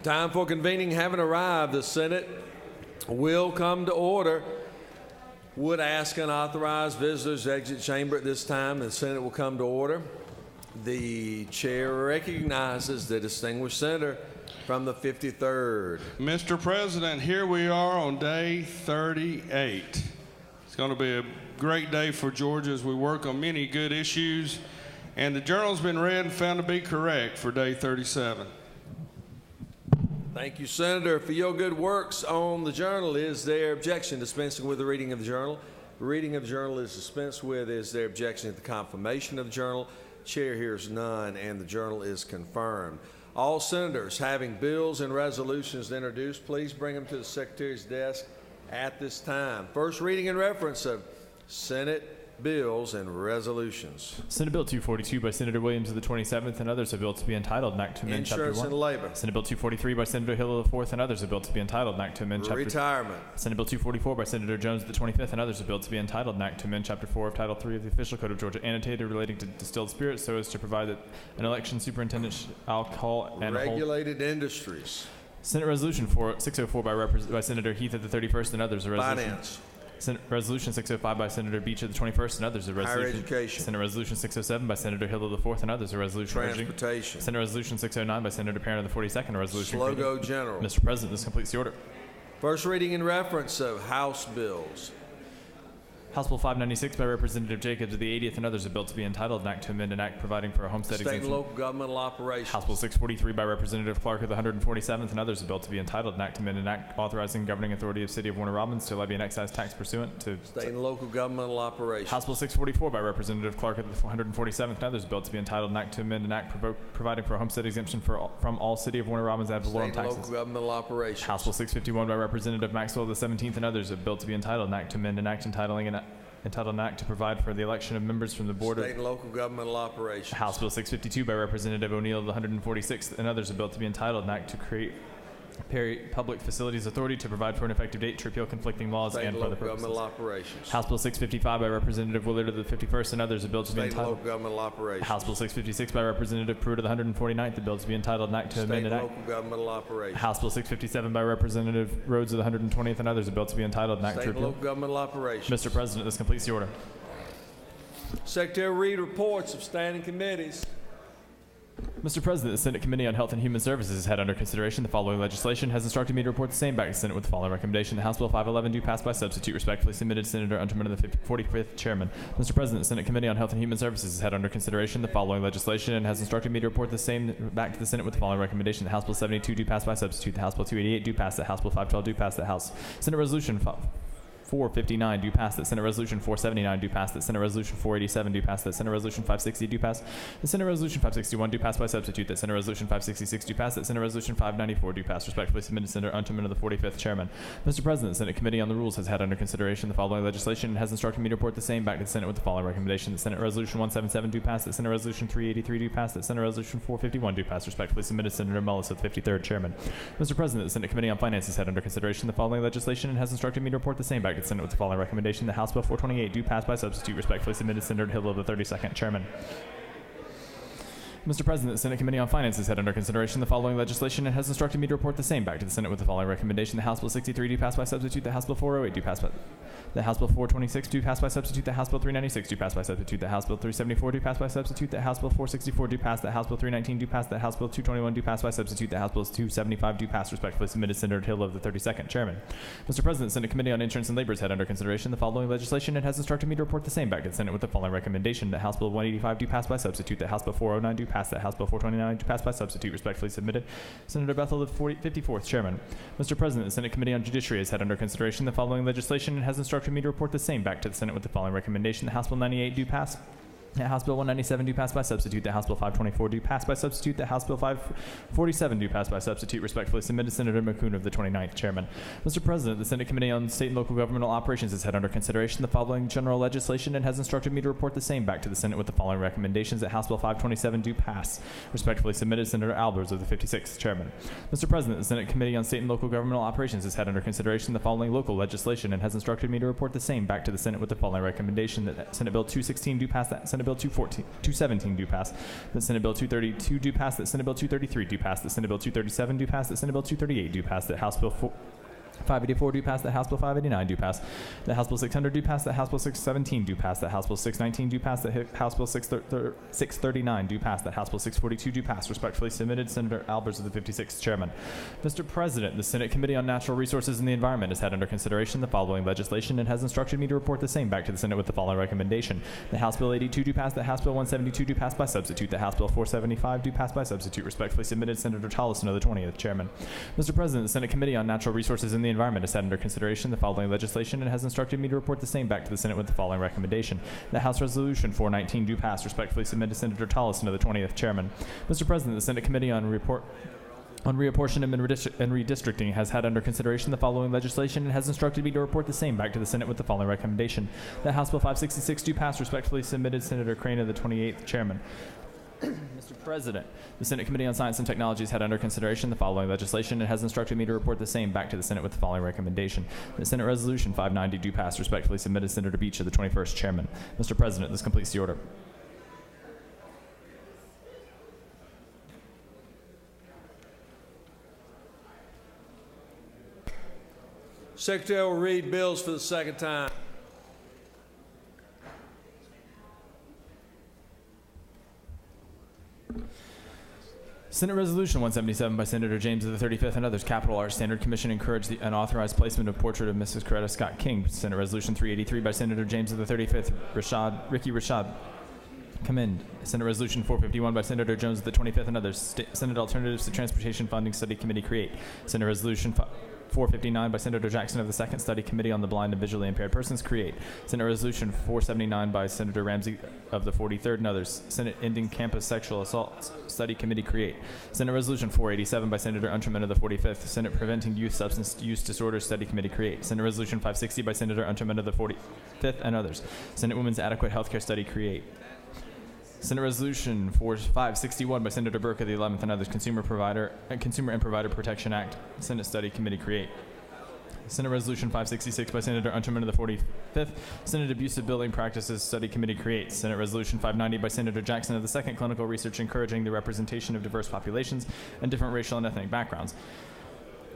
Time for convening having arrived. The Senate will come to order. Would ask unauthorized visitors exit chamber at this time. The Senate will come to order. The chair recognizes the distinguished senator from the 53rd. Mr. President, here we are on day 38. It's going to be a great day for Georgia as we work on many good issues. And the journal's been read and found to be correct for day 37. Thank you, Senator, for your good works on the journal. Is there objection dispensing with the reading of the journal? The reading of the journal is dispensed with. Is there objection to the confirmation of the journal? Chair hears none, and the journal is confirmed. All senators having bills and resolutions to introduce, please bring them to the Secretary's desk at this time. First reading and reference of Senate bills and resolutions. Senate Bill 242 by Senator Williams of the 27th and others, a bill to be entitled, an act to amend Insurance Chapter 1. and Labor. Senate Bill 243 by Senator Hill of the 4th and others, a bill to be entitled, an act to amend Chapter Retirement. Senate Bill 244 by Senator Jones of the 25th and others, a bill to be entitled, an act to amend Chapter 4 of Title 3 of the Official Code of Georgia, annotated relating to distilled spirits, so as to provide that an election superintendent alcohol and Regulated industries. Senate Resolution 604 by Senator Heath of the 31st and others, a resolution. Finance. Senate Resolution 605 by Senator Beach of the 21st and others, a resolution. Higher education. Senate Resolution 607 by Senator Hill of the 4th and others, a resolution. Transportation. Senate Resolution 609 by Senator Parent of the 42nd, a resolution. Slogo General. Mr. President, this completes the order. First reading and reference of House bills. House Bill 596 by Representative Jacobs of the 80th and others, a bill to be entitled, an act to amend an act providing for a homestead State and exemption. local governmental operations. House Bill 643 by Representative Clark of the 147th and others, a bill to be entitled, an act to amend an act authorizing governing authority of City of Warner Robins to levy an excise tax pursuant to State and local governmental operations. House Bill 644 by Representative Clark of the 147th and others, a bill to be entitled, an act to amend an act providing for a homestead exemption from all City of Warner Robins ad valorem State and taxes. local governmental operations. House Bill 651 by Representative Maxwell of the 17th and others, a bill to be entitled, an act to amend an act entitled an act to provide for the election of members from the Board State of and local governmental operations. House Bill 652 by Representative O'Neill of the 146th and others, a bill to be entitled, an act to create Public Facilities Authority to provide for an effective date to repeal conflicting laws State and for other purposes. governmental operations. House Bill 655 by Representative Willard of the 51st and others, a bill to be State and entitled. local governmental operations. House Bill 656 by Representative Pruitt of the 149th, a bill to be entitled, an act to State amend and an act. local governmental operations. House Bill 657 by Representative Rhodes of the 120th and others, a bill to be entitled, an act State to and repeal. local governmental operations. Mr. President, this completes the order. Secretary read reports of standing committees. Mr. President, the Senate Committee on Health and Human Services has had under consideration the following legislation, has instructed me to report the same back to the Senate with the following recommendation. The House Bill 511 do pass by substitute. Respectfully submitted, Senator Unterman of the 45th Chairman. Mr. President, the Senate Committee on Health and Human Services has had under consideration the following legislation and has instructed me to report the same back to the Senate with the following recommendation. The House Bill 72 do pass by substitute. The House Bill 288 do pass. The House Bill 512 do pass. The House Senate Resolution 459 do pass. That Senate Resolution 479 do pass. That Senate Resolution 487 do pass. That Senate Resolution 560 do pass. The Senate Resolution 561 do pass by substitute. That Senate Resolution 566 do pass. That Senate Resolution 594 do pass. Respectfully submitted, Senator Unterman of the 45th Chairman. Mr. President, the Senate Committee on the Rules has had under consideration the following legislation and has instructed me to report the same back to the Senate with the following recommendation. The Senate Resolution 177 do pass. That Senate Resolution 383 do pass. That Senate Resolution 451 do pass. Respectfully submitted, Senator Mullis of the 53rd Chairman. Mr. President, the Senate Committee on Finance has had under consideration the following legislation and has instructed me to report the same back to the Senate with the following recommendation. The House Bill 428 do pass by substitute. Respectfully submitted, Senator Hill of the 32nd Chairman. Mr. President, the Senate Committee on Finance has had under consideration the following legislation and has instructed me to report the same back to the Senate with the following recommendation. The House Bill 63 do pass by substitute. The House Bill 408 do pass by. The House Bill 426 do pass by substitute. The House Bill 396 do pass by substitute. The House Bill 374 do pass by substitute. The House Bill 464 do pass. The House Bill 319 do pass. The House Bill 221 do pass by substitute. The House Bill 275 do pass. Respectfully submitted, Senator Hill of the 32nd Chairman. Mr. President, the Senate Committee on Insurance and Labor has had under consideration the following legislation and has instructed me to report the same back to the Senate with the following recommendation. The House Bill 185 do pass by substitute. The House Bill 409 do pass. The House Bill 429 do pass by substitute. Respectfully submitted, Senator Bethel of the 54th Chairman. Mr. President, the Senate Committee on Judiciary has had under consideration the following legislation and has instructed me to report the same back to the Senate with the following recommendation. The House Bill 98 do pass. The House Bill 197 do pass by substitute. The House Bill 524 do pass by substitute. The House Bill 547 do pass by substitute. Respectfully submitted, Senator McCoon of the 29th Chairman. Mr. President, the Senate Committee on State and Local Governmental Operations has had under consideration the following general legislation and has instructed me to report the same back to the Senate with the following recommendations. That House Bill 527 do pass. Respectfully submitted, Senator Albers of the 56th Chairman. Mr. President, the Senate Committee on State and Local Governmental Operations has had under consideration the following local legislation and has instructed me to report the same back to the Senate with the following recommendation. That Senate Bill 216 do pass. That Senate Senate Bill 217 do pass, that Senate Bill 232 do pass, that Senate Bill 233 do pass, that Senate Bill 237 do pass, that Senate Bill 238 do pass, that House Bill 584 do pass, that House Bill 589 do pass, that House Bill 600 do pass, that House Bill 617 do pass, that House Bill 619 do pass, that House Bill 639 do pass, that House Bill 642 do pass. Respectfully submitted, Senator Albers of the 56th Chairman. Mr. President, the Senate Committee on Natural Resources and the Environment has had under consideration the following legislation and has instructed me to report the same back to the Senate with the following recommendation. The House Bill 82 do pass, that House Bill 172 do pass by substitute, that House Bill 475 do pass by substitute. Respectfully submitted, Senator Tolleson of the 20th Chairman. Mr. President, the Senate Committee on Natural Resources and the Environment has had under consideration the following legislation and has instructed me to report the same back to the Senate with the following recommendation. The House Resolution 419 do pass. Respectfully submitted, Senator Tolleson of the 20th Chairman. Mr. President, the Senate Committee on Reapportionment and Redistricting has had under consideration the following legislation and has instructed me to report the same back to the Senate with the following recommendation. The House Bill 566 do pass. Respectfully submitted, Senator Crane of the 28th Chairman. Mr. President, the Senate Committee on Science and Technology has had under consideration the following legislation and has instructed me to report the same back to the Senate with the following recommendation. The Senate Resolution 590 do pass. Respectfully submitted, Senator Beach of the 21st Chairman. Mr. President, this completes the order. Secretary will read bills for the second time. Senate Resolution 177 by Senator James of the 35th and others, capital R, Standard Commission encourage the unauthorized placement of portrait of Mrs. Coretta Scott King. Senate Resolution 383 by Senator James of the 35th, Ricky Rashad. Commend. Senate Resolution 451 by Senator Jones of the 25th and others, Senate Alternatives to Transportation Funding Study Committee create. Senate Resolution 459 by Senator Jackson of the 2nd Study Committee on the Blind and Visually Impaired Persons create. Senate Resolution 479 by Senator Ramsey of the 43rd and others, Senate Ending Campus Sexual Assault Study Committee create. Senate Resolution 487 by Senator Unterman of the 45th, Senate Preventing Youth Substance Use Disorders Study Committee create. Senate Resolution 560 by Senator Unterman of the 45th and others, Senate Women's Adequate Healthcare Study create. Senate Resolution 561 by Senator Burke of the 11th and others, Consumer and Provider Protection Act, Senate Study Committee create. Senate Resolution 566 by Senator Unterman of the 45th, Senate Abusive Building Practices Study Committee creates. Senate Resolution 590 by Senator Jackson of the 2nd, Clinical Research encouraging the representation of diverse populations and different racial and ethnic backgrounds.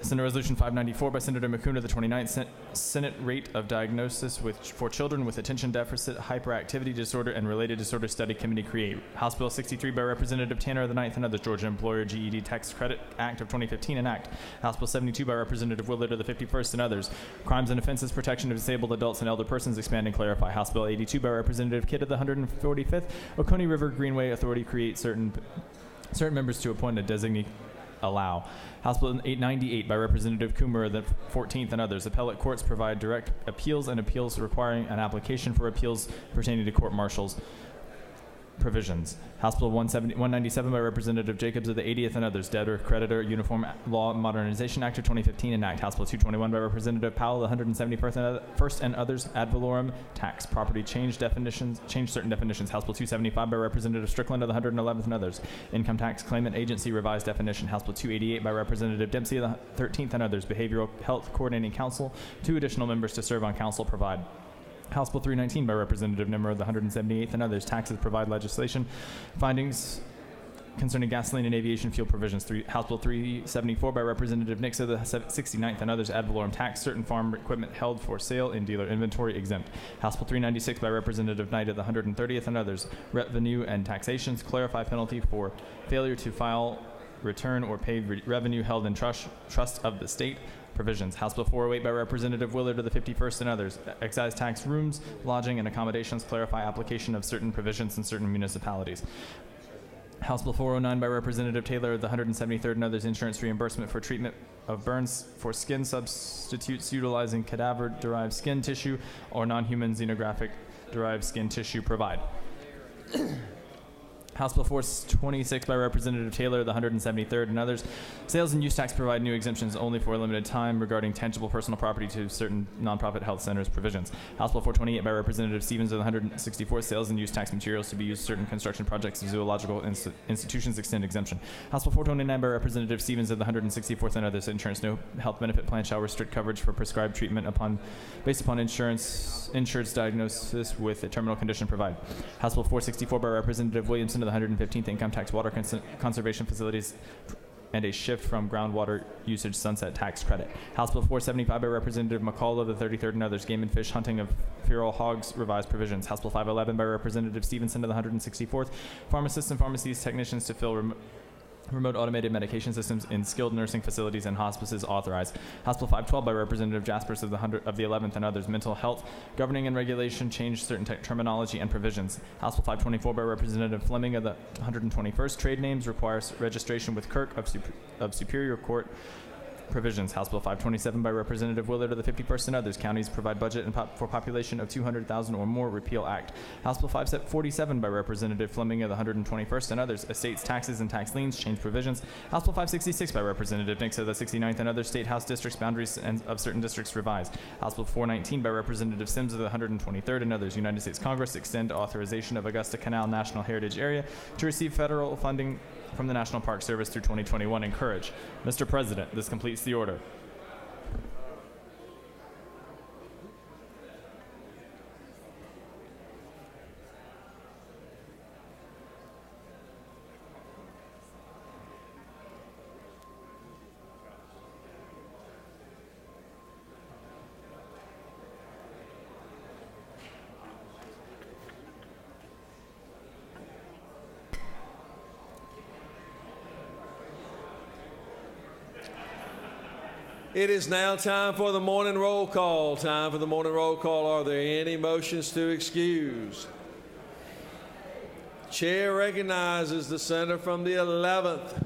Senate Resolution 594 by Senator McCune of the 29th, Senate Rate of Diagnosis for Children with Attention Deficit Hyperactivity Disorder and Related Disorder Study Committee create. House Bill 63 by Representative Tanner of the 9th and others, Georgia Employer GED Tax Credit Act of 2015 enact. House Bill 72 by Representative Willard of the 51st and others, Crimes and Offenses Protection of Disabled Adults and Elder Persons expand and clarify. House Bill 82 by Representative Kidd of the 145th, Oconee River Greenway Authority create certain members to appoint a designee allow. House Bill 898 by Representative Coomer of the 14th and others. Appellate courts provide direct appeals and appeals requiring an application for appeals pertaining to court martials provisions. House Bill 197 by Representative Jacobs of the 80th and others. Debtor-Creditor Uniform Law Modernization Act of 2015 enact. House Bill 221 by Representative Powell of the 171st and others. Ad valorem tax. Property change certain definitions. House Bill 275 by Representative Strickland of the 111th and others. Income tax claimant agency revised definition. House Bill 288 by Representative Dempsey of the 13th and others. Behavioral Health Coordinating Council. 2 additional members to serve on council provide. House Bill 319 by Representative Nimmer of the 178th and others. Taxes provide legislation. Findings concerning gasoline and aviation fuel provisions. House Bill 374 by Representative Nix of the 69th and others. Ad valorem tax. Certain farm equipment held for sale in dealer inventory exempt. House Bill 396 by Representative Knight of the 130th and others. Revenue and taxations. Clarify penalty for failure to file, return, or pay revenue held in trust of the state. Provisions. House Bill 408 by Representative Willard of the 51st and others. Excise tax rooms, lodging, and accommodations. Clarify application of certain provisions in certain municipalities. House Bill 409 by Representative Taylor of the 173rd and others. Insurance reimbursement for treatment of burns for skin substitutes utilizing cadaver-derived skin tissue or non-human xenographic-derived skin tissue provide. House Bill 426 by Representative Taylor, the 173rd, and others. Sales and use tax provide new exemptions only for a limited time regarding tangible personal property to certain nonprofit health centers provisions. House Bill 428 by Representative Stevens of the 164th, sales and use tax materials to be used certain construction projects of zoological institutions extend exemption. House Bill 429 by Representative Stevens of the 164th and others. Insurance no health benefit plan shall restrict coverage for prescribed treatment based upon insured's diagnosis with a terminal condition provided. House Bill 464 by Representative Williamson of the 115th, income tax water conservation facilities and a shift from groundwater usage sunset tax credit. House Bill 475 by Representative McCall of the 33rd and others, game and fish hunting of feral hogs revised provisions. House Bill 511 by Representative Stevenson of the 164th, pharmacists and pharmacies technicians to fill remote automated medication systems in skilled nursing facilities and hospices authorized. House Bill 512 by Representative Jaspers of the 11th and others, mental health governing and regulation change certain terminology and provisions. House Bill 524 by Representative Fleming of the 121st, trade names requires registration with Kirk of Superior Court provisions. House Bill 527 by Representative Willard of the 51st and others, counties provide budget for population of 200,000 or more, repeal act. House Bill 547 by Representative Fleming of the 121st and others, estates, taxes, and tax liens, change provisions. House Bill 566 by Representative Nix of the 69th and other state house districts, boundaries of certain districts revised. House Bill 419 by Representative Sims of the 123rd and others, United States Congress extend authorization of Augusta Canal National Heritage Area to receive federal funding from the National Park Service through 2021. Encourage. Mr. President, this completes the order. It is now time for the morning roll call. Time for the morning roll call. Are there any motions to excuse? Chair recognizes the senator from the 11th.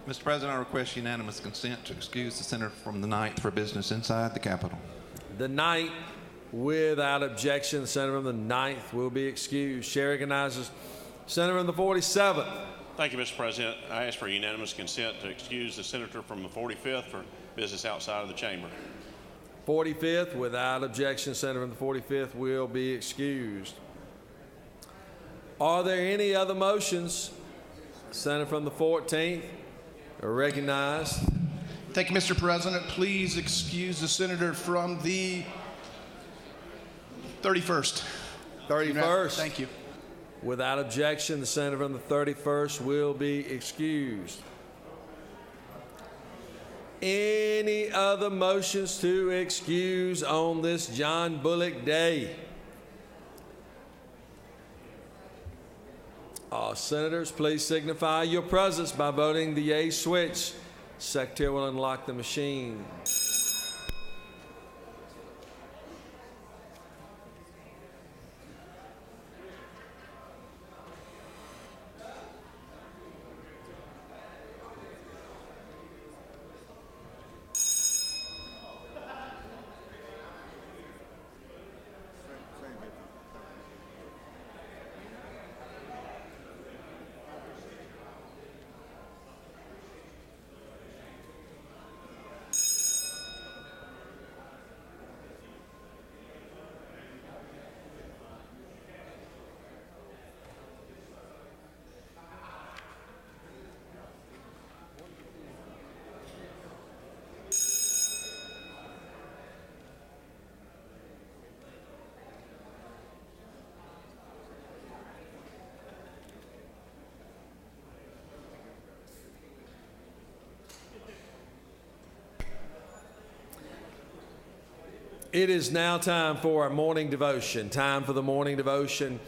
Mr. President, I request unanimous consent to excuse the senator from the 9th for business inside the Capitol. The 9th, without objection, the senator from the 9th will be excused. Chair recognizes the senator from the 47th. Thank you, Mr. President. I ask for unanimous consent to excuse the senator from the 45th for business outside of the chamber. 45th, without objection, senator from the 45th will be excused. Are there any other motions? Senator from the 14th are recognized. Thank you, Mr. President. Please excuse the senator from the 31st. 31st. Thank you. Without objection, the senator from the 31st will be excused. Any other motions to excuse on this John Bullock Day? Senators, please signify your presence by voting the yea switch. Secretary will unlock the machine. It is now time for our morning devotion. Time for the morning devotion.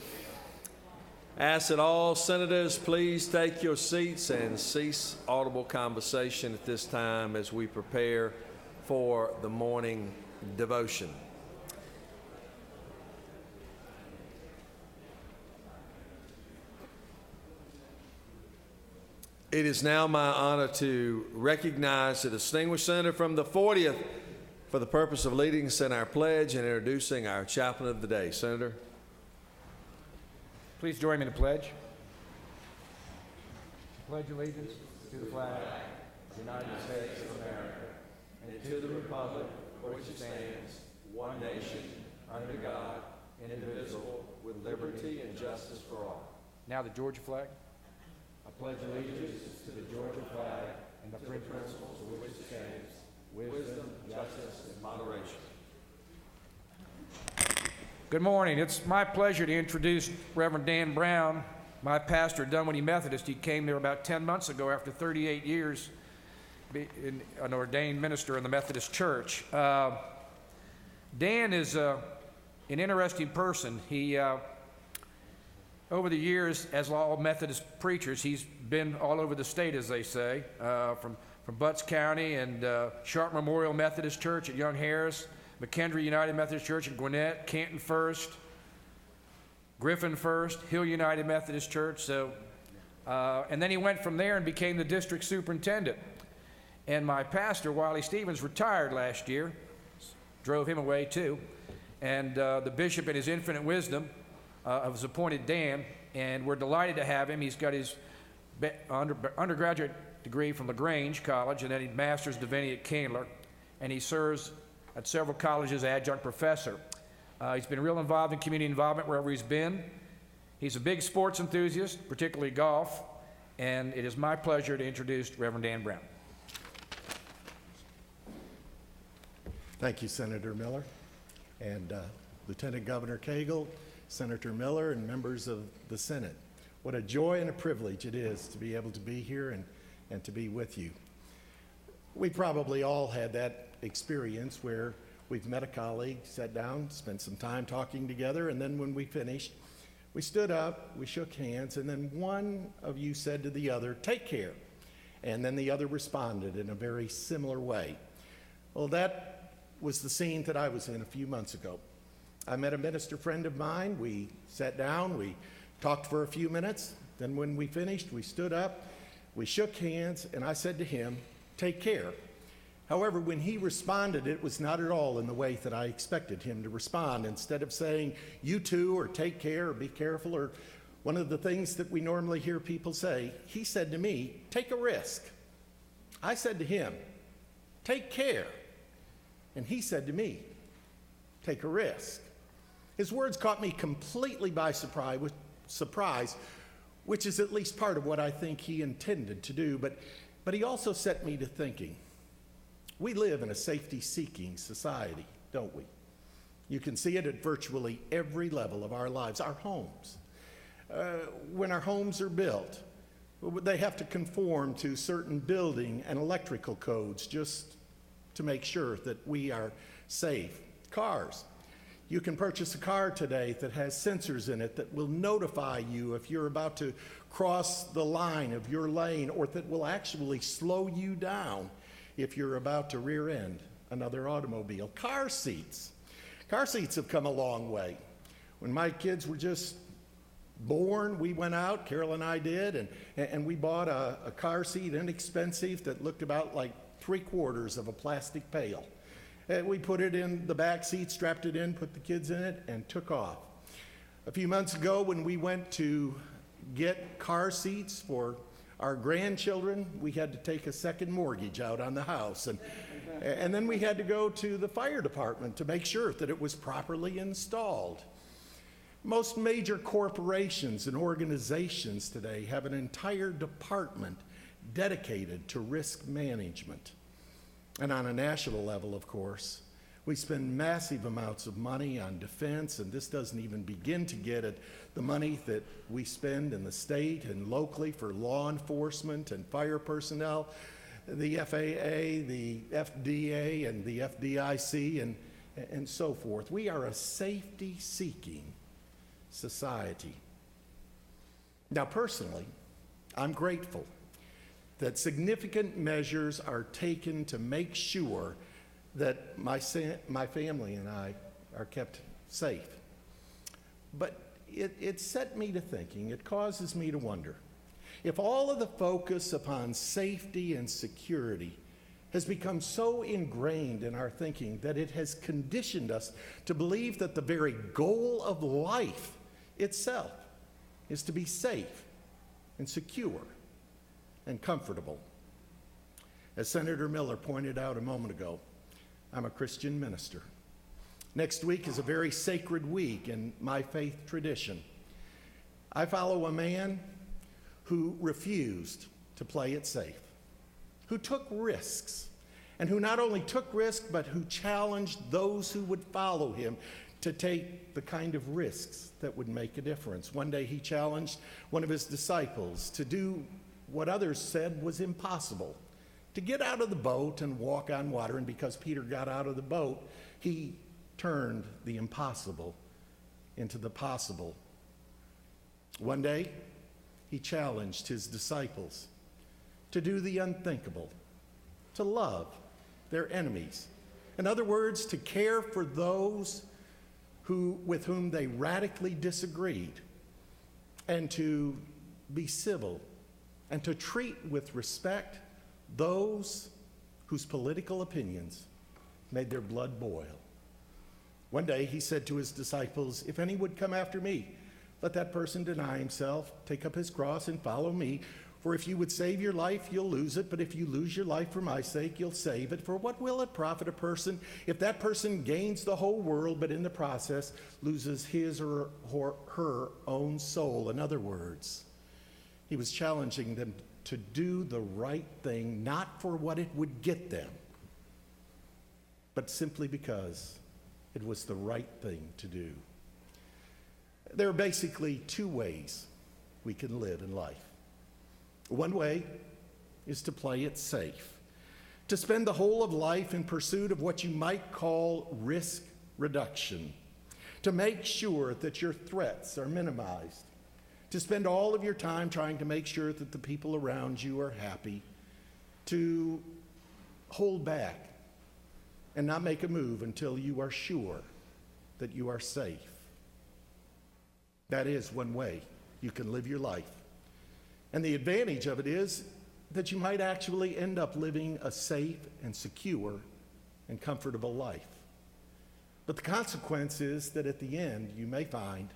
Ask that all senators please take your seats and cease audible conversation at this time as we prepare for the morning devotion. It is now my honor to recognize the distinguished senator from the 40th for the purpose of leading us in our pledge and introducing our chaplain of the day. Senator. Please join me in the pledge. Pledge allegiance to the flag of the United States of America and to the republic for which it stands, one nation, under God, indivisible, with liberty and justice for all. Now the Georgia flag. I pledge allegiance to the Georgia flag and the principles for which it stands, wisdom, justice, and moderation. Good morning. It's my pleasure to introduce Reverend Dan Brown, my pastor at Dunwoody Methodist. He came there about 10 months ago after 38 years being an ordained minister in the Methodist Church. Dan is an interesting person. He, over the years, as all Methodist preachers, he's been all over the state, as they say, from Butts County and Sharp Memorial Methodist Church at Young Harris, McKendree United Methodist Church in Gwinnett, Canton First, Griffin First, Hill United Methodist Church. So, and then he went from there and became the district superintendent. And my pastor, Wiley Stevens, retired last year, drove him away too. And the bishop, in his infinite wisdom, has appointed Dan, and we're delighted to have him. He's got his undergraduate degree from LaGrange College, and then his master's divinity at Candler, and he serves at several colleges as adjunct professor. He's been real involved in community involvement wherever he's been. He's a big sports enthusiast, particularly golf, and it is my pleasure to introduce Reverend Dan Brown. Thank you, Senator Miller, and Lieutenant Governor Cagle, Senator Miller, and members of the Senate. What a joy and a privilege it is to be able to be here and to be with you. We probably all had that experience where we've met a colleague, sat down, spent some time talking together, and then when we finished, we stood up, we shook hands, and then one of you said to the other, "Take care." And then the other responded in a very similar way. Well, that was the scene that I was in a few months ago. I met a minister friend of mine. We sat down, we talked for a few minutes. Then when we finished, we stood up, we shook hands, and I said to him, "Take care." However, when he responded, it was not at all in the way that I expected him to respond. Instead of saying, "You too," or "take care," or "be careful," or one of the things that we normally hear people say, he said to me, "Take a risk." I said to him, "Take care." And he said to me, "Take a risk." His words caught me completely by surprise, which is at least part of what I think he intended to do, but he also set me to thinking. We live in a safety-seeking society, don't we? You can see it at virtually every level of our lives. Our homes. When our homes are built, they have to conform to certain building and electrical codes just to make sure that we are safe. Cars. You can purchase a car today that has sensors in it that will notify you if you're about to cross the line of your lane, or that will actually slow you down if you're about to rear end another automobile. Car seats. Car seats have come a long way. When my kids were just born, we went out, Carol and I did, and we bought a car seat, inexpensive, that looked about like 3/4 of a plastic pail. And we put it in the back seat, strapped it in, put the kids in it, and took off. A few months ago, when we went to get car seats for our grandchildren, we had to take a second mortgage out on the house. And then we had to go to the fire department to make sure that it was properly installed. Most major corporations and organizations today have an entire department dedicated to risk management. And on a national level, of course, we spend massive amounts of money on defense, and this doesn't even begin to get at the money that we spend in the state and locally for law enforcement and fire personnel, the FAA, the FDA, and the FDIC, and so forth. We are a safety-seeking society. Now, personally, I'm grateful that significant measures are taken to make sure that my family and I are kept safe. But it set me to thinking, it causes me to wonder, if all of the focus upon safety and security has become so ingrained in our thinking that it has conditioned us to believe that the very goal of life itself is to be safe and secure and comfortable. As Senator Miller pointed out a moment ago, I'm a Christian minister. Next week is a very sacred week in my faith tradition. I follow a man who refused to play it safe, who took risks, and who not only took risks, but who challenged those who would follow him to take the kind of risks that would make a difference. One day he challenged one of his disciples to do what others said was impossible, to get out of the boat and walk on water. And because Peter got out of the boat, he turned the impossible into the possible. One day, he challenged his disciples to do the unthinkable, to love their enemies. In other words, to care for those with whom they radically disagreed, and to be civil, and to treat with respect those whose political opinions made their blood boil. One day he said to his disciples, "If any would come after me, let that person deny himself, take up his cross, and follow me. For if you would save your life, you'll lose it. But if you lose your life for my sake, you'll save it. For what will it profit a person if that person gains the whole world, but in the process loses his or her own soul?" In other words, he was challenging them to do the right thing, not for what it would get them, but simply because it was the right thing to do. There are basically two ways we can live in life. One way is to play it safe, to spend the whole of life in pursuit of what you might call risk reduction, to make sure that your threats are minimized, to spend all of your time trying to make sure that the people around you are happy, to hold back and not make a move until you are sure that you are safe. That is one way you can live your life. And the advantage of it is that you might actually end up living a safe and secure and comfortable life. But the consequence is that at the end, you may find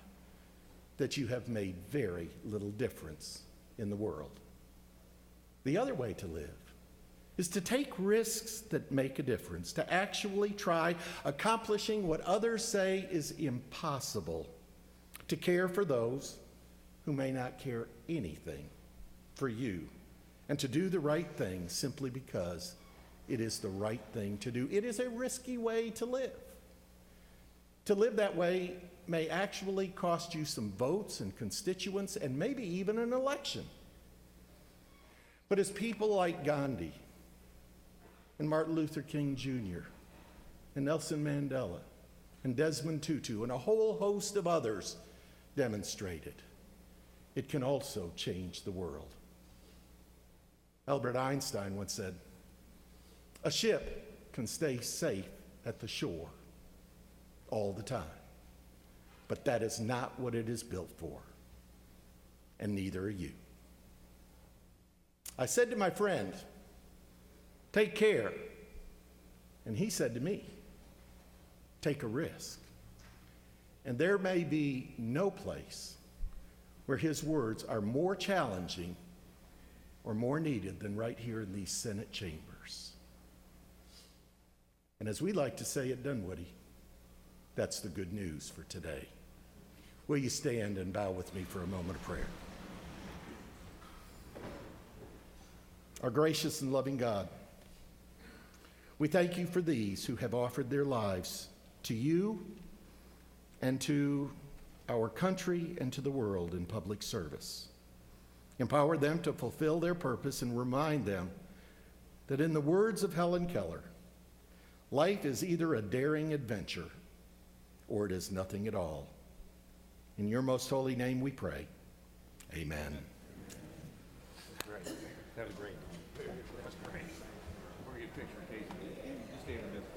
that you have made very little difference in the world. The other way to live is to take risks that make a difference, to actually try accomplishing what others say is impossible, to care for those who may not care anything for you, and to do the right thing simply because it is the right thing to do. It is a risky way to live. To live that way may actually cost you some votes and constituents and maybe even an election. But as people like Gandhi and Martin Luther King Jr. and Nelson Mandela and Desmond Tutu and a whole host of others demonstrated, it can also change the world. Albert Einstein once said, "A ship can stay safe at the shore all the time, but that is not what it is built for, and neither are you." I said to my friend, "Take care," and he said to me, "Take a risk." And there may be no place where his words are more challenging or more needed than right here in these Senate chambers. And as we like to say at Dunwoody, that's the good news for today. Will you stand and bow with me for a moment of prayer? Our gracious and loving God, we thank you for these who have offered their lives to you and to our country and to the world in public service. Empower them to fulfill their purpose and remind them that, in the words of Helen Keller, life is either a daring adventure or it is nothing at all. In your most holy name we pray. Amen. Great. That was great. That's great. We're going to get a picture, Casey. You stand in the middle.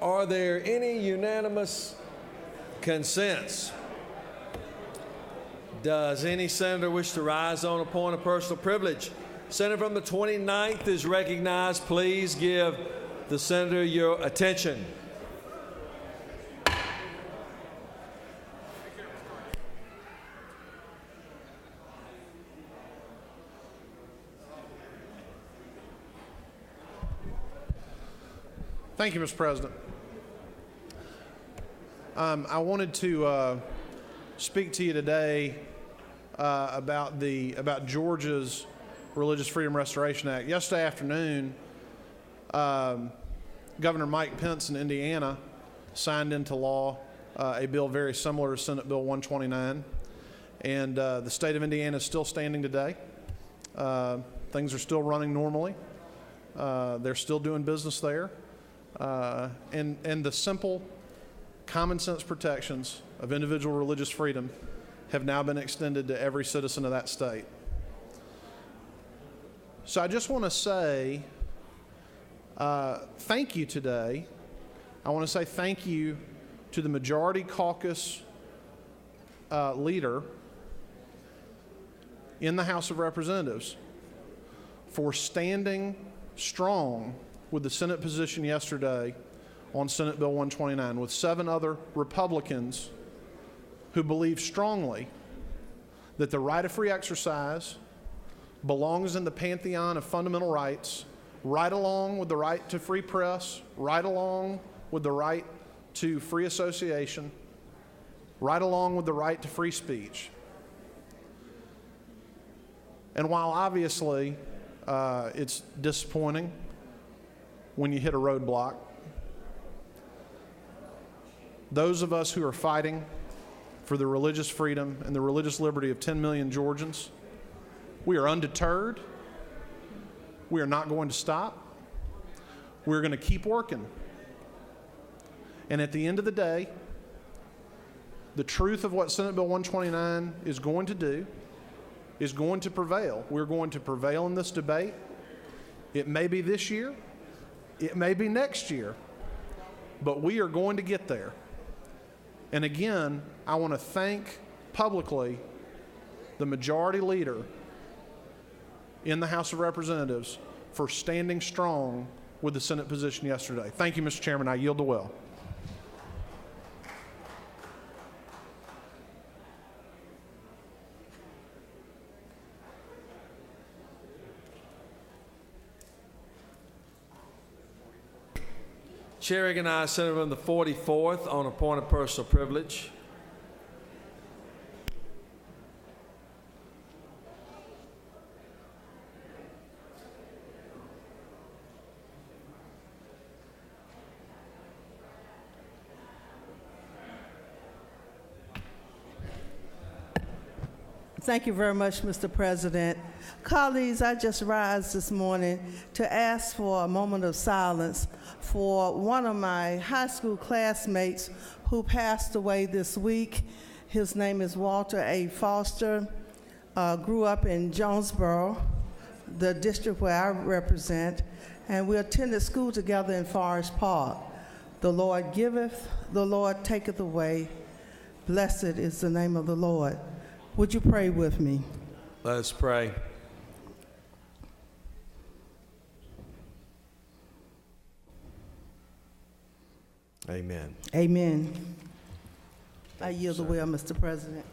Are there any unanimous consents? Does any senator wish to rise on a point of personal privilege? Senator from the 29th is recognized. Please give the senator your attention. Thank you, Mr. President. I wanted to speak to you today about Georgia's Religious Freedom Restoration Act. Yesterday afternoon, Governor Mike Pence in Indiana signed into law a bill very similar to Senate Bill 129, and the state of Indiana is still standing today. Things are still running normally. They're still doing business there. And the simple common sense protections of individual religious freedom have now been extended to every citizen of that state. So I just want to say thank you today. I want to say thank you to the Majority Caucus leader in the House of Representatives for standing strong with the Senate position yesterday on Senate Bill 129, with 7 other Republicans who believe strongly that the right of free exercise belongs in the pantheon of fundamental rights, right along with the right to free press, right along with the right to free association, right along with the right to free speech. And while obviously it's disappointing when you hit a roadblock, those of us who are fighting for the religious freedom and the religious liberty of 10 million Georgians, we are undeterred. We are not going to stop. We're going to keep working. And at the end of the day, the truth of what Senate Bill 129 is going to do is going to prevail. We're going to prevail in this debate. It may be this year. It may be next year. But we are going to get there. And again, I want to thank publicly the majority leader in the House of Representatives for standing strong with the Senate position yesterday. Thank you, Mr. Chairman. I yield the well. Chair recognizes Senator from the 44th on a point of personal privilege. Thank you very much, Mr. President. Colleagues, I just rise this morning to ask for a moment of silence for one of my high school classmates who passed away this week. His name is Walter A. Foster, grew up in Jonesboro, the district where I represent, and we attended school together in Forest Park. The Lord giveth, the Lord taketh away. Blessed is the name of the Lord. Would you pray with me? Let's pray. Amen. Amen. I yield the will, Mr. President.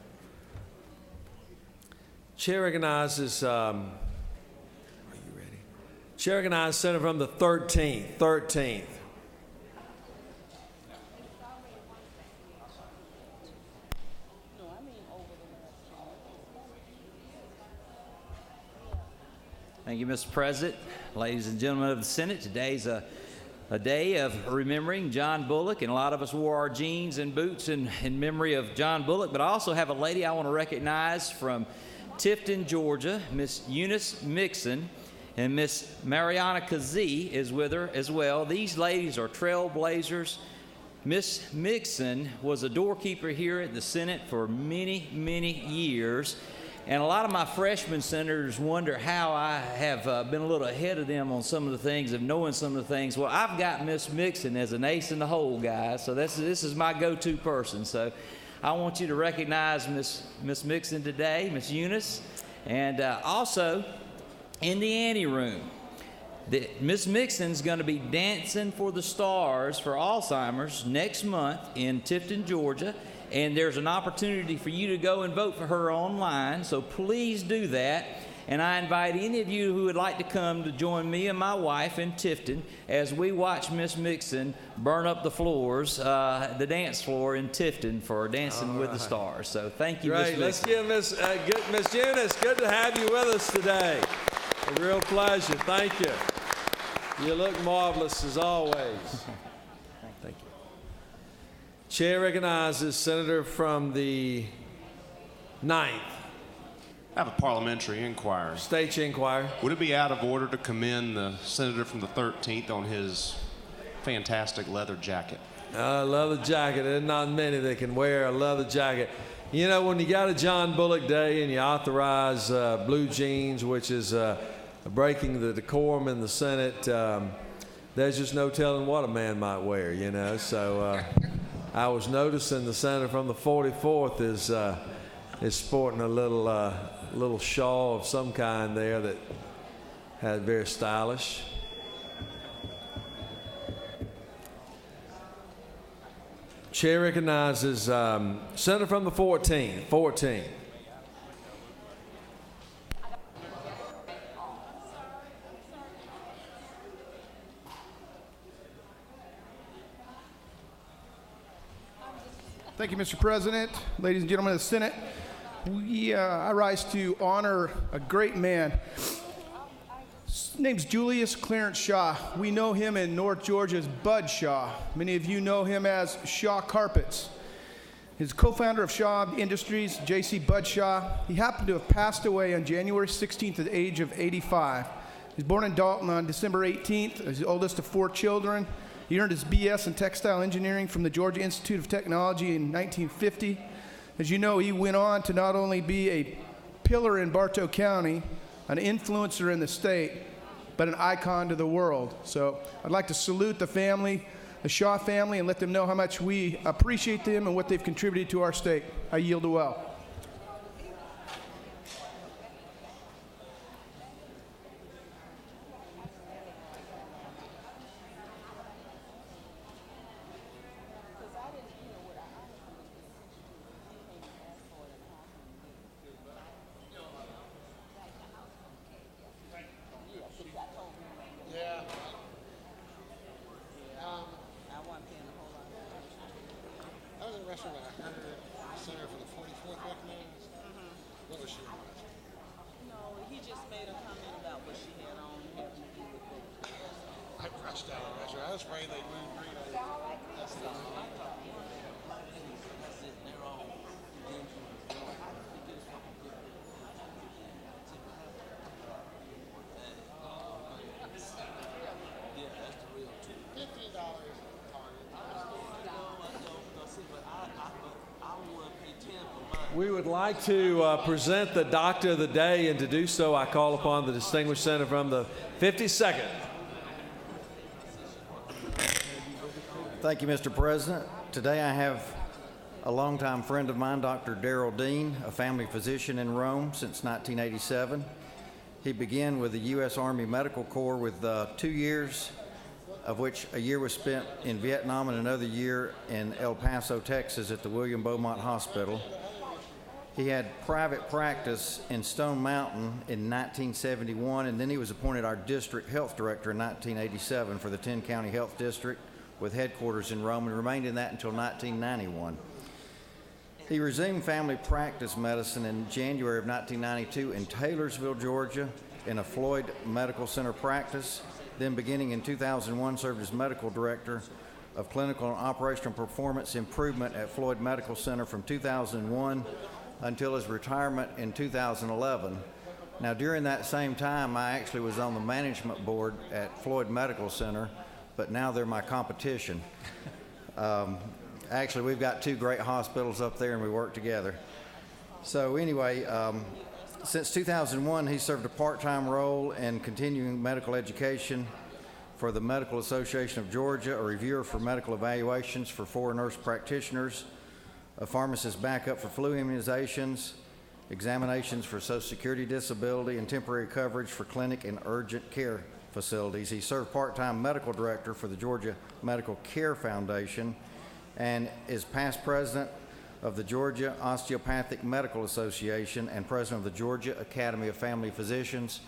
Chair recognizes, are you ready? Chair recognizes Senator from the 13th. Thank you, Mr. President. Ladies and gentlemen of the Senate, today's a day of remembering John Bullock, and a lot of us wore our jeans and boots in memory of John Bullock, but I also have a lady I want to recognize from Tifton, Georgia. Miss Eunice Mixon and Miss Mariana Kazee is with her as well. These ladies are trailblazers. Miss Mixon was a doorkeeper here at the Senate for many, many years. And a lot of my freshman senators wonder how I have been a little ahead of them on some of the things, of knowing some of the things. Well, I've got Miss Mixon as an ace in the hole, guys. So this is my go-to person. So I want you to recognize Miss Mixon today, Miss Eunice. And also, in the anteroom, Miss Mixon's going to be dancing for the stars for Alzheimer's next month in Tifton, Georgia. And there's an opportunity for you to go and vote for her online, so please do that. And I invite any of you who would like to come to join me and my wife in Tifton as we watch Miss Mixon burn up the floors, the dance floor in Tifton for Dancing with the Stars. So thank you, Great. Miss Mixon. Let's give Miss Eunice, good to have you with us today. A real pleasure. Thank you. You look marvelous as always. Thank you. Chair recognizes Senator from the 9th. I have a parliamentary inquiry. State your inquiry. Would it be out of order to commend the senator from the 13th on his fantastic leather jacket? Leather jacket. There's not many that can wear a leather jacket. You know, when you got a John Bullock Day and you authorize blue jeans, which is breaking the decorum in the Senate, there's just no telling what a man might wear, you know. So I was noticing the senator from the 44th is sporting a little shawl of some kind there that had very stylish. Chair recognizes senator from the 14th. 14. Thank you, Mr. President. Ladies and gentlemen of the Senate, I rise to honor a great man. His name's Julius Clarence Shaw. We know him in North Georgia as Bud Shaw. Many of you know him as Shaw Carpets. He's co-founder of Shaw Industries, J.C. Bud Shaw. He happened to have passed away on January 16th at the age of 85. He was born in Dalton on December 18th. He's the oldest of 4 children. He earned his BS in textile engineering from the Georgia Institute of Technology in 1950. As you know, he went on to not only be a pillar in Bartow County, an influencer in the state, but an icon to the world. So I'd like to salute the family, the Shaw family, and let them know how much we appreciate them and what they've contributed to our state. I yield to well. We would like to present the Doctor of the Day, and to do so, I call upon the distinguished senator from the 52nd. Thank you, Mr. President. Today I have a longtime friend of mine, Dr. Darrell Dean, a family physician in Rome since 1987. He began with the U.S. Army Medical Corps with 2 years, of which a year was spent in Vietnam and another year in El Paso, Texas at the William Beaumont Hospital. He had private practice in Stone Mountain in 1971, and then he was appointed our district health director in 1987 for the 10-county health district with headquarters in Rome, and remained in that until 1991. He resumed family practice medicine in January of 1992 in Taylorsville, Georgia, in a Floyd Medical Center practice. Then beginning in 2001, served as medical director of clinical and operational performance improvement at Floyd Medical Center from 2001 until his retirement in 2011. Now, during that same time, I actually was on the management board at Floyd Medical Center, but now they're my competition. Actually, we've got 2 great hospitals up there, and we work together. So anyway, Since 2001, he served a part-time role in continuing medical education for the Medical Association of Georgia, a reviewer for medical evaluations for 4 nurse practitioners, a pharmacist backup for flu immunizations, examinations for Social Security disability, and temporary coverage for clinic and urgent care facilities. He served part-time medical director for the Georgia Medical Care Foundation and is past president of the Georgia Osteopathic Medical Association and president of the Georgia Academy of Family Physicians.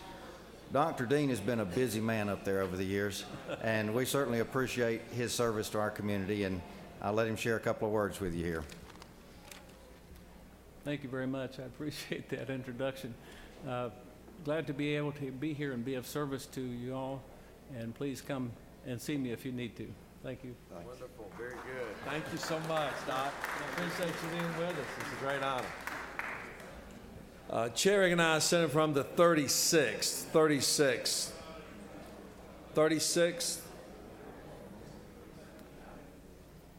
Dr. Dean has been a busy man up there over the years, and we certainly appreciate his service to our community, and I'll let him share a couple of words with you here. Thank you very much. I appreciate that introduction. Glad to be able to be here and be of service to you all, and please come and see me if you need to. Thank you. Wonderful, very good. Thank you so much, Doc. I appreciate you being with us. It's a great honor. Chair recognizes Senator from the 36th. 36th.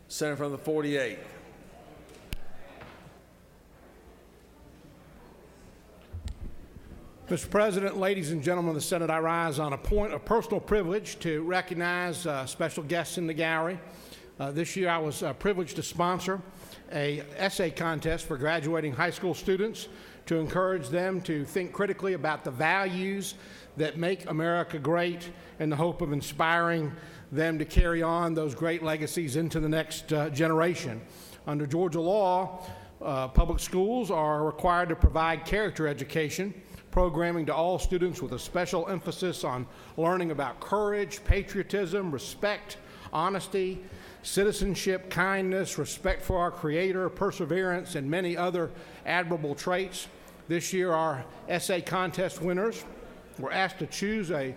Senator from the 48th. Mr. President, ladies and gentlemen of the Senate, I rise on a point of personal privilege to recognize special guests in the gallery. This year I was privileged to sponsor an essay contest for graduating high school students to encourage them to think critically about the values that make America great in the hope of inspiring them to carry on those great legacies into the next generation. Under Georgia law, public schools are required to provide character education programming to all students with a special emphasis on learning about courage, patriotism, respect, honesty, citizenship, kindness, respect for our Creator, perseverance, and many other admirable traits. This year, our essay contest winners were asked to choose a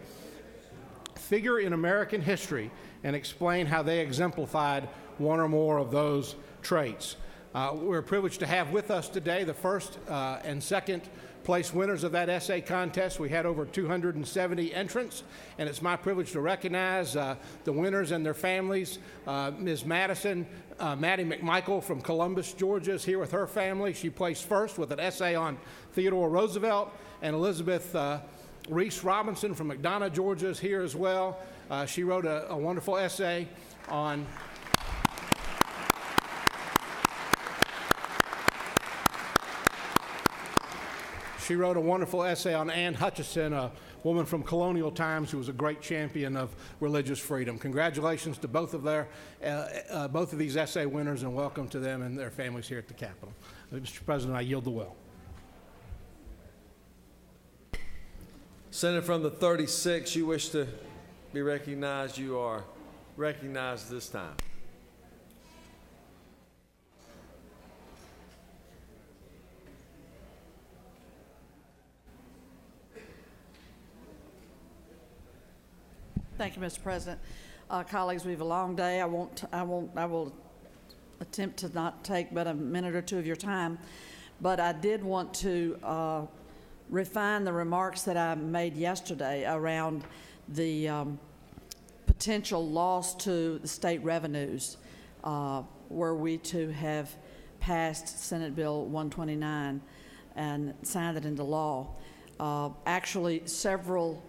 figure in American history and explain how they exemplified one or more of those traits. We're privileged to have with us today the first and second place winners of that essay contest. We had over 270 entrants, and it's my privilege to recognize the winners and their families. Ms. Maddie McMichael from Columbus, Georgia is here with her family. She placed first with an essay on Theodore Roosevelt, and Elizabeth Reese Robinson from McDonough, Georgia is here as well. She wrote a wonderful essay on Anne Hutchinson, a woman from colonial times who was a great champion of religious freedom. Congratulations to both of these essay winners, and welcome to them and their families here at the Capitol. Mr. President, I yield the will. Senator from the 36th, you wish to be recognized. You are recognized this time. Thank you, Mr. President. Colleagues, we have a long day. I will attempt to not take but a minute or two of your time, but I did want to refine the remarks that I made yesterday around the potential loss to the state revenues were we to have passed Senate Bill 129 and signed it into law. Actually, several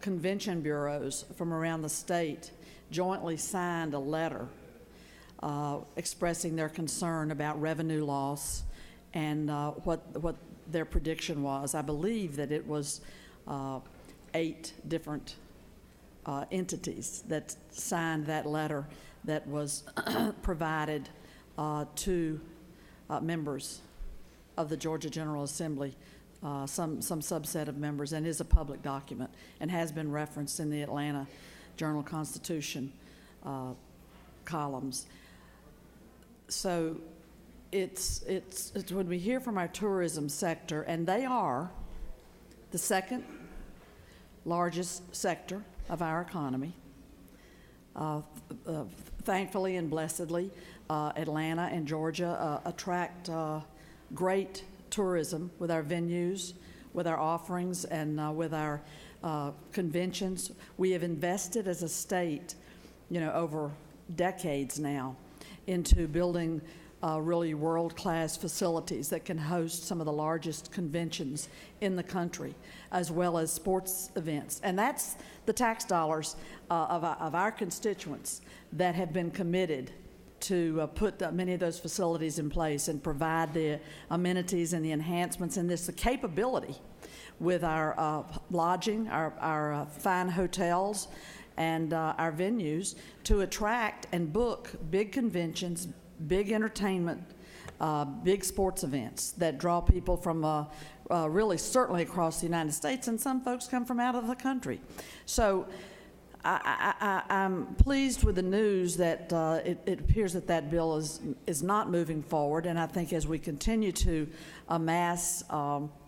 convention bureaus from around the state jointly signed a letter expressing their concern about revenue loss and what their prediction was. I believe that it was 8 different entities that signed that letter that was provided to members of the Georgia General Assembly, some subset of members, and is a public document and has been referenced in the Atlanta Journal-Constitution columns. So it's when we hear from our tourism sector, and they are the second largest sector of our economy. Thankfully and blessedly, Atlanta and Georgia attract great tourism with our venues, with our offerings, and with our conventions. We have invested as a state, over decades now, into building really world-class facilities that can host some of the largest conventions in the country, as well as sports events. And that's the tax dollars of our constituents that have been committed to put many of those facilities in place and provide the amenities and the enhancements and the capability with our lodging, our fine hotels, and our venues to attract and book big conventions, big entertainment, big sports events that draw people from really certainly across the United States, and some folks come from out of the country. So I'm pleased with the news that it appears that that bill is not moving forward, and I think as we continue to amass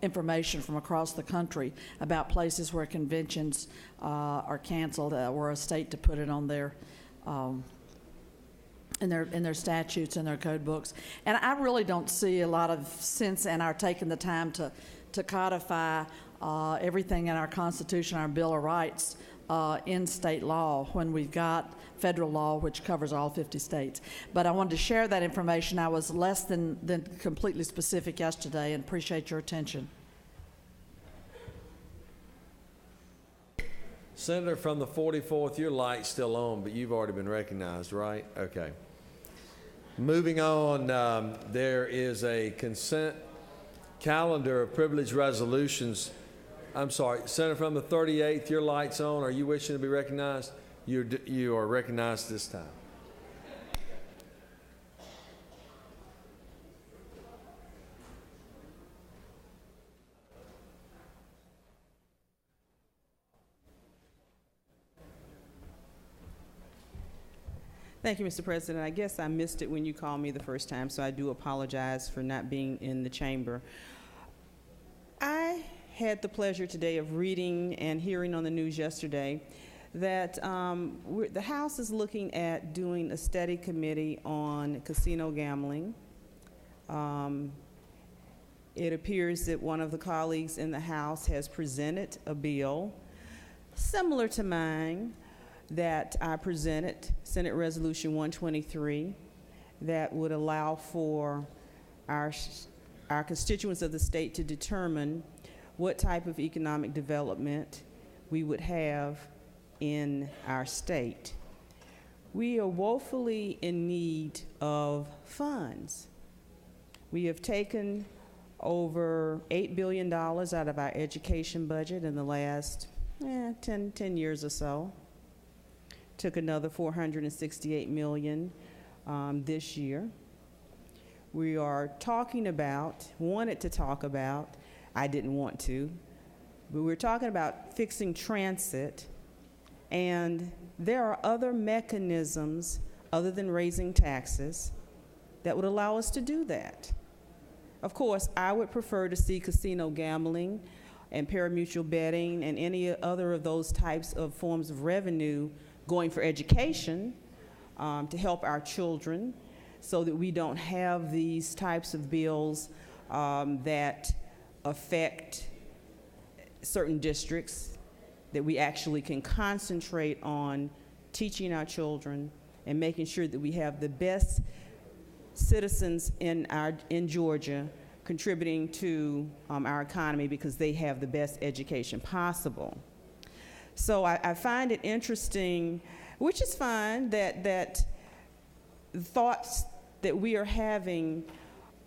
information from across the country about places where conventions are canceled, or a state to put it on their in their statutes and their code books. And I really don't see a lot of sense in our taking the time to codify everything in our Constitution, our Bill of Rights, in state law when we've got federal law which covers all 50 states. But I wanted to share that information. I was less than completely specific yesterday, and appreciate your attention. Senator from the 44th, your light's still on, but you've already been recognized, right? Okay. Moving on, there is a consent calendar of privileged resolutions. I'm sorry, Senator from the 38th, your light's on. Are you wishing to be recognized? You are recognized this time. Thank you, Mr. President. I guess I missed it when you called me the first time, so I do apologize for not being in the chamber. I had the pleasure today of reading and hearing on the news yesterday that the House is looking at doing a study committee on casino gambling. It appears that one of the colleagues in the House has presented a bill similar to mine that I presented, Senate Resolution 123, that would allow for our constituents of the state to determine what type of economic development we would have in our state. We are woefully in need of funds. We have taken over $8 billion out of our education budget in the last 10 years or so. Took another $468 million this year. We are wanted to talk about, I didn't want to, but we're talking about fixing transit, and there are other mechanisms other than raising taxes that would allow us to do that. Of course, I would prefer to see casino gambling and parimutuel betting and any other of those types of forms of revenue going for education to help our children so that we don't have these types of bills that affect certain districts, that we actually can concentrate on teaching our children and making sure that we have the best citizens in Georgia contributing to our economy because they have the best education possible. So I find it interesting, which is fine, that thoughts that we are having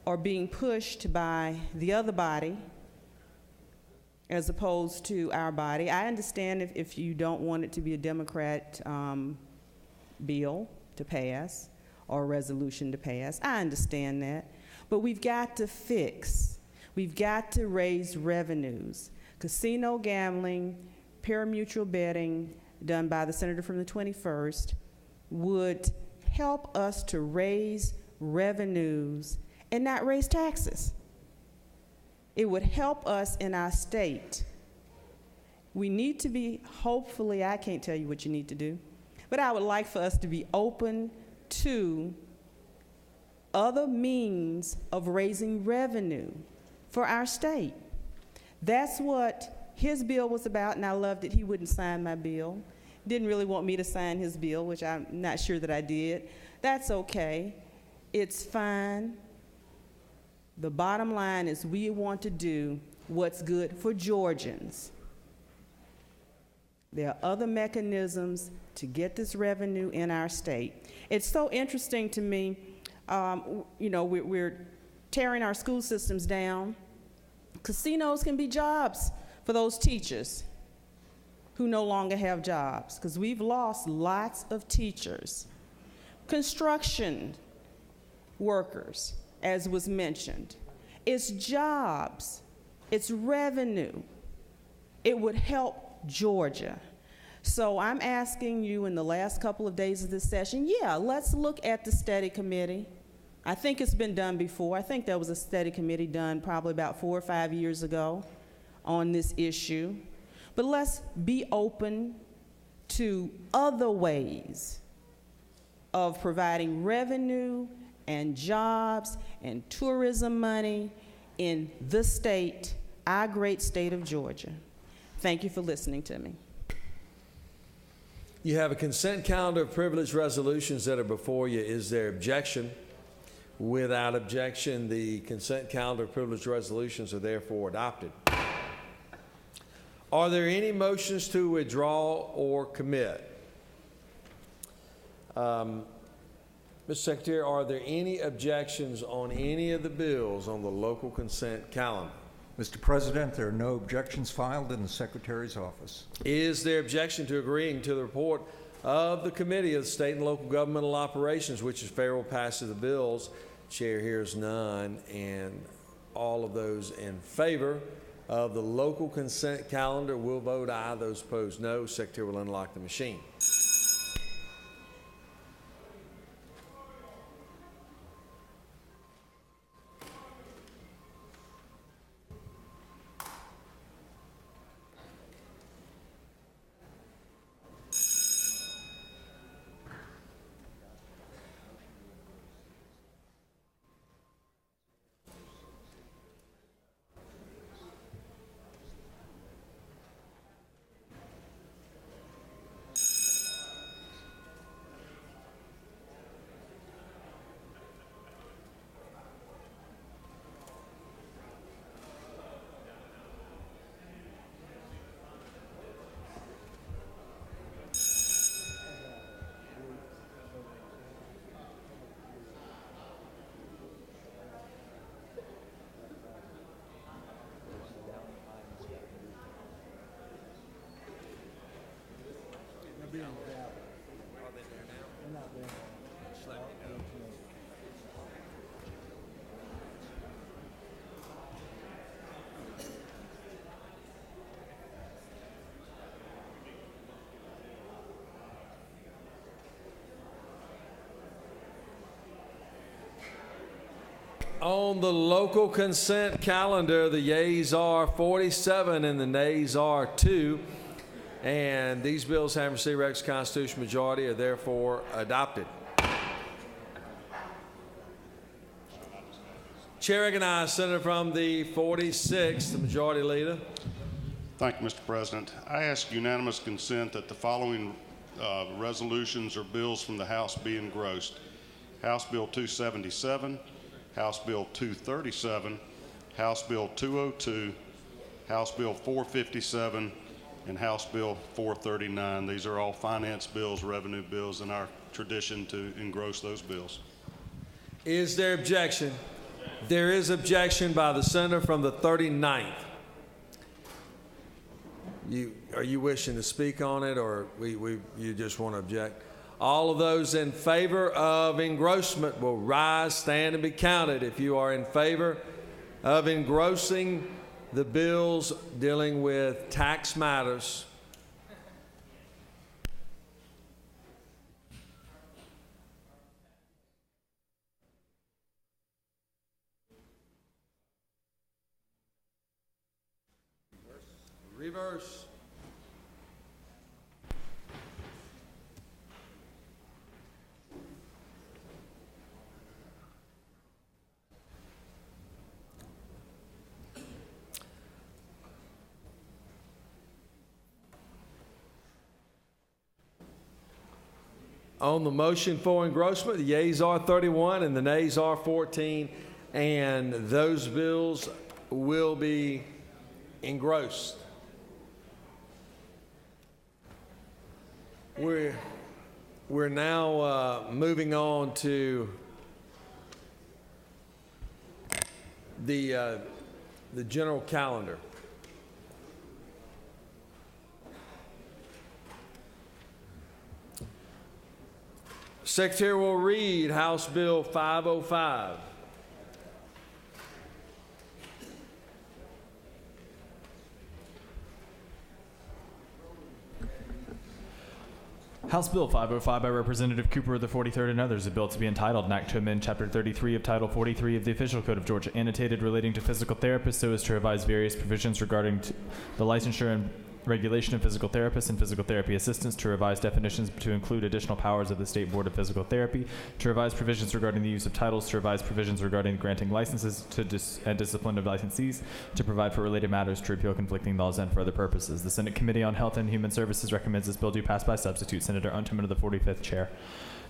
are being pushed by the other body as opposed to our body. I understand if you don't want it to be a Democrat bill to pass or a resolution to pass. I understand that. But we've got to we've got to raise revenues. Casino gambling, parimutuel betting done by the senator from the 21st would help us to raise revenues and not raise taxes. It would help us in our state. We need to be, hopefully, I can't tell you what you need to do, but I would like for us to be open to other means of raising revenue for our state. That's what his bill was about, and I loved it. He wouldn't sign my bill. Didn't really want me to sign his bill, which I'm not sure that I did. That's okay. It's fine. The bottom line is we want to do what's good for Georgians. There are other mechanisms to get this revenue in our state. It's so interesting to me, you know, we're tearing our school systems down. Casinos can be jobs for those teachers who no longer have jobs, because we've lost lots of teachers. Construction workers, as was mentioned. It's jobs, it's revenue. It would help Georgia. So I'm asking you in the last couple of days of this session, yeah, let's look at the study committee. I think it's been done before. I think there was a study committee done probably about 4 or 5 years ago on this issue. But let's be open to other ways of providing revenue and jobs and tourism money in the state, our great state of Georgia. Thank you for listening to me. You have a consent calendar of privileged resolutions that are before you. Is there objection? Without objection, the consent calendar of privileged resolutions are therefore adopted. Are there any motions to withdraw or commit? Mr. Secretary, are there any objections on any of the bills on the local consent calendar? Mr. President, there are no objections filed in the Secretary's office. Is there objection to agreeing to the report of the Committee of State and Local Governmental Operations, which is favorable passage of the bills? Chair hears none, and all of those in favor of the local consent calendar will vote aye. Those opposed, no. Secretary will unlock the machine. On the local consent calendar, the yeas are 47 and the nays are 2. And these bills having received requisite constitutional majority are therefore adopted. Chair recognizes Senator from the 46th, the Majority Leader. Thank you, Mr. President. I ask unanimous consent that the following resolutions or bills from the House be engrossed. House Bill 277, House Bill 237, House Bill 202, House Bill 457, and House Bill 439. These are all finance bills, revenue bills, and our tradition to engross those bills. Is there objection? There is objection by the senator from the 39th. Are you wishing to speak on it, or you just want to object? All of those in favor of engrossment will rise, stand, and be counted. If you are in favor of engrossing the bills dealing with tax matters, reverse. On the motion for engrossment, the yeas are 31 and the nays are 14, and those bills will be engrossed. We're now moving on to the general calendar. Secretary will read House Bill 505. House Bill 505 by Representative Cooper of the 43rd and others, a bill to be entitled, an act to amend Chapter 33 of Title 43 of the Official Code of Georgia, annotated relating to physical therapists so as to revise various provisions regarding the licensure and regulation of physical therapists and physical therapy assistants, to revise definitions to include additional powers of the State Board of Physical Therapy, to revise provisions regarding the use of titles, to revise provisions regarding granting licenses and discipline of licensees, to provide for related matters, to repeal conflicting laws, and for other purposes. The Senate Committee on Health and Human Services recommends this bill do pass by substitute. Senator Unterman of the 45th Chair.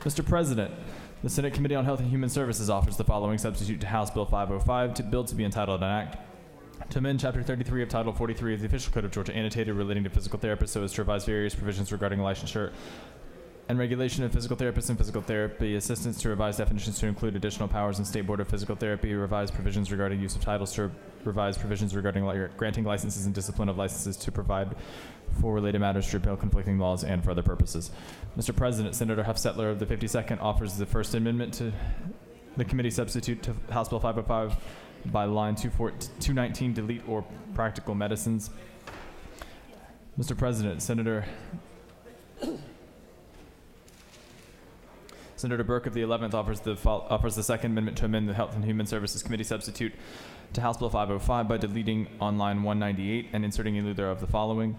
Mr. President, the Senate Committee on Health and Human Services offers the following substitute to House Bill 505, bill to be entitled an act to amend Chapter 33 of Title 43 of the Official Code of Georgia, annotated relating to physical therapists so as to revise various provisions regarding licensure and regulation of physical therapists and physical therapy assistants, to revise definitions to include additional powers in State Board of Physical Therapy, revise provisions regarding use of titles, to revise provisions regarding granting licenses and discipline of licenses, to provide for related matters, to repeal conflicting laws, and for other purposes. Mr. President, Senator Huffstetler of the 52nd offers the First Amendment to the committee substitute to House Bill 505 by line 219, delete or practical medicines. Mr. President, Senator Burke of the 11th offers the Second Amendment to amend the Health and Human Services Committee substitute to House Bill 505 by deleting on line 198 and inserting in lieu thereof the following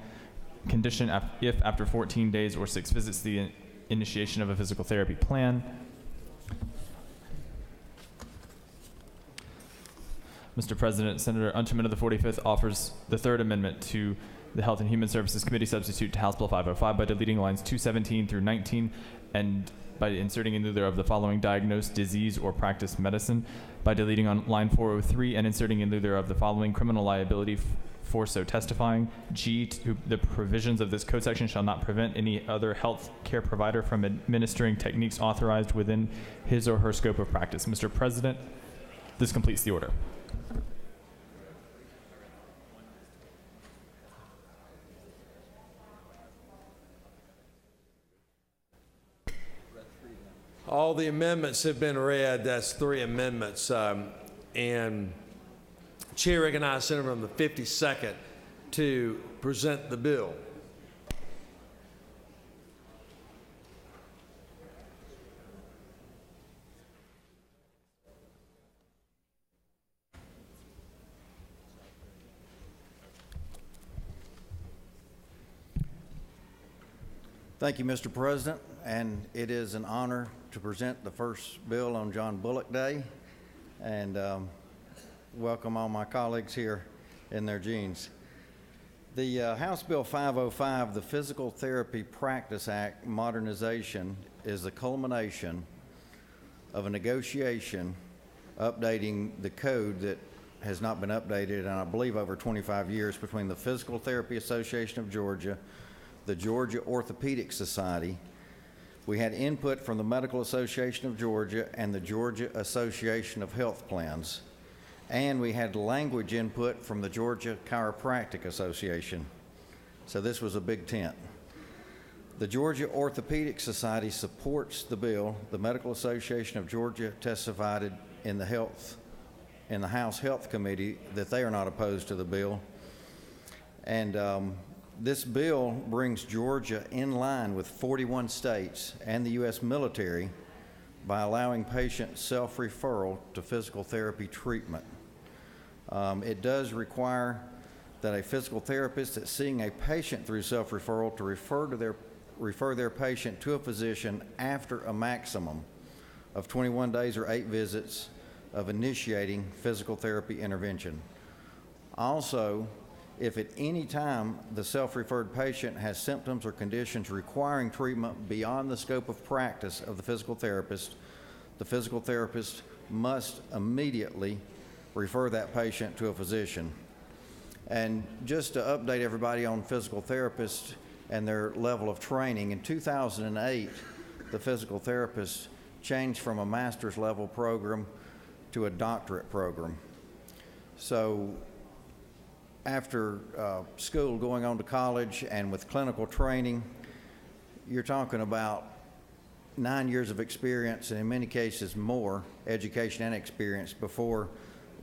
condition: if after 14 days or 6 visits the initiation of a physical therapy plan. Mr. President, Senator Unterman of the 45th offers the Third Amendment to the Health and Human Services Committee substitute to House Bill 505 by deleting lines 217 through 19 and by inserting in lieu thereof the following: diagnose, disease, or practice medicine, by deleting on line 403 and inserting in lieu thereof the following: criminal liability for so testifying. G, the provisions of this code section shall not prevent any other health care provider from administering techniques authorized within his or her scope of practice. Mr. President, this completes the order. All the amendments have been read. That's 3 amendments. And Chair recognizes Senator from the 52nd to present the bill. Thank you, Mr. President, and it is an honor to present the first bill on John Bullock Day, and welcome all my colleagues here in their jeans. The House Bill 505, the Physical Therapy Practice Act modernization, is the culmination of a negotiation updating the code that has not been updated in, I believe, over 25 years between the Physical Therapy Association of Georgia, the Georgia Orthopedic Society. We had input from the Medical Association of Georgia and the Georgia Association of Health Plans. And we had language input from the Georgia Chiropractic Association. So this was a big tent. The Georgia Orthopedic Society supports the bill. The Medical Association of Georgia testified in the House Health Committee that they are not opposed to the bill. And this bill brings Georgia in line with 41 states and the U.S. military by allowing patient self-referral to physical therapy treatment. It does require that a physical therapist that's seeing a patient through self-referral to refer their patient to a physician after a maximum of 21 days or 8 visits of initiating physical therapy intervention. Also, if at any time the self-referred patient has symptoms or conditions requiring treatment beyond the scope of practice of the physical therapist must immediately refer that patient to a physician. And just to update everybody on physical therapists and their level of training, in 2008, the physical therapists changed from a master's level program to a doctorate program. So after school, going on to college, and with clinical training, you're talking about 9 years of experience, and in many cases more education and experience before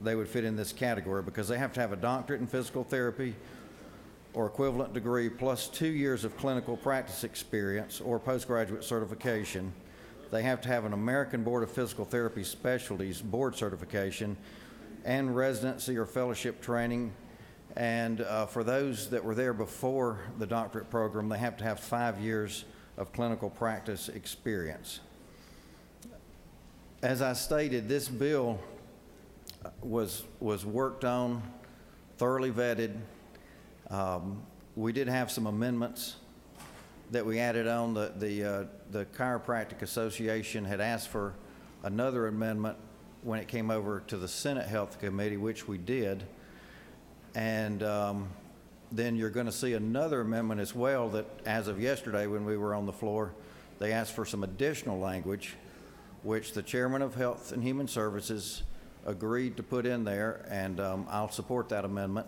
they would fit in this category, because they have to have a doctorate in physical therapy or equivalent degree plus 2 years of clinical practice experience or postgraduate certification. They have to have an American Board of Physical Therapy Specialties board certification and residency or fellowship training. And for those that were there before the doctorate program, they have to have 5 years of clinical practice experience. As I stated, this bill was worked on, thoroughly vetted. We did have some amendments that we added on. The Chiropractic Association had asked for another amendment when it came over to the Senate Health Committee, which we did. And then you're going to see another amendment as well that, as of yesterday when we were on the floor, they asked for some additional language, which the Chairman of Health and Human Services agreed to put in there, and I'll support that amendment.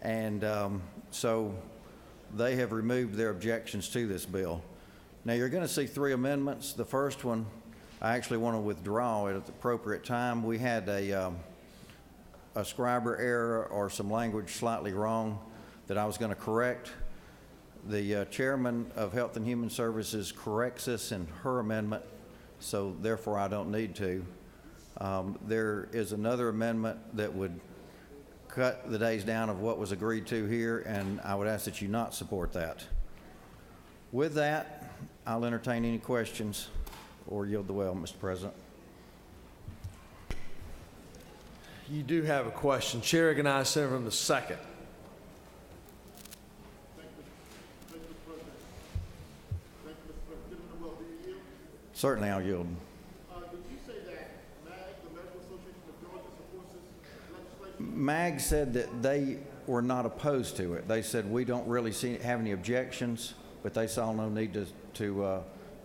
And so they have removed their objections to this bill. Now you're going to see 3 amendments. The first one I actually want to withdraw at the appropriate time. We had a scriber error or some language slightly wrong that I was going to correct. The Chairman of Health and Human Services corrects this in her amendment, so therefore I don't need to. There is another amendment that would cut the days down of what was agreed to here, and I would ask that you not support that. With that, I'll entertain any questions or yield the well, Mr. President. You do have a question. Chair recognizes Senator from the 2nd. Certainly, I'll yield. Did you say that MAG, the Medical Association of Georgia, supports this legislation? MAG said that they were not opposed to it. They said we don't really have any objections, but they saw no need to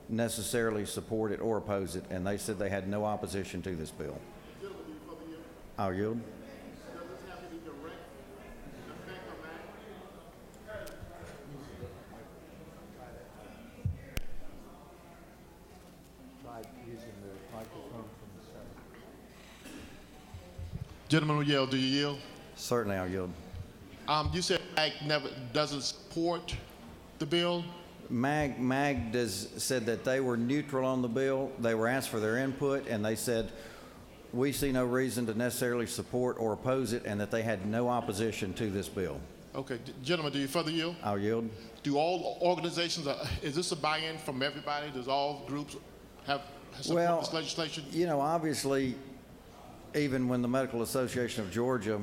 necessarily support it or oppose it, and they said they had no opposition to this bill. I'll yield. Does this have any direct effect on MAG? Gentleman will yield. Do you yield? Certainly, I'll yield. You said MAG doesn't support the bill? MAG said that they were neutral on the bill. They were asked for their input, and they said, we see no reason to necessarily support or oppose it, and that they had no opposition to this bill. Okay. Gentlemen, do you further yield? I'll yield. Do all organizations, is this a buy-in from everybody? Does all groups have support this legislation? You know, obviously, even when the Medical Association of Georgia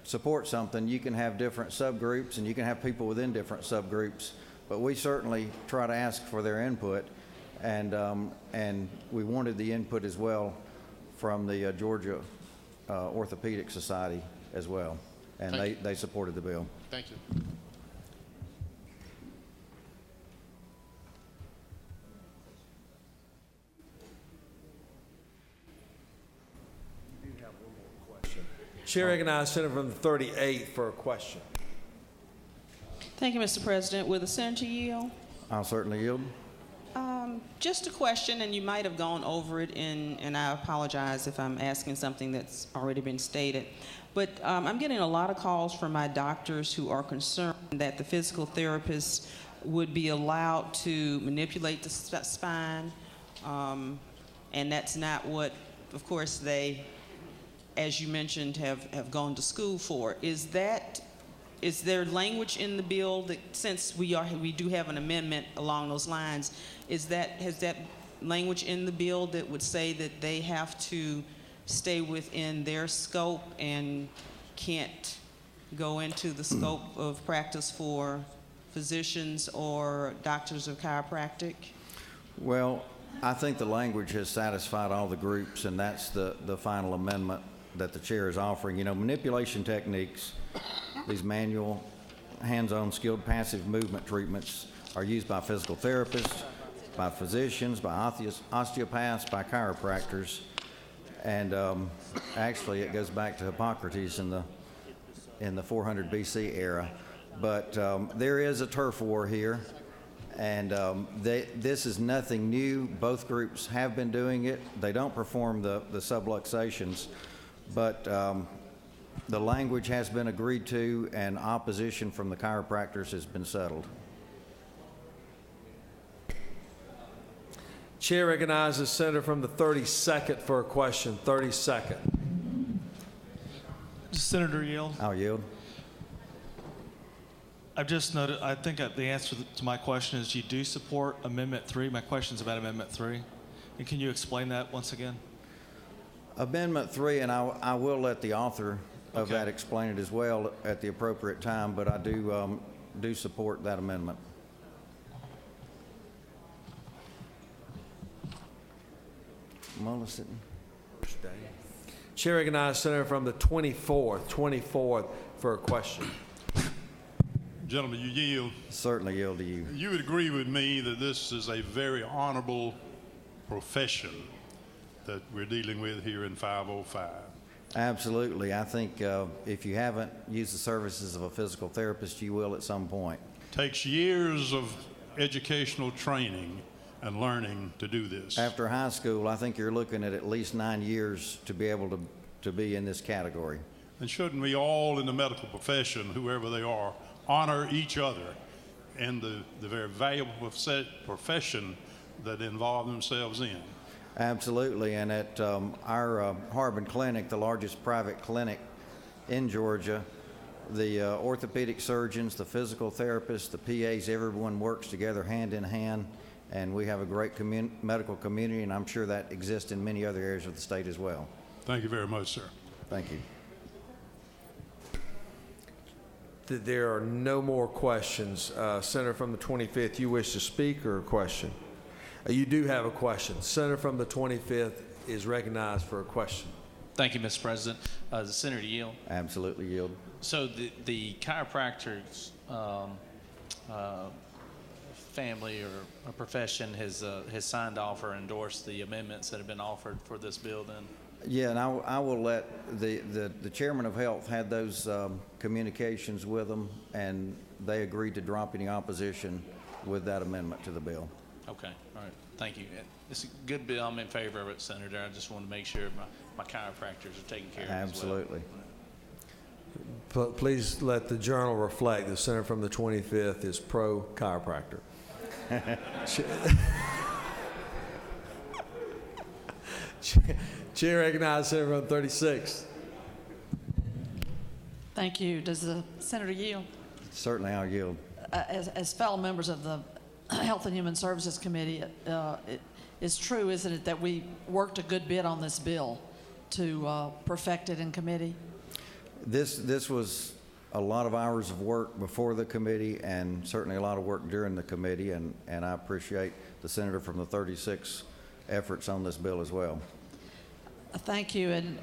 supports something, you can have different subgroups and you can have people within different subgroups, but we certainly try to ask for their input, and we wanted the input as well from the Georgia Orthopedic Society as well, and they supported the bill. Thank you. Chair recognizes Senator from the 38th for a question. Thank you, Mr. President. Will the senator yield? I'll certainly yield. Just a question, and you might have gone over it, and I apologize if I'm asking something that's already been stated. But I'm getting a lot of calls from my doctors who are concerned that the physical therapists would be allowed to manipulate the spine, and that's not what, of course, they, as you mentioned, have gone to school for. Is there language in the bill that, since we do have an amendment along those lines, has that language in the bill that would say that they have to stay within their scope and can't go into the scope of practice for physicians or doctors of chiropractic? Well, I think the language has satisfied all the groups, and that's the final amendment that the chair is offering. You know, manipulation techniques, these manual, hands-on, skilled passive movement treatments are used by physical therapists, by physicians, by osteopaths, by chiropractors, and actually it goes back to Hippocrates in the 400 BC era. But there is a turf war here, and this is nothing new. Both groups have been doing it. They don't perform the subluxations, but the language has been agreed to, and opposition from the chiropractors has been settled. Chair recognizes Senator from the 32nd for a question. 32nd. Senator yield. I'll yield. I've just noted, I think the answer to my question is you do support Amendment 3. My question is about Amendment 3. And can you explain that once again? Amendment 3, and I will let the author of that explain it as well at the appropriate time, but I do support that amendment. Chair recognizes Senator from the 24th for a question. Gentlemen, you yield? Certainly yield to you. You would agree with me that this is a very honorable profession that we're dealing with here in 505. Absolutely. I think if you haven't used the services of a physical therapist, you will at some point. Takes years of educational training and learning to do this. After high school, I think you're looking at least 9 years to be able to be in this category. And shouldn't we all in the medical profession, whoever they are, honor each other and the very valuable profession that they involve themselves in? Absolutely, and at our Harbin Clinic, the largest private clinic in Georgia, the orthopedic surgeons, the physical therapists, the PAs, everyone works together hand in hand, and we have a great medical community, and I'm sure that exists in many other areas of the state as well. Thank you very much, sir. Thank you. There are no more questions. Senator from the 25th, you wish to speak or a question? You do have a question. Senator from the 25th is recognized for a question. Thank you, Mr. President. The Senator yield. Absolutely yield. So the chiropractor's family or a profession has signed off or endorsed the amendments that have been offered for this bill then? Yeah, and I will let the chairman of health had those communications with them, and they agreed to drop any opposition with that amendment to the bill. Okay, all right, thank you. It's a good bill. I'm in favor of it, Senator. I just want to make sure my chiropractors are taken care of. Absolutely. As well. Please let the journal reflect the Senator from the 25th is pro-chiropractor. Chair recognizes Senator from the 36th. Thank you. Does the Senator yield? Certainly, I'll yield. As fellow members of the Health and Human Services Committee, it is true, isn't it, that we worked a good bit on this bill to perfect it in committee? This was a lot of hours of work before the committee, and certainly a lot of work during the committee, and I appreciate the Senator from the 36 efforts on this bill as well. Thank you. And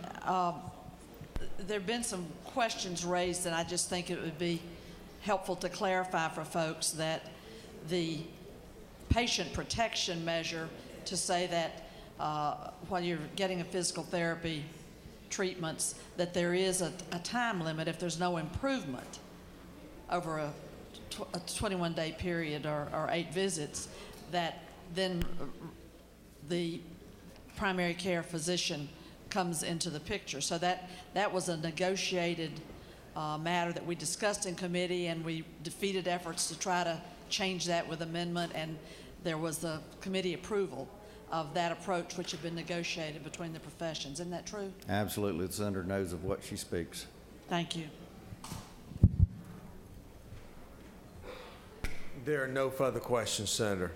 there have been some questions raised, and I just think it would be helpful to clarify for folks that the patient protection measure, to say that while you're getting a physical therapy treatments, that there is a time limit if there's no improvement over a 21-day period or 8 visits, that then the primary care physician comes into the picture. So that was a negotiated matter that we discussed in committee, and we defeated efforts to try to change that with amendment, and there was the committee approval of that approach, which had been negotiated between the professions. Isn't that true? Absolutely. The Senator knows of what she speaks. Thank you. There are no further questions, Senator.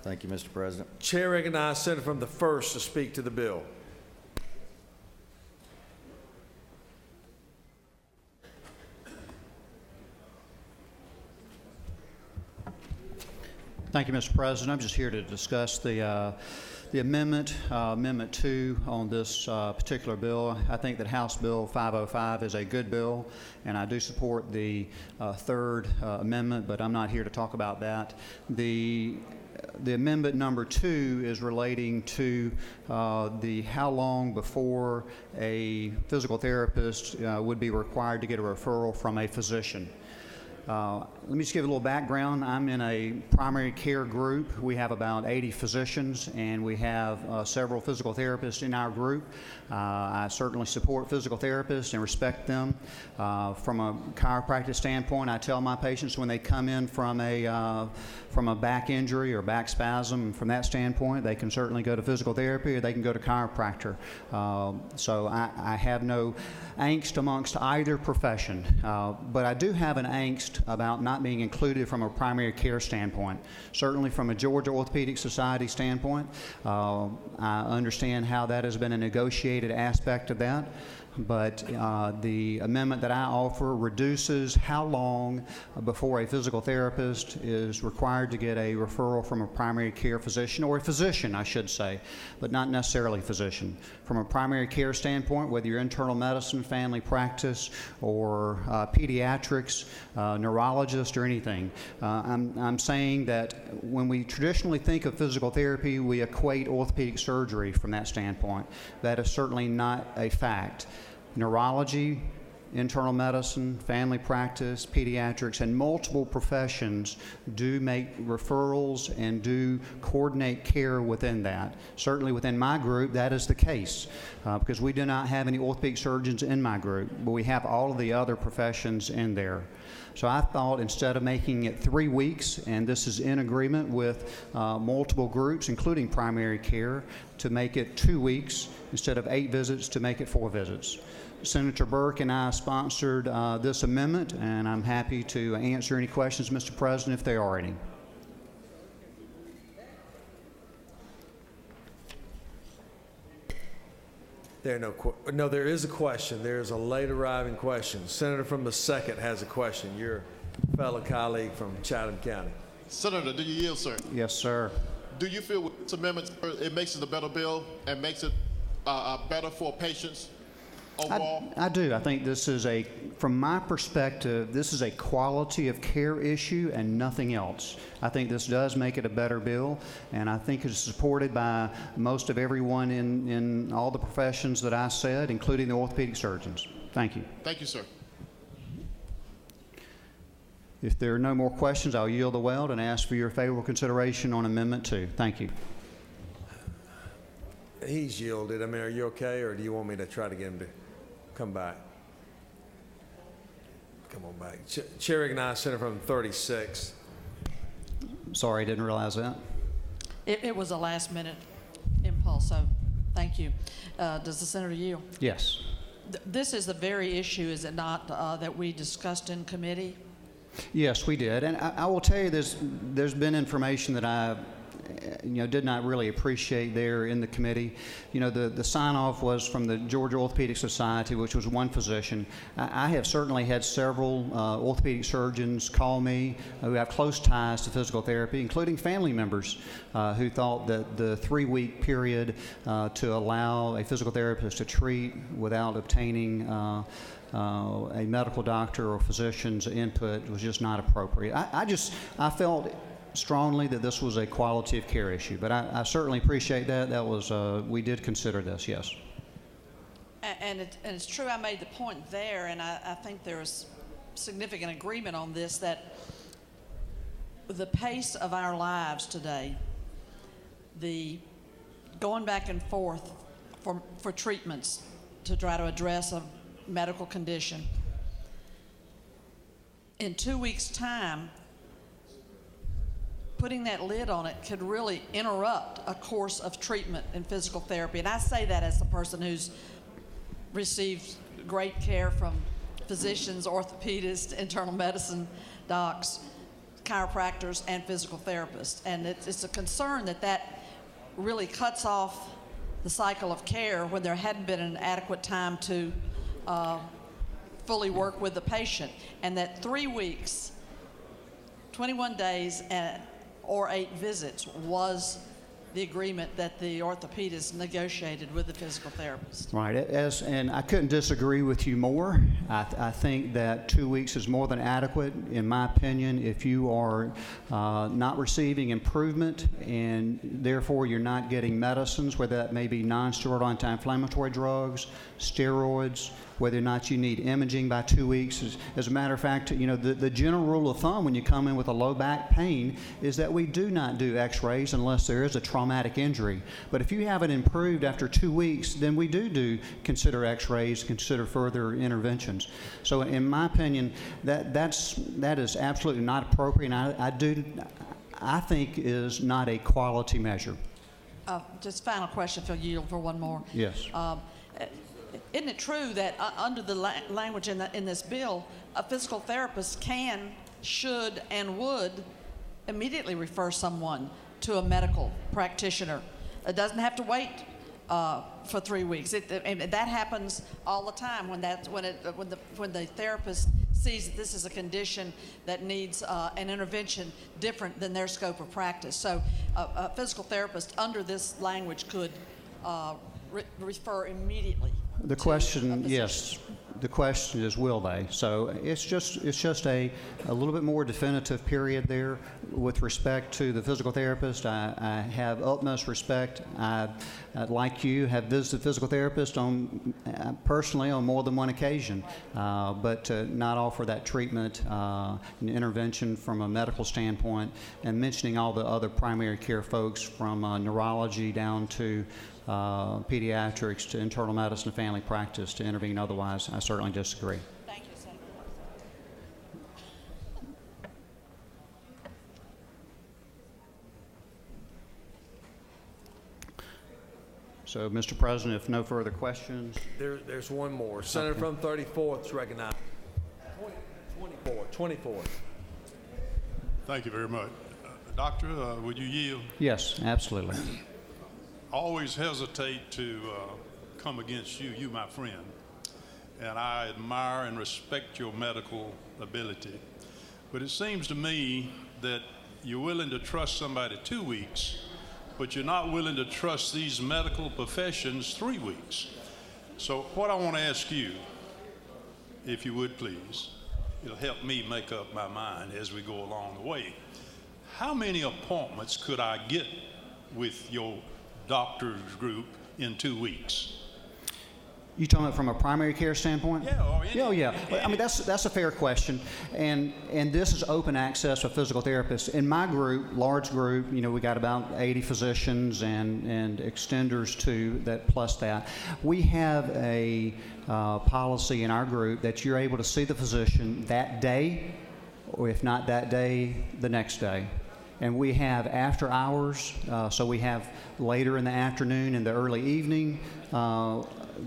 Thank you, Mr. President. Chair recognizes Senator from the 1st to speak to the bill. Thank you, Mr. President. I'm just here to discuss the amendment, Amendment 2 on this particular bill. I think that House Bill 505 is a good bill, and I do support the third amendment, but I'm not here to talk about that. The amendment number 2 is relating to the how long before a physical therapist would be required to get a referral from a physician. Let me just give a little background. I'm in a primary care group. We have about 80 physicians, and we have several physical therapists in our group. I certainly support physical therapists and respect them. From a chiropractic standpoint, I tell my patients when they come in from a back injury or back spasm, from that standpoint, they can certainly go to physical therapy or they can go to chiropractor. So I have no angst amongst either profession, but I do have an angst about not being included from a primary care standpoint. Certainly from a Georgia Orthopedic Society standpoint, I understand how that has been a negotiated aspect of that. But the amendment that I offer reduces how long before a physical therapist is required to get a referral from a primary care physician, or a physician, I should say, but not necessarily a physician. From a primary care standpoint, whether you're internal medicine, family practice, or pediatrics, neurologist, or anything, I'm saying that when we traditionally think of physical therapy, we equate orthopedic surgery from that standpoint. That is certainly not a fact. Neurology, internal medicine, family practice, pediatrics, and multiple professions do make referrals and do coordinate care within that. Certainly within my group, that is the case because we do not have any orthopedic surgeons in my group, but we have all of the other professions in there. So I thought instead of making it 3 weeks, and this is in agreement with multiple groups, including primary care, to make it 2 weeks instead of 8 visits, to make it 4 visits. Senator Burke and I sponsored this amendment, and I'm happy to answer any questions, Mr. President, if there are any. There is a question. There is a late arriving question. Senator from the 2nd has a question. Your fellow colleague from Chatham County. Senator, do you yield, sir? Yes, sir. Do you feel with this amendment, it makes it a better bill and makes it better for patients overall? I do. I think this is from my perspective, this is a quality of care issue and nothing else. I think this does make it a better bill, and I think it's supported by most of everyone in all the professions that I said, including the orthopedic surgeons. Thank you. Thank you, sir. If there are no more questions, I'll yield the well and ask for your favorable consideration on Amendment 2. Thank you. He's yielded. I mean, are you okay, or do you want me to try to get him to come back? Come on back. Chair recognizes Senator from 36. Sorry, I didn't realize that. It was a last-minute impulse, so thank you. Does the senator yield? Yes. This is the very issue, is it not, that we discussed in committee? Yes, we did. And I will tell you, there's been information that I did not really appreciate there in the committee. The sign-off was from the Georgia Orthopedic Society, which was one physician. I have certainly had several orthopedic surgeons call me who have close ties to physical therapy, including family members who thought that the 3-week period to allow a physical therapist to treat without obtaining a medical doctor or physician's input was just not appropriate. I felt strongly that this was a quality of care issue, but I certainly appreciate that. That was we did consider this, yes. And it's true. I made the point there, and I think there is significant agreement on this, that the pace of our lives today, the going back and forth for treatments to try to address a medical condition, in 2 weeks' time, putting that lid on it could really interrupt a course of treatment in physical therapy. And I say that as a person who's received great care from physicians, orthopedists, internal medicine docs, chiropractors, and physical therapists. And it's a concern that really cuts off the cycle of care when there hadn't been an adequate time to fully work with the patient. And that 3 weeks, 21 days, or 8 visits was the agreement that the orthopedist negotiated with the physical therapist. Right, and I couldn't disagree with you more. I think that 2 weeks is more than adequate, in my opinion. If you are not receiving improvement and therefore you're not getting medicines, whether that may be non-steroidal anti-inflammatory drugs, steroids, whether or not you need imaging by 2 weeks. As a matter of fact, you know, the general rule of thumb when you come in with a low back pain is that we do not do x-rays unless there is a traumatic injury. But if you haven't improved after 2 weeks, then we do consider x-rays, consider further interventions. So in my opinion, that is absolutely not appropriate, and I think is not a quality measure. Just final question, if you'll yield for one more. Yes. Isn't it true that under the language in this bill, a physical therapist can, should, and would immediately refer someone to a medical practitioner? It doesn't have to wait for 3 weeks. And that happens all the time when the therapist sees that this is a condition that needs an intervention different than their scope of practice. So a physical therapist under this language could refer immediately. The question, yes, the question is, will they? So it's just a little bit more definitive period there with respect to the physical therapist. I have utmost respect. I, like you, have visited physical therapists personally on more than one occasion, but to not offer that treatment and intervention from a medical standpoint, and mentioning all the other primary care folks from neurology down to pediatrics to internal medicine and family practice to intervene otherwise, I certainly disagree. Thank you, Senator. So, Mr. President, if no further questions. There's one more. Senator from 34th is recognized. 24. Thank you very much. Doctor, would you yield? Yes, absolutely. Always hesitate to come against you, my friend. And I admire and respect your medical ability. But it seems to me that you're willing to trust somebody 2 weeks, but you're not willing to trust these medical professions 3 weeks. So what I want to ask you, if you would please, it'll help me make up my mind as we go along the way. How many appointments could I get with your doctor's group in 2 weeks? You talking about from a primary care standpoint? Yeah. Yeah. I mean, that's a fair question, and this is open access for physical therapists. In my group, large group, you know, we got about 80 physicians and extenders too. That plus that, we have a policy in our group that you're able to see the physician that day, or if not that day, the next day. And we have after hours, so we have later in the afternoon and the early evening.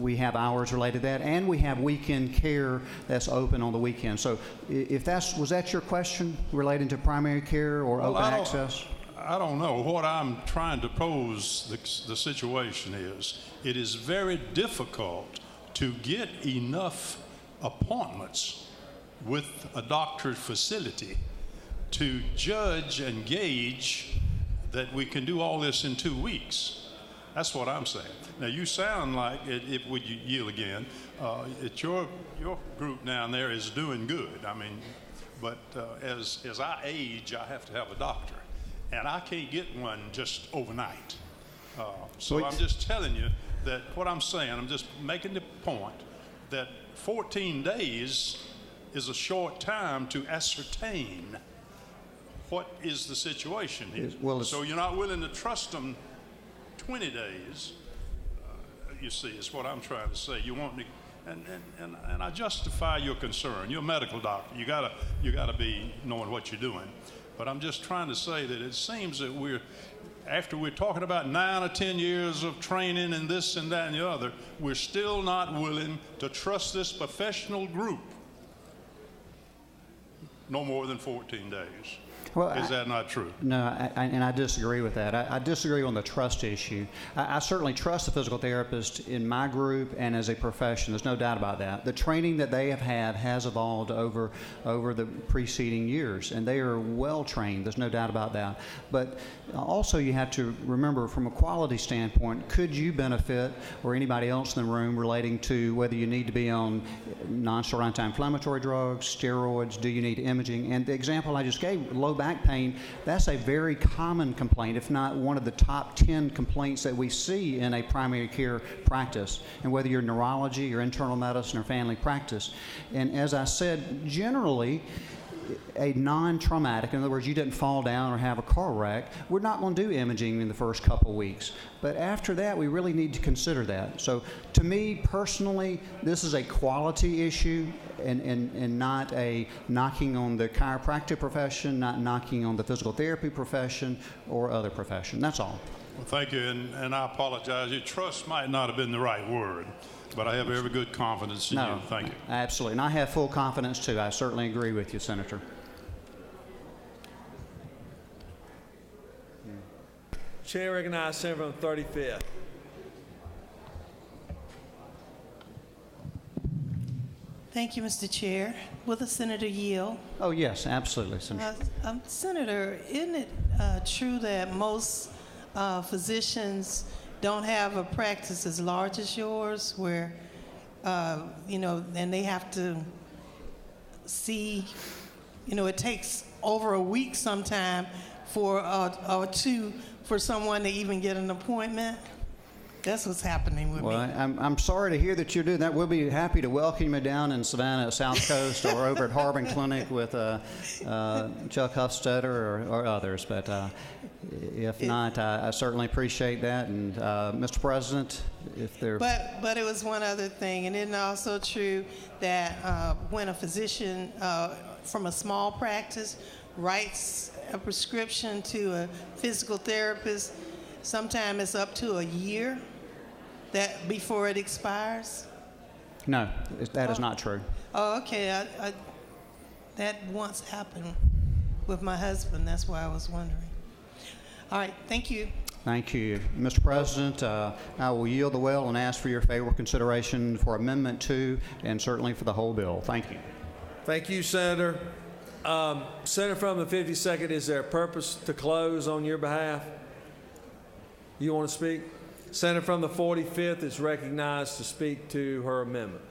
We have hours related to that, and we have weekend care that's open on the weekend. So if was that your question relating to primary care or open access? I don't know. What I'm trying to pose the situation is, it is very difficult to get enough appointments with a doctor's facility to judge and gauge that we can do all this in 2 weeks. That's what I'm saying. Now, you sound like, if would you yield again, your group down there is doing good. I mean, but as I age, I have to have a doctor, and I can't get one just overnight. So I'm just telling you that what I'm saying, I'm just making the point that 14 days is a short time to ascertain what is the situation here. So you're not willing to trust them 20 days, you see, is what I'm trying to say. You want to, and I justify your concern. You're a medical doctor. You gotta be knowing what you're doing. But I'm just trying to say that it seems that after we're talking about 9 or 10 years of training and this and that and the other, we're still not willing to trust this professional group no more than 14 days. Well, Is that not true? No, and I disagree with that. I disagree on the trust issue. I certainly trust the physical therapist in my group and as a profession. There's no doubt about that. The training that they have had has evolved over the preceding years, and they are well trained. There's no doubt about that. But also you have to remember, from a quality standpoint, could you benefit, or anybody else in the room, relating to whether you need to be on non-steroidal anti-inflammatory drugs, steroids, do you need imaging? And the example I just gave, low back pain, that's a very common complaint, if not one of the top 10 complaints that we see in a primary care practice. And whether you're neurology or internal medicine or family practice. And as I said, generally, a non-traumatic, in other words, you didn't fall down or have a car wreck, we're not going to do imaging in the first couple weeks. But after that, we really need to consider that. So to me, personally, this is a quality issue and not a knocking on the chiropractic profession, not knocking on the physical therapy profession or other profession. That's all. Well, thank you, and I apologize. Your trust might not have been the right word, but I have every good confidence in you. Thank you. Absolutely. And I have full confidence, too. I certainly agree with you, Senator. Chair recognizes Senator from the 35th. Thank you, Mr. Chair. Will the senator yield? Oh, yes, absolutely, Senator. Senator, isn't it true that most physicians don't have a practice as large as yours, where, and they have to see, it takes over a week sometime for or two for someone to even get an appointment? That's what's happening with me. Well, I'm sorry to hear that you're doing that. We'll be happy to welcome you down in Savannah, South Coast, or over at Harbin Clinic with Chuck Huffstetter or others. But if not, I certainly appreciate that. And Mr. President, if there. But it was one other thing, and isn't it also true that when a physician from a small practice writes a prescription to a physical therapist, sometimes it's up to a year that before it expires? No, that is not true. Oh, okay. That once happened with my husband. That's why I was wondering. All right. Thank you. Thank you. Mr. President, I will yield the well and ask for your favorable consideration for Amendment 2 and certainly for the whole bill. Thank you. Thank you, Senator. Senator from the 52nd, is there a purpose to close on your behalf? You want to speak? Senator from the 45th is recognized to speak to her amendment.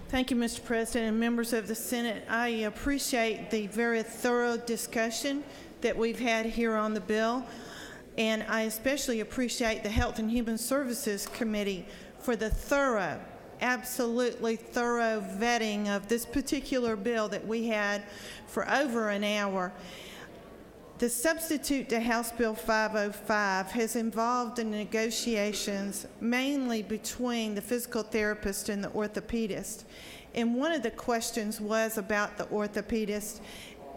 Thank you, Mr. President and members of the Senate. I appreciate the very thorough discussion that we've had here on the bill. And I especially appreciate the Health and Human Services Committee for the thorough, absolutely thorough vetting of this particular bill that we had for over an hour. The substitute to House Bill 505 has involved in negotiations mainly between the physical therapist and the orthopedist. And one of the questions was about the orthopedist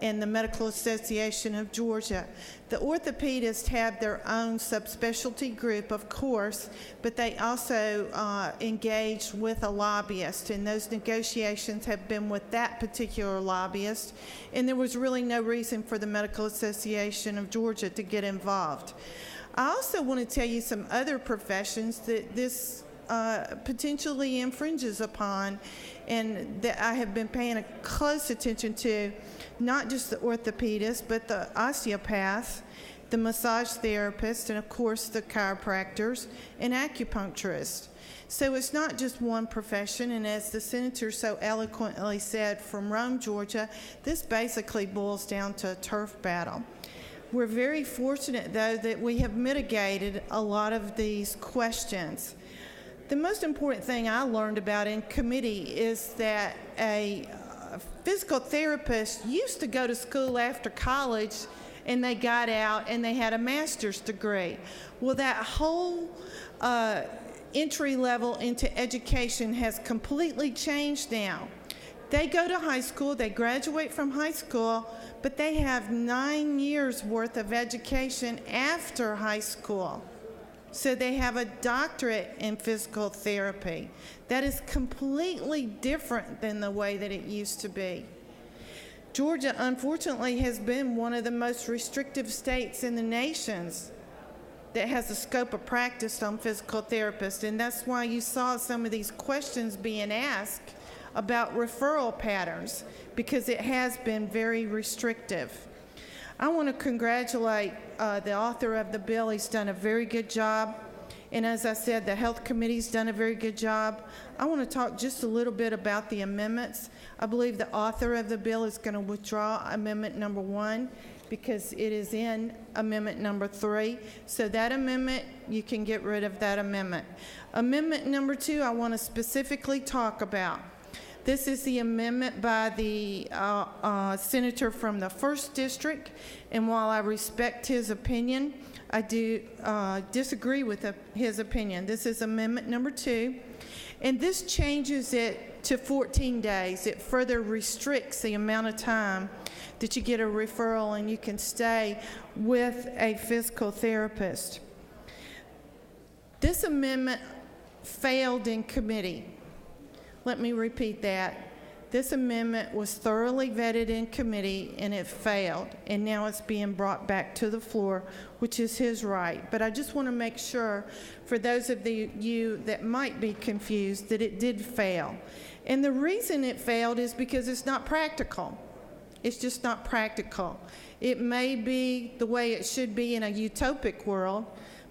and the Medical Association of Georgia. The orthopedists have their own subspecialty group, of course, but they also engaged with a lobbyist, and those negotiations have been with that particular lobbyist, and there was really no reason for the Medical Association of Georgia to get involved. I also want to tell you some other professions that this potentially infringes upon, and that I have been paying a close attention to, not just the orthopedist, but the osteopaths, the massage therapists, and of course the chiropractors and acupuncturists. So it's not just one profession, and as the senator so eloquently said from Rome, Georgia, this basically boils down to a turf battle. We're very fortunate, though, that we have mitigated a lot of these questions. The most important thing I learned about in committee is that a physical therapist used to go to school after college and they got out and they had a master's degree. Well, that whole entry level into education has completely changed now. They go to high school, they graduate from high school, but they have 9 years worth of education after high school. So they have a doctorate in physical therapy. That is completely different than the way that it used to be. Georgia, unfortunately, has been one of the most restrictive states in the nations that has a scope of practice on physical therapists, and that's why you saw some of these questions being asked about referral patterns, because it has been very restrictive. I want to congratulate the author of the bill. He's done a very good job. And as I said, the Health Committee's done a very good job. I want to talk just a little bit about the amendments. I believe the author of the bill is going to withdraw Amendment number 1 because it is in Amendment number 3. So that amendment, you can get rid of that amendment. Amendment number 2, I want to specifically talk about. This is the amendment by the senator from the 1st District, and while I respect his opinion, I do disagree with his opinion. This is amendment number 2, and this changes it to 14 days. It further restricts the amount of time that you get a referral and you can stay with a physical therapist. This amendment failed in committee. Let me repeat that. This amendment was thoroughly vetted in committee and it failed, and now it's being brought back to the floor, which is his right. But I just want to make sure for those of you that might be confused that it did fail. And the reason it failed is because it's not practical. It's just not practical. It may be the way it should be in a utopic world,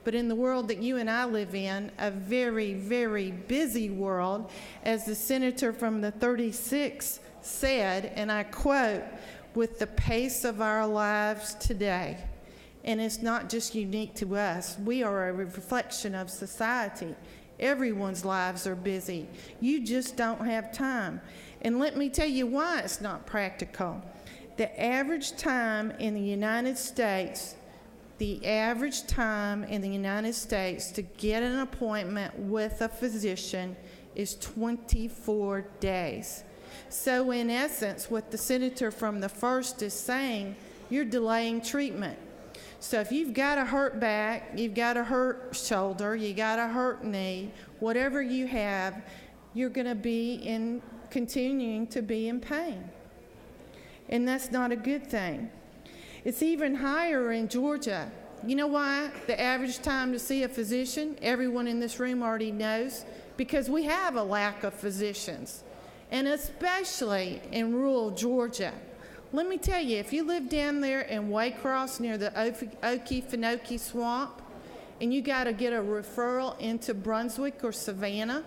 but in the world that you and I live in, a very, very busy world, as the senator from the 36th said, and I quote, with the pace of our lives today. And it's not just unique to us. We are a reflection of society. Everyone's lives are busy. You just don't have time. And let me tell you why it's not practical. The average time in the United States to get an appointment with a physician is 24 days. So in essence, what the senator from the 1st is saying, you're delaying treatment. So if you've got a hurt back, you've got a hurt shoulder, you got a hurt knee, whatever you have, you're going to be continuing to be in pain. And that's not a good thing. It's even higher in Georgia. You know why? The average time to see a physician, everyone in this room already knows, because we have a lack of physicians, and especially in rural Georgia. Let me tell you, if you live down there in Waycross near the Okefenokee Swamp, and you got to get a referral into Brunswick or Savannah,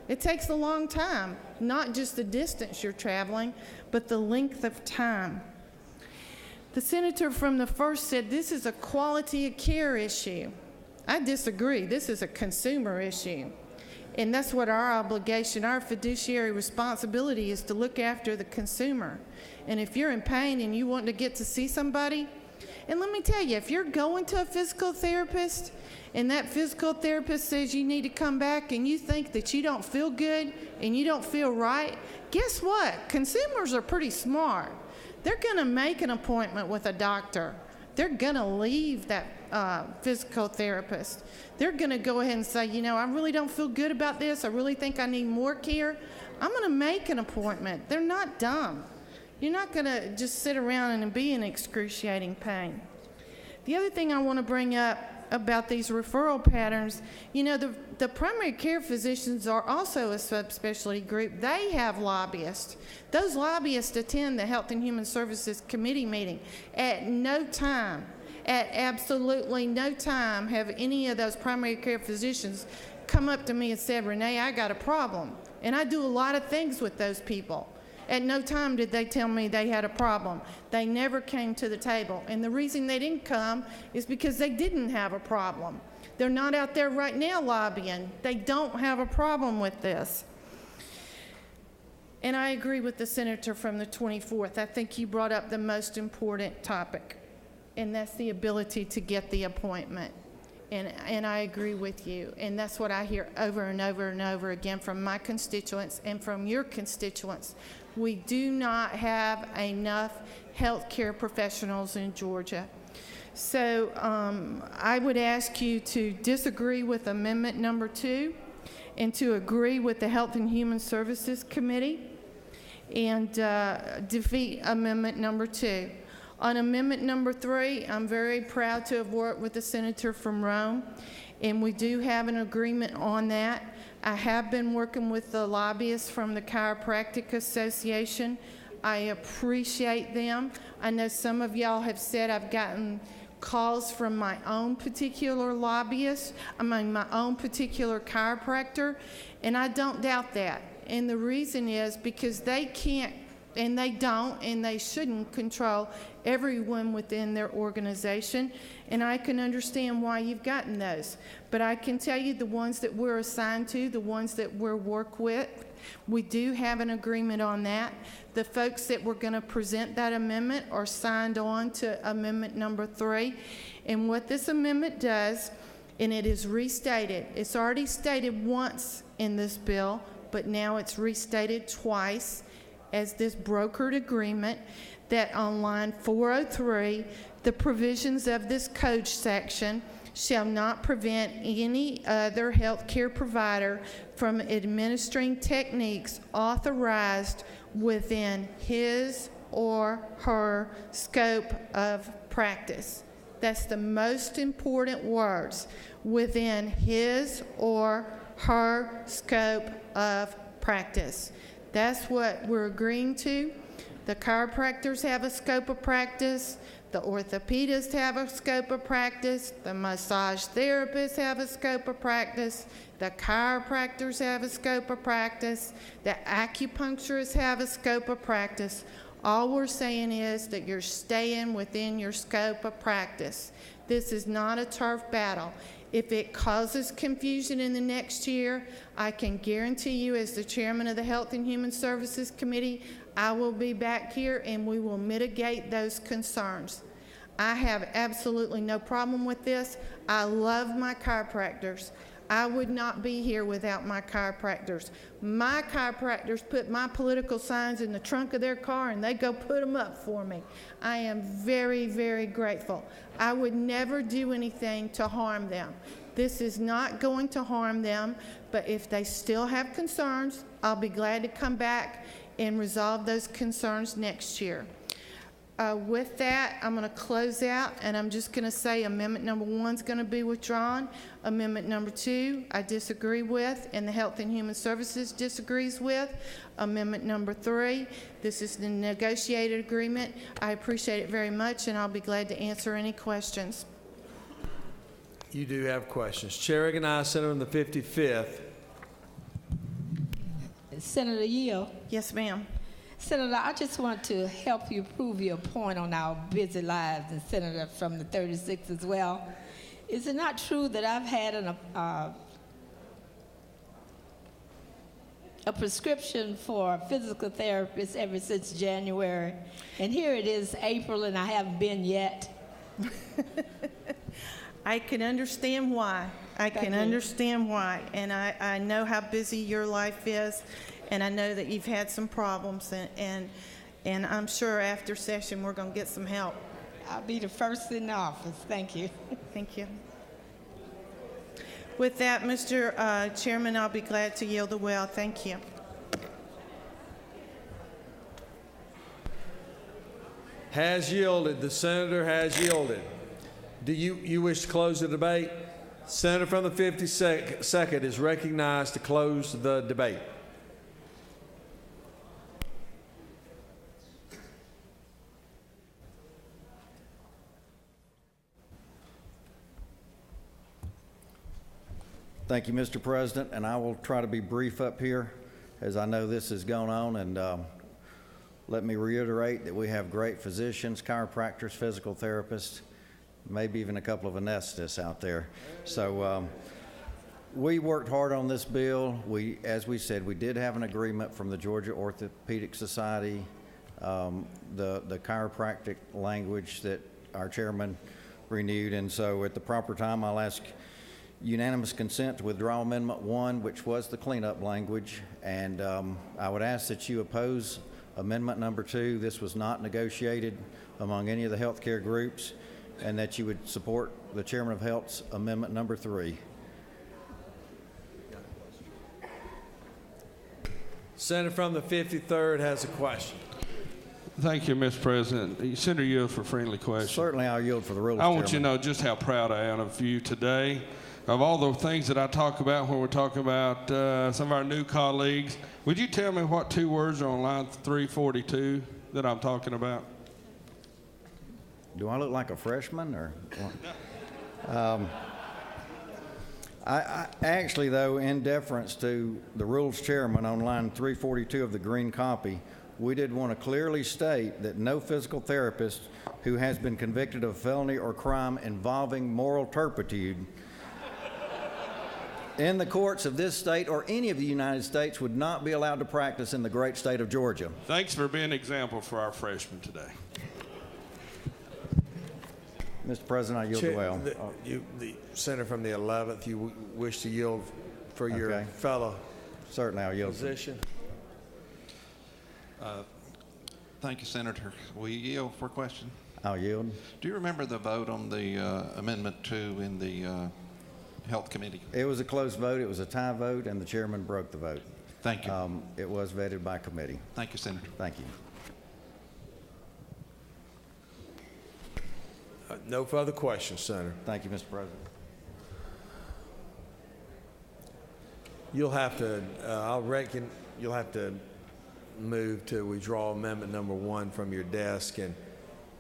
it takes a long time, not just the distance you're traveling, but the length of time. The senator from the 1st said this is a quality of care issue. I disagree. This is a consumer issue. And that's what our obligation, our fiduciary responsibility is, to look after the consumer. And if you're in pain and you want to get to see somebody, and let me tell you, if you're going to a physical therapist and that physical therapist says you need to come back and you think that you don't feel good and you don't feel right, guess what? Consumers are pretty smart. They're going to make an appointment with a doctor. They're going to leave that physical therapist. They're going to go ahead and say, you know, I really don't feel good about this. I really think I need more care. I'm going to make an appointment. They're not dumb. You're not going to just sit around and be in excruciating pain. The other thing I want to bring up about these referral patterns, you know, the primary care physicians are also a subspecialty group. They have lobbyists. Those lobbyists attend the Health and Human Services Committee meeting. At no time, at absolutely no time, have any of those primary care physicians come up to me and said, Renee, I got a problem. And I do a lot of things with those people. At no time did they tell me they had a problem. They never came to the table. And the reason they didn't come is because they didn't have a problem. They're not out there right now lobbying. They don't have a problem with this. And I agree with the senator from the 24th. I think you brought up the most important topic, and that's the ability to get the appointment. And I agree with you. And that's what I hear over and over and over again from my constituents and from your constituents. We do not have enough healthcare professionals in Georgia. So I would ask you to disagree with Amendment number 2 and to agree with the Health and Human Services Committee and defeat Amendment number 2. On Amendment number 3, I'm very proud to have worked with the senator from Rome, and we do have an agreement on that. I have been working with the lobbyists from the Chiropractic Association. I appreciate them. I know some of y'all have said I've gotten calls from my own particular lobbyist, my own particular chiropractor, and I don't doubt that. And the reason is because they can't, and they don't, and they shouldn't control everyone within their organization, and I can understand why you've gotten those. But I can tell you the ones that we're assigned to, the ones that we work with, we do have an agreement on that. The folks that were going to present that amendment are signed on to Amendment number 3. And what this amendment does, and it is restated, it's already stated once in this bill, but now it's restated twice as this brokered agreement, that on line 403, the provisions of this code section shall not prevent any other health care provider from administering techniques authorized within his or her scope of practice. That's the most important words, within his or her scope of practice. That's what we're agreeing to. The chiropractors have a scope of practice. The orthopedists have a scope of practice. The massage therapists have a scope of practice. The chiropractors have a scope of practice. The acupuncturists have a scope of practice. All we're saying is that you're staying within your scope of practice. This is not a turf battle. If it causes confusion in the next year, I can guarantee you, as the chairman of the Health and Human Services Committee, I will be back here and we will mitigate those concerns. I have absolutely no problem with this. I love my chiropractors. I would not be here without my chiropractors. My chiropractors put my political signs in the trunk of their car and they go put them up for me. I am very, very grateful. I would never do anything to harm them. This is not going to harm them, but if they still have concerns, I'll be glad to come back and resolve those concerns next year. With that, I'm going to close out, and I'm just going to say Amendment number 1 is going to be withdrawn. Amendment number 2, I disagree with, and the Health and Human Services disagrees with. Amendment number 3, this is the negotiated agreement. I appreciate it very much, and I'll be glad to answer any questions. You do have questions. Chair recognizes Senator from the 55th. Senator Yeo. Yes, ma'am. Senator, I just want to help you prove your point on our busy lives, and Senator from the 36th as well. Is it not true that I've had a prescription for a physical therapist ever since January, and here it is April and I haven't been yet? I can understand why. I can understand why, and I know how busy your life is, and I know that you've had some problems, and I'm sure after session we're going to get some help. I'll be the first in the office. Thank you. Thank you. With that, Mr. Chairman, I'll be glad to yield the well. Thank you. Has yielded. The senator has yielded. Do you wish to close the debate? Senator from the 52nd is recognized to close the debate. Thank you, Mr. President, and I will try to be brief up here as I know this is going on, and let me reiterate that we have great physicians, chiropractors, physical therapists, maybe even a couple of anesthetists out there. So we worked hard on this bill. As we said, we did have an agreement from the Georgia Orthopedic Society, the chiropractic language that our chairman renewed, and so at the proper time, I'll ask unanimous consent to withdraw Amendment 1, which was the cleanup language, and I would ask that you oppose Amendment number 2. This was not negotiated among any of the healthcare groups, and that you would support the Chairman of Health's Amendment number 3. Senator from the 53rd has a question. Thank you, Mr. President. Senator, yield for a friendly question. Certainly, I'll yield for the rules, I want you to Chairman. know just how proud I am of you today. Of all the things that I talk about when we're talking about some of our new colleagues, would you tell me what 2 words are on line 342 that I'm talking about? Do I look like a freshman, or? I actually, though, in deference to the rules chairman on line 342 of the green copy, we did want to clearly state that no physical therapist who has been convicted of a felony or crime involving moral turpitude in the courts of this state or any of the United States would not be allowed to practice in the great state of Georgia. Thanks for being an example for our freshmen today. Mr. President, I yield Chair, well. The senator from the 11th, you wish to yield for your Okay. fellow Certainly, I'll yield. position? Thank you, Senator. Will you yield for a question? I'll yield. Do you remember the vote on the Amendment 2 in the Health Committee? It was a close vote. It was a tie vote, and the chairman broke the vote. Thank you. It was vetted by committee. Thank you, Senator. Thank you. No further questions, Senator. Thank you, Mr. President. You'll have to, I reckon, you'll have to move to withdraw Amendment number 1 from your desk, and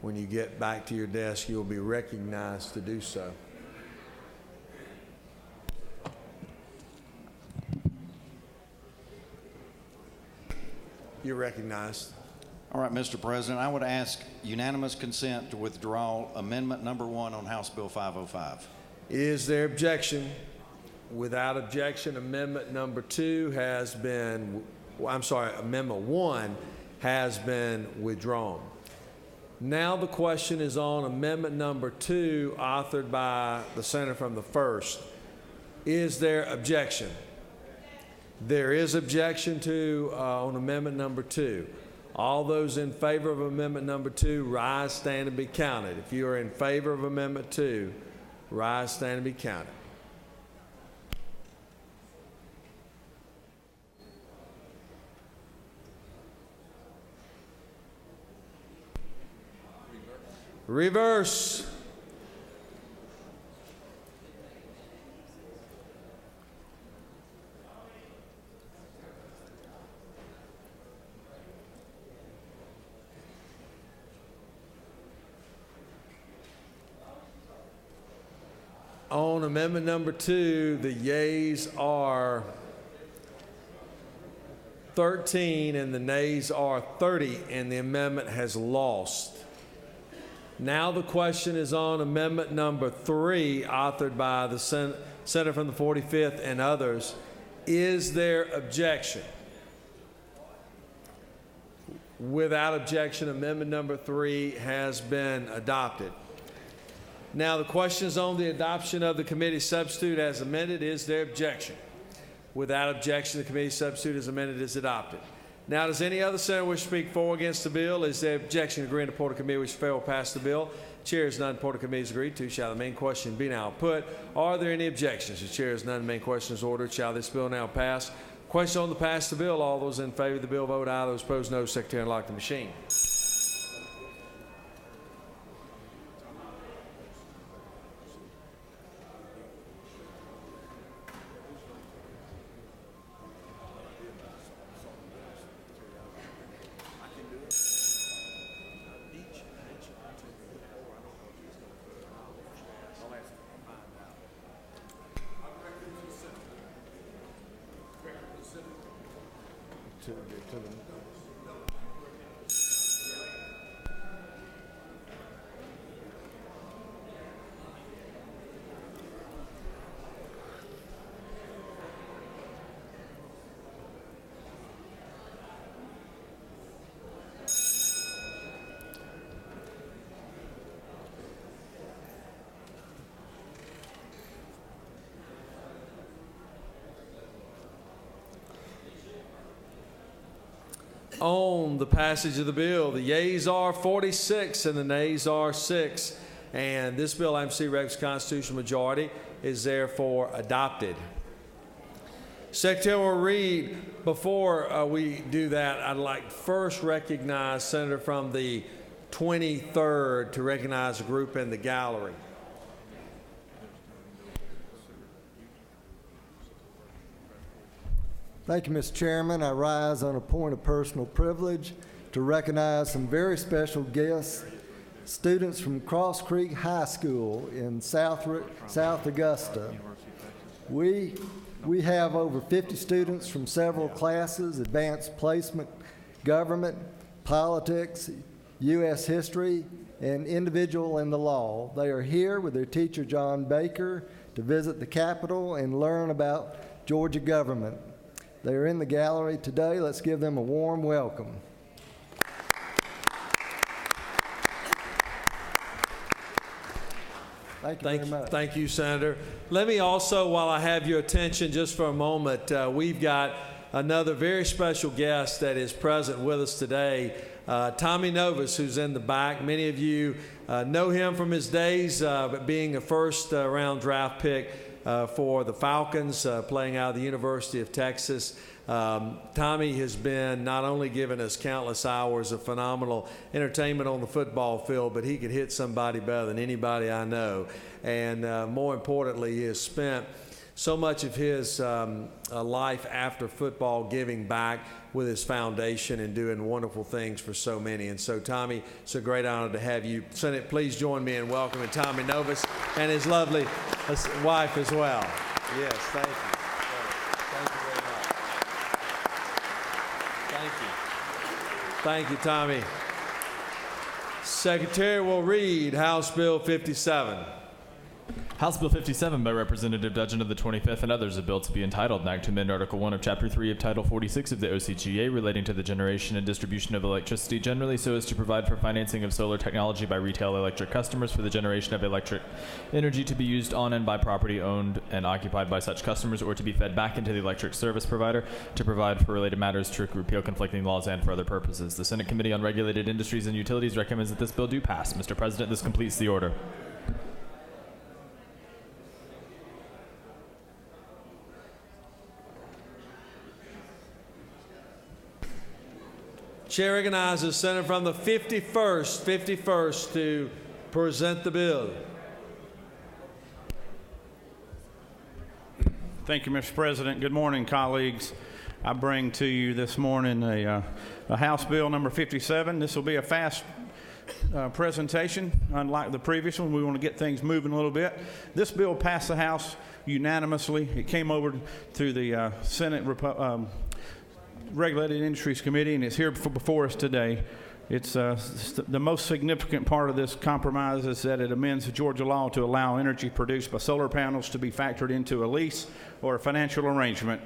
when you get back to your desk, you'll be recognized to do so. You're recognized. All right, Mr. President, I would ask unanimous consent to withdraw Amendment number 1 on House Bill 505. Is there objection? Without objection, Amendment number 2 has been, Amendment 1 has been withdrawn. Now the question is on Amendment number 2, authored by the senator from the 1st. Is there objection? There is objection to on Amendment number 2. All those in favor of Amendment number 2, rise, stand, and be counted. If you are in favor of Amendment 2, rise, stand, and be counted. Reverse. On Amendment number 2, the yeas are 13 and the nays are 30, and the amendment has lost. Now the question is on Amendment number 3, authored by the senator from the 45th and others. Is there objection? Without objection, Amendment number 3 has been adopted. Now the question is on the adoption of the committee substitute as amended. Is there objection? Without objection, the committee substitute as amended is adopted. Now, does any other senator wish to speak for or against the bill? Is there objection to agree to report of committee which fail to pass the bill? Chair is none. Report of committee is agreed to. Shall the main question be now put? Are there any objections? The chair is none. The main question is ordered. Shall this bill now pass? Question on the pass the bill. All those in favor of the bill vote aye. Those opposed no. Secretary unlock the machine. on the passage of the bill. The yeas are 46 and the nays are 6. And this bill, MC Rex Constitutional Majority, is therefore adopted. Secretary will read, before we do that, I'd like to first recognize Senator from the 23rd to recognize a group in the gallery. Thank you, Mr. Chairman. I rise on a point of personal privilege to recognize some very special guests, students from Cross Creek High School in South Augusta. We have over 50 students from several classes: advanced placement, government, politics, U.S. history, and individual in the law. They are here with their teacher, John Baker, to visit the Capitol and learn about Georgia government. They are in the gallery today. Let's give them a warm welcome. Thank you very much. Thank you, Senator. Let me also, while I have your attention just for a moment, we've got another very special guest that is present with us today, Tommy Novus, who's in the back. Many of you know him from his days being a first-round draft pick for the Falcons, playing out of the University of Texas. Tommy has been not only given us countless hours of phenomenal entertainment on the football field, but he could hit somebody better than anybody I know. And more importantly, he has spent so much of his life after football giving back with his foundation and doing wonderful things for so many. And so, Tommy, it's a great honor to have you. Senate, please join me in welcoming Tommy Novus and his lovely wife as well. Yes, thank you. Thank you very much. Thank you. Thank you, Tommy. Secretary will read House Bill 57. House Bill 57 by Representative Dudgeon of the 25th and others, a bill to be entitled, an act to amend Article 1 of Chapter 3 of Title 46 of the OCGA relating to the generation and distribution of electricity generally, so as to provide for financing of solar technology by retail electric customers for the generation of electric energy to be used on and by property owned and occupied by such customers, or to be fed back into the electric service provider, to provide for related matters, to repeal conflicting laws, and for other purposes. The Senate Committee on Regulated Industries and Utilities recommends that this bill do pass. Mr. President, this completes the order. Chair recognizes Senator from the 51st to present the bill. Thank you, Mr. President. Good morning, colleagues. I bring to you this morning a House Bill number 57. This will be a fast presentation, unlike the previous one. We want to get things moving a little bit. This bill passed the House unanimously. It came over through the Senate Regulated Industries Committee, and it's here before us today. It's the most significant part of this compromise is that it amends the Georgia law to allow energy produced by solar panels to be factored into a lease or a financial arrangement.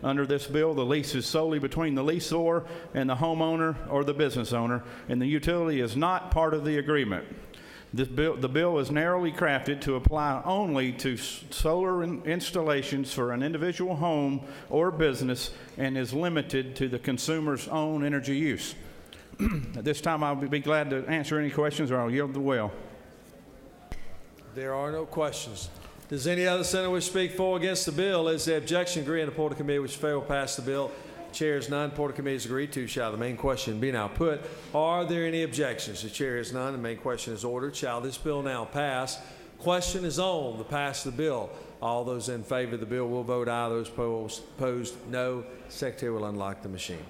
Under this bill, the lease is solely between the leaseor and the homeowner or the business owner, and the utility is not part of the agreement. The bill is narrowly crafted to apply only to solar installations for an individual home or business and is limited to the consumer's own energy use. At this time, I'll be glad to answer any questions, or I'll yield the well. There are no questions. Does any other senator wish to speak for or against the bill? Is the objection agreed and the report of committee which fail pass the bill? Chair is none. Report of committee is agreed to. Shall the main question be now put? Are there any objections? The chair is none. The main question is ordered. Shall this bill now pass? Question is on the pass of the bill. All those in favor of the bill will vote aye. Those opposed, no. Secretary will unlock the machine.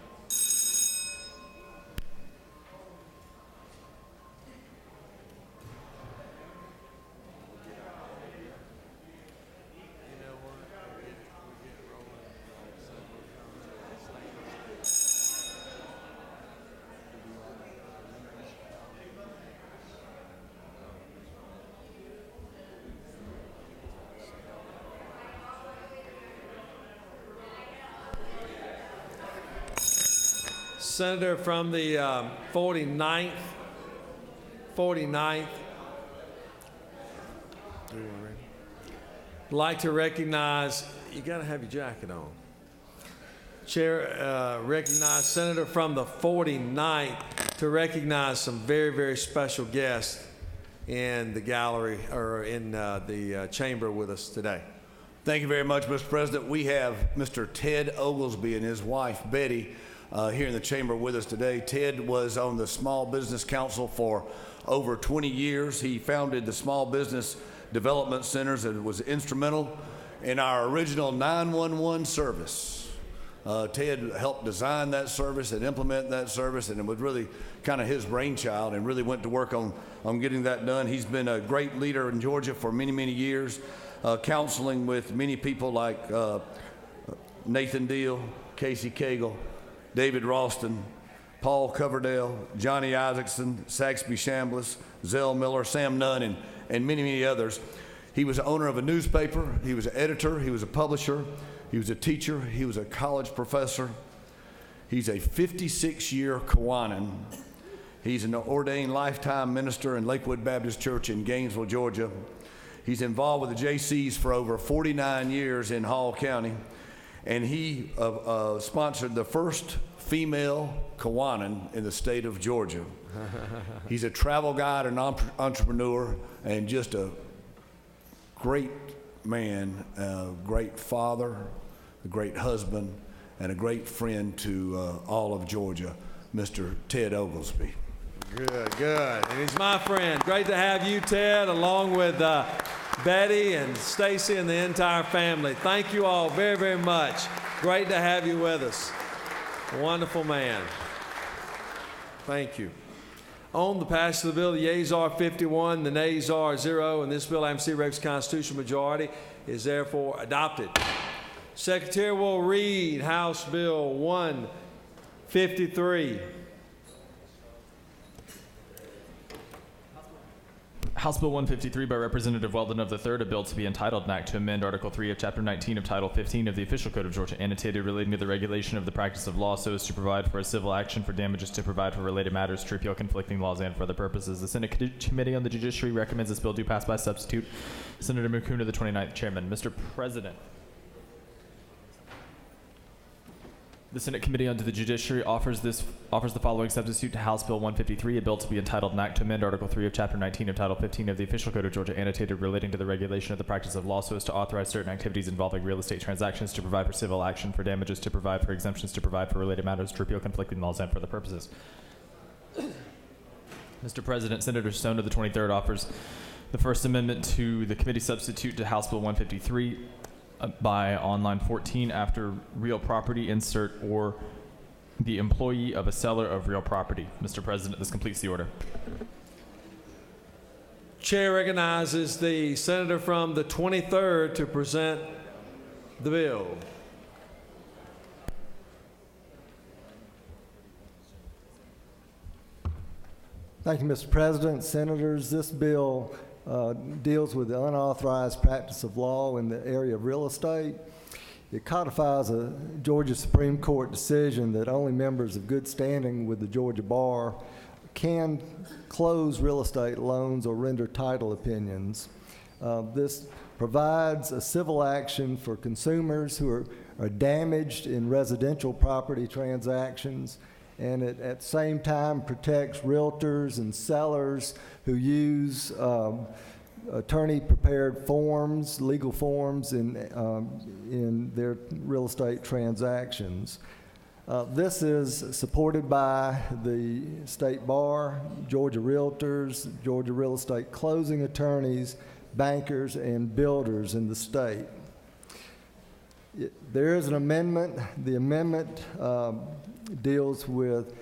Senator from the 49th. I'd like to recognize, you got to have your jacket on. Chair recognizes Senator from the 49th to recognize some very, very special guests in the gallery or in the chamber with us today. Thank you very much, Mr. President. We have Mr. Ted Oglesby and his wife, Betty, here in the chamber with us today. Ted was on the Small Business Council for over 20 years. He founded the Small Business Development Centers and was instrumental in our original 911 service. Ted helped design that service and implement that service, and it was really kind of his brainchild, and really went to work on getting that done. He's been a great leader in Georgia for many, many years, counseling with many people like Nathan Deal, Casey Cagle, David Ralston, Paul Coverdale, Johnny Isaacson, Saxby Chambliss, Zell Miller, Sam Nunn, and many, many others. He was the owner of a newspaper. He was an editor. He was a publisher. He was a teacher. He was a college professor. He's a 56-year Kiwanis. He's an ordained lifetime minister in Lakewood Baptist Church in Gainesville, Georgia. He's involved with the JCs for over 49 years in Hall County, and he sponsored the first female Kiwanis in the state of Georgia. He's a travel guide and entrepreneur, and just a great man, a great father, a great husband, and a great friend to all of Georgia, Mr. Ted Oglesby. Good, good. And he's my friend. Great to have you, Ted, along with Betty and Stacy and the entire family. Thank you all very, very much. Great to have you with us. A wonderful man. Thank you. On the passage of the bill, the yeas are 51, the nays are 0, and this bill, AMC Rex constitutional majority, is therefore adopted. Secretary will read House Bill 153. House Bill 153 by Representative Weldon of the 3rd, a bill to be entitled an act to amend Article 3 of Chapter 19 of Title 15 of the Official Code of Georgia, annotated relating to the regulation of the practice of law so as to provide for a civil action for damages, to provide for related matters, to repeal conflicting laws, and for other purposes. The Senate Committee on the Judiciary recommends this bill do pass by substitute. Senator Mukuna, the 29th Chairman. Mr. President, the Senate Committee on the Judiciary offers the following substitute to House Bill 153, a bill to be entitled an act to amend Article 3 of Chapter 19 of Title 15 of the Official Code of Georgia, annotated relating to the regulation of the practice of law so as to authorize certain activities involving real estate transactions, to provide for civil action for damages, to provide for exemptions, to provide for related matters, to repeal conflicting laws, and for other purposes. Mr. President, Senator Stone of the 23rd offers the First Amendment to the committee substitute to House Bill 153 by on line 14 after real property insert or the employee of a seller of real property. Mr. President, this completes the order. Chair recognizes the senator from the 23rd to present the bill. Thank you, Mr. President. Senators, this bill deals with the unauthorized practice of law in the area of real estate. It codifies a Georgia Supreme Court decision that only members of good standing with the Georgia Bar can close real estate loans or render title opinions. This provides a civil action for consumers who are damaged in residential property transactions, and it at the same time protects realtors and sellers who use attorney-prepared forms, legal forms in their real estate transactions. This is supported by the State Bar, Georgia Realtors, Georgia Real Estate Closing Attorneys, bankers, and builders in the state. There is an amendment. The amendment deals with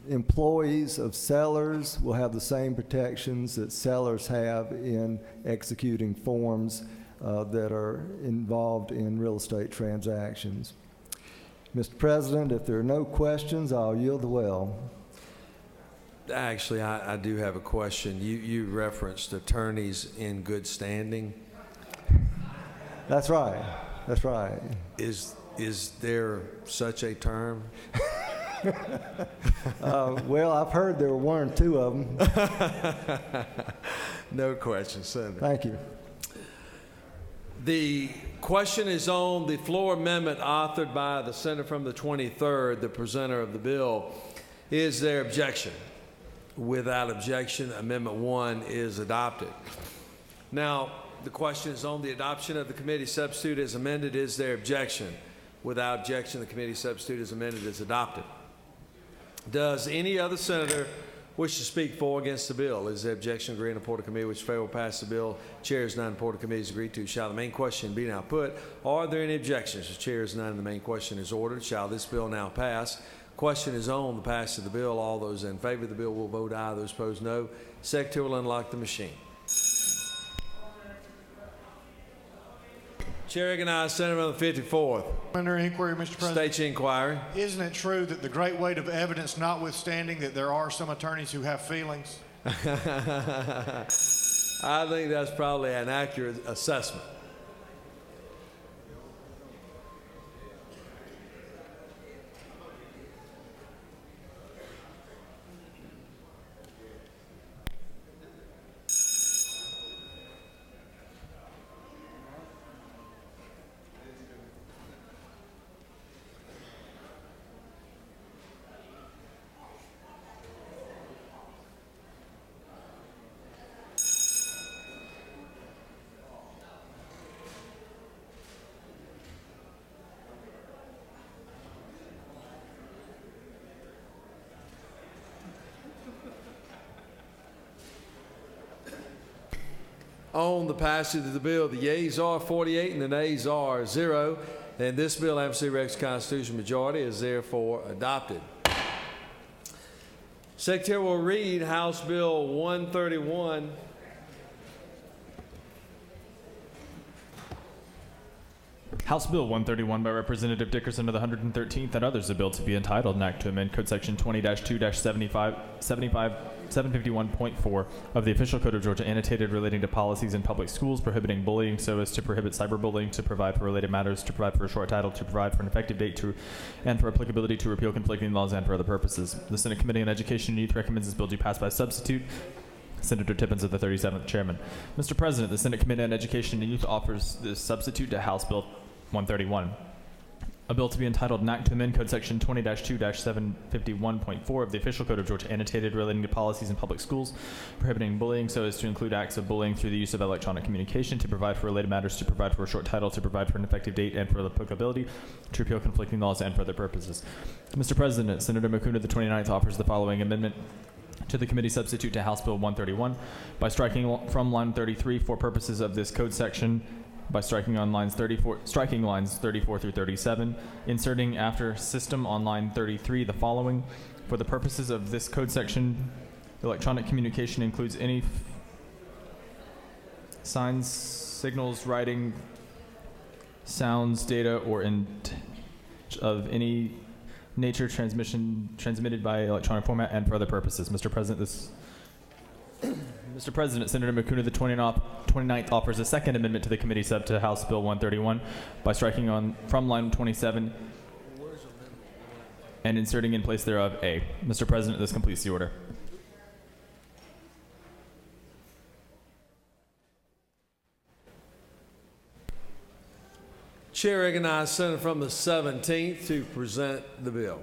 employees of sellers will have the same protections that sellers have in executing forms that are involved in real estate transactions. Mr. President, if there are no questions, I'll yield the well. Actually, I do have a question. You referenced attorneys in good standing. That's right. That's right. Is there such a term? Well, I've heard there were one or two of them. No question, Senator. Thank you. The question is on the floor amendment authored by the senator from the 23rd, the presenter of the bill. Is there objection? Without objection, Amendment 1 is adopted. Now, the question is on the adoption of the committee substitute as amended. Is there objection? Without objection, the committee substitute as amended is adopted. Does any other senator wish to speak for or against the bill? Is there objection? Agree and report to committee which favor will pass the bill. Chair is none. Report to committee is agreed to. Shall the main question be now put? Are there any objections? The chair is none. The main question is ordered. Shall this bill now pass? Question is on the passage of the bill. All those in favor of the bill will vote aye. Those opposed, no. Secretary will unlock the machine. Chair recognizes Senator on the 54th. Under inquiry, Mr. President. State your inquiry. Isn't it true that the great weight of evidence notwithstanding that there are some attorneys who have feelings? I think that's probably an accurate assessment. On the passage of the bill, the yeas are 48 and the nays are 0. And this bill, having Rex Constitution majority, is therefore adopted. Secretary will read House Bill 131. House Bill 131 by Representative Dickerson of the 113th and others, a bill to be entitled, an act to amend Code Section 20-2-751.4 of the Official Code of Georgia, annotated, relating to policies in public schools, prohibiting bullying so as to prohibit cyberbullying, to provide for related matters, to provide for a short title, to provide for an effective date, to and for applicability, to repeal conflicting laws, and for other purposes. The Senate Committee on Education and Youth recommends this bill be passed by substitute. Senator Tippins of the 37th Chairman. Mr. President, the Senate Committee on Education and Youth offers this substitute to House Bill 131. A bill to be entitled, an act to amend Code Section 20-2-751.4 of the Official Code of Georgia, annotated, relating to policies in public schools, prohibiting bullying so as to include acts of bullying through the use of electronic communication, to provide for related matters, to provide for a short title, to provide for an effective date and for applicability, to repeal conflicting laws, and for other purposes. Mr. President, Senator Makuna of the 29th offers the following amendment to the committee substitute to House Bill 131 by striking from line 33 for purposes of this code section, by striking lines 34 through 37, inserting after system on line 33 the following: for the purposes of this code section, electronic communication includes any signs, signals, writing, sounds, data, or of any nature transmitted by electronic format, and for other purposes. Mr. President, Senator Makuna of the 29th offers a second amendment to the committee sub to House Bill 131 by striking from line 27 and inserting in place thereof A. Mr. President, this completes the order. Chair recognizes Senator from the 17th to present the bill.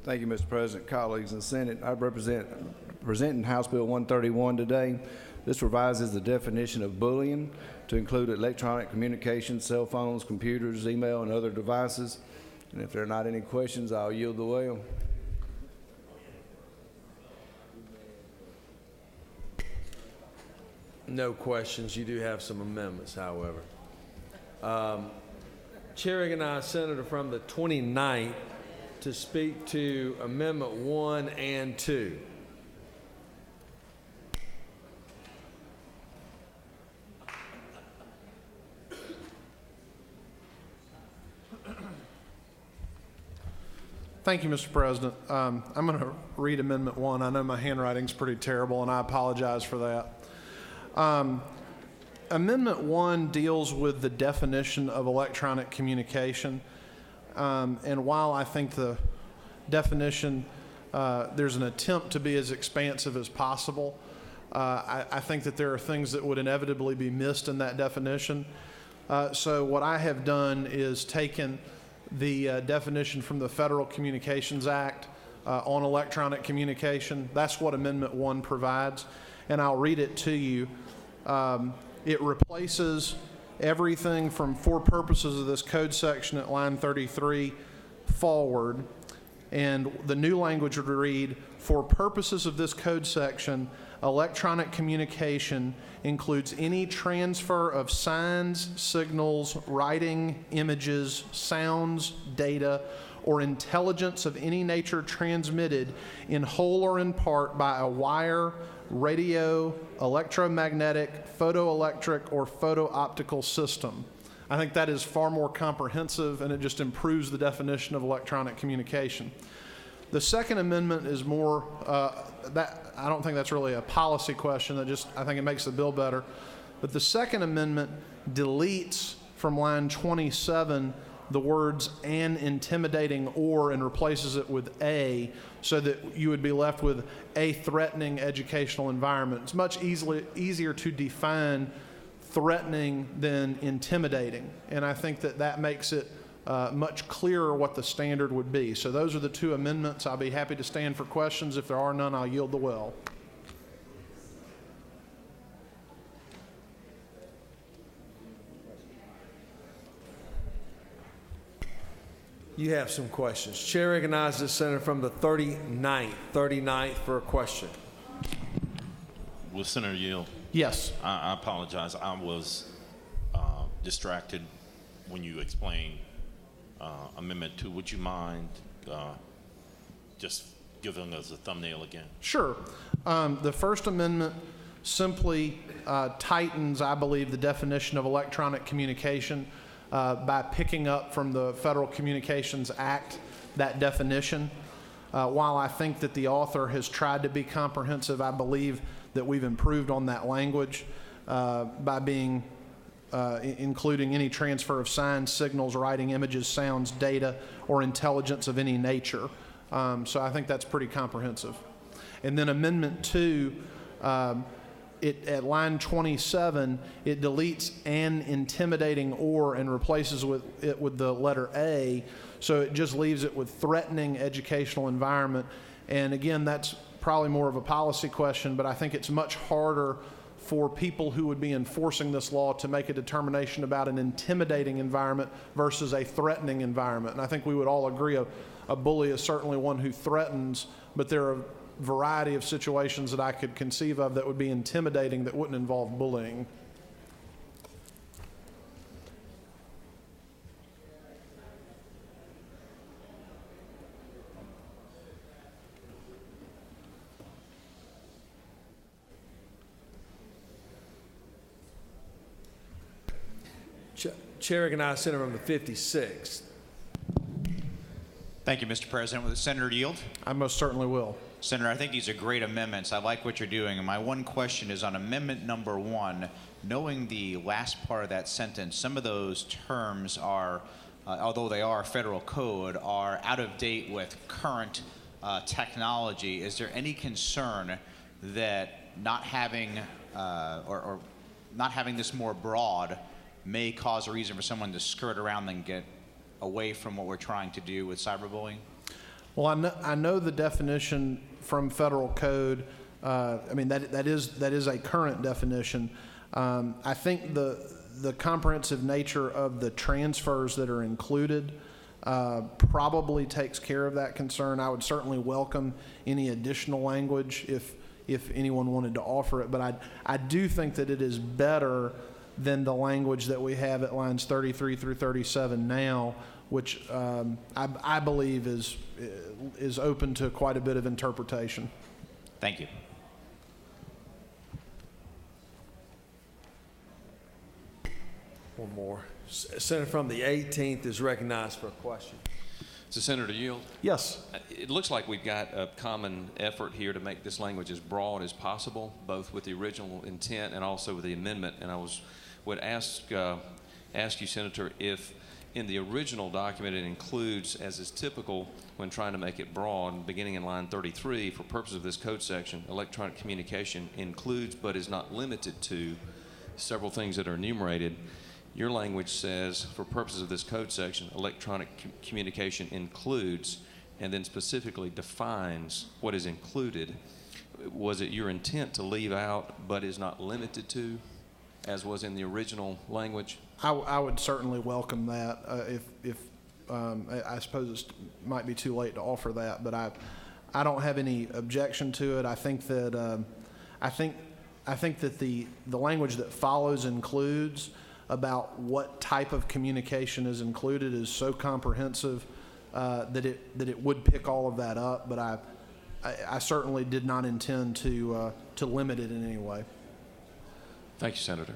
Thank you, Mr. President, colleagues in the Senate. I presenting House Bill 131 today. This revises the definition of bullying to include electronic communication, cell phones, computers, email, and other devices. And if there are not any questions, I'll yield the way. No questions. You do have some amendments, however. Chair recognizes Senator from the 29th to speak to Amendment 1 and 2. Thank you, Mr. President. I'm going to read Amendment 1. I know my handwriting's pretty terrible, and I apologize for that. Amendment 1 deals with the definition of electronic communication. And while I think the definition, there's an attempt to be as expansive as possible. I think that there are things that would inevitably be missed in that definition. So what I have done is taken the definition from the Federal Communications Act on electronic communication. That's what Amendment 1 provides, and I'll read it to you. It replaces everything from for purposes of this code section at line 33 forward, and the new language would read, for purposes of this code section, electronic communication includes any transfer of signs, signals, writing, images, sounds, data, or intelligence of any nature transmitted in whole or in part by a wire, radio, electromagnetic, photoelectric, or photo-optical system. I think that is far more comprehensive, and it just improves the definition of electronic communication. The Second Amendment is more, I don't think that's really a policy question, I think it makes the bill better. But the Second Amendment deletes from line 27 the words "an intimidating or" and replaces it with "a," so that you would be left with a threatening educational environment. It's much easier to define threatening than intimidating, and I think that that makes it much clearer what the standard would be. So those are the two amendments. I'll be happy to stand for questions. If there are none, I'll yield the well. You have some questions. Chair recognizes the senator from the 39th for a question. Will Senator yield? Yes. I apologize. I was distracted when you explained Amendment 2. Would you mind just giving us a thumbnail again? Sure. The First Amendment simply tightens, I believe, the definition of electronic communication by picking up from the Federal Communications Act that definition. While I think that the author has tried to be comprehensive, I believe that we've improved on that language by being including any transfer of signs, signals, writing, images, sounds, data, or intelligence of any nature. So I think that's pretty comprehensive. And then Amendment 2, at line 27, it deletes "an intimidating or" and replaces it with the letter "a," so it just leaves it with threatening educational environment. And again, that's probably more of a policy question, but I think it's much harder for people who would be enforcing this law to make a determination about an intimidating environment versus a threatening environment. And I think we would all agree a bully is certainly one who threatens, but there are a variety of situations that I could conceive of that would be intimidating that wouldn't involve bullying. Chair recognizes Senator from the 56th. Thank you, Mr. President. Will the senator yield? I most certainly will. Senator, I think these are great amendments. I like what you're doing. And my one question is on amendment number 1, knowing the last part of that sentence, some of those terms are, although they are federal code, are out of date with current technology. Is there any concern that not having or not having this more broad may cause a reason for someone to skirt around and get away from what we're trying to do with cyberbullying? Well, I know the definition from federal code. I mean, that is a current definition. I think the comprehensive nature of the transfers that are included probably takes care of that concern. I would certainly welcome any additional language if anyone wanted to offer it, but I do think that it is better than the language that we have at lines 33 through 37 now, which I believe is open to quite a bit of interpretation. Thank you. One more. Senator from the 18th is recognized for a question. So, Senator Yield? Yes. It looks like we've got a common effort here to make this language as broad as possible, both with the original intent and also with the amendment. And I would ask you, Senator, if In the original document, it includes, as is typical when trying to make it broad, beginning in line 33, for purposes of this code section, electronic communication includes but is not limited to several things that are enumerated. Your language says, for purposes of this code section, electronic communication includes, and then specifically defines what is included. Was it your intent to leave out but is not limited to, as was in the original language? I would certainly welcome that. I suppose it might be too late to offer that, but I don't have any objection to it. I think that the language that follows includes about what type of communication is included is so comprehensive that it would pick all of that up. But I certainly did not intend to limit it in any way. Thank you, Senator.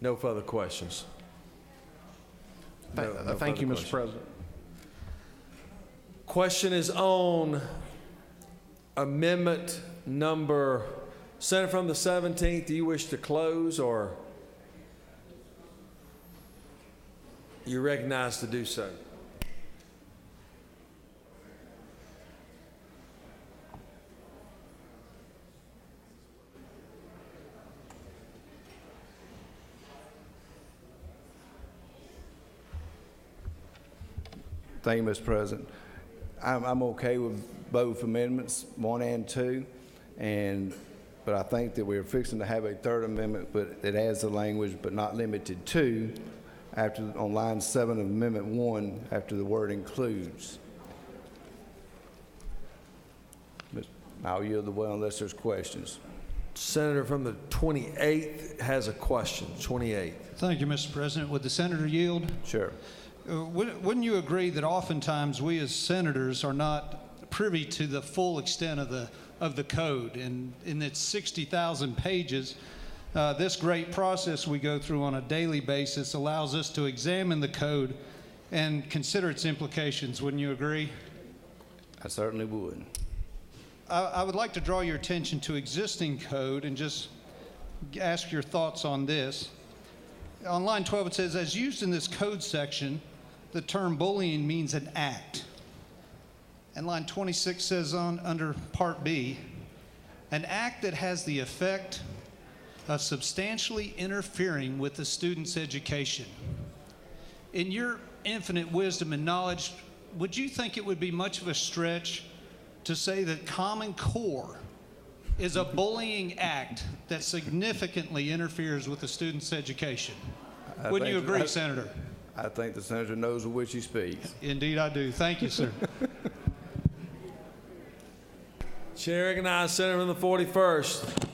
No further questions. Thank you, Mr. President. Question is on amendment number, Senator from the 17th, do you wish to close or you recognize to do so? Thank you, Mr. President. I'm okay with both amendments, 1 and 2, but I think that we're fixing to have a third amendment, but it adds the language, but not limited to, on line 7 of Amendment 1, after the word includes. I'll yield the way unless there's questions. Senator from the 28th has a question. 28th. Thank you, Mr. President. Would the senator yield? Sure. Wouldn't you agree that oftentimes we as senators are not privy to the full extent of the code? And in its 60,000 pages, this great process we go through on a daily basis allows us to examine the code and consider its implications. Wouldn't you agree? I certainly would. I would like to draw your attention to existing code and just ask your thoughts on this. On line 12, it says, as used in this code section, the term bullying means an act. And line 26 says under Part B, an act that has the effect of substantially interfering with the student's education. In your infinite wisdom and knowledge, would you think it would be much of a stretch to say that Common Core is a bullying act that significantly interferes with the student's education? Wouldn't you agree, Senator? I think the senator knows of which he speaks. Indeed, I do. Thank you, sir. Chair recognizes Senator from the 41st.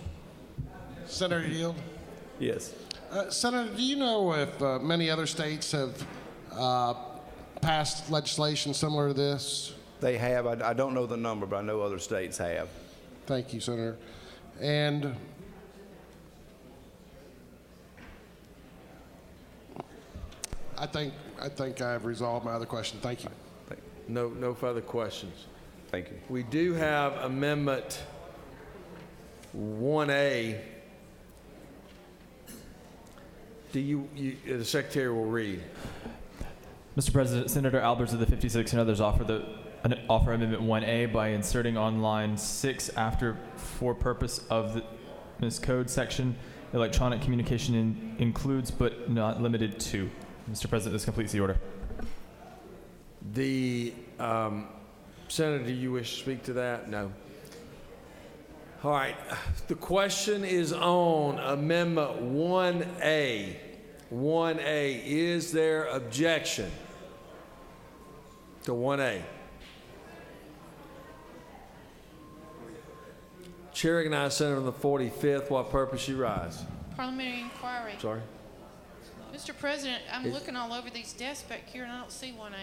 Senator Yield? Yes. Senator, do you know if many other states have passed legislation similar to this? They have. I don't know the number, but I know other states have. Thank you, Senator. And I think I've resolved my other question. Thank you. No further questions. Thank you. We do have Amendment 1A. The Secretary will read. Mr. President, Senator Alberts of the 56 and others offer Amendment 1A by inserting on line 6 after for purpose of this code section, electronic communication includes but not limited to. Mr. President, this completes the order. Senator, do you wish to speak to that? No. All right. The question is on Amendment 1A. 1A. Is there objection to 1A? Chair recognizes Senator on the 45th. What purpose you rise? Parliamentary inquiry. Sorry? Mr. President, I'm looking all over these desks back here and I don't see 1A.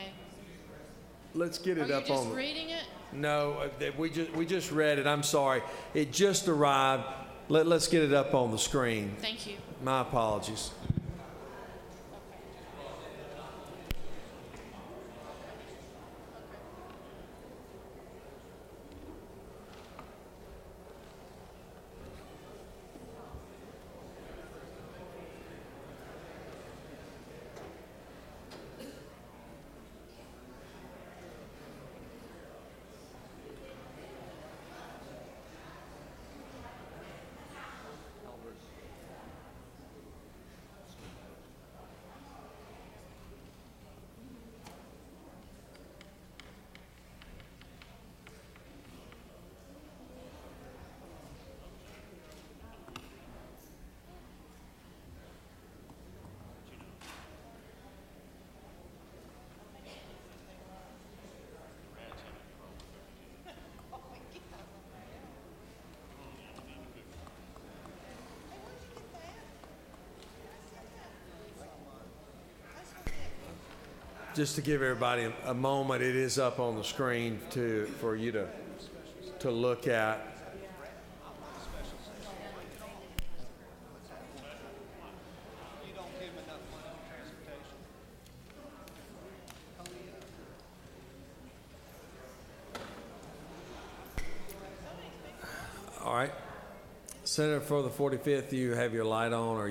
Let's get it Are up you on. just reading it? No, we just read it. I'm sorry. It just arrived. Let's get it up on the screen. Thank you. My apologies. just to give everybody a moment, it is up on the screen for you to look at. All right. Senator, for the 45th, you have your light on, or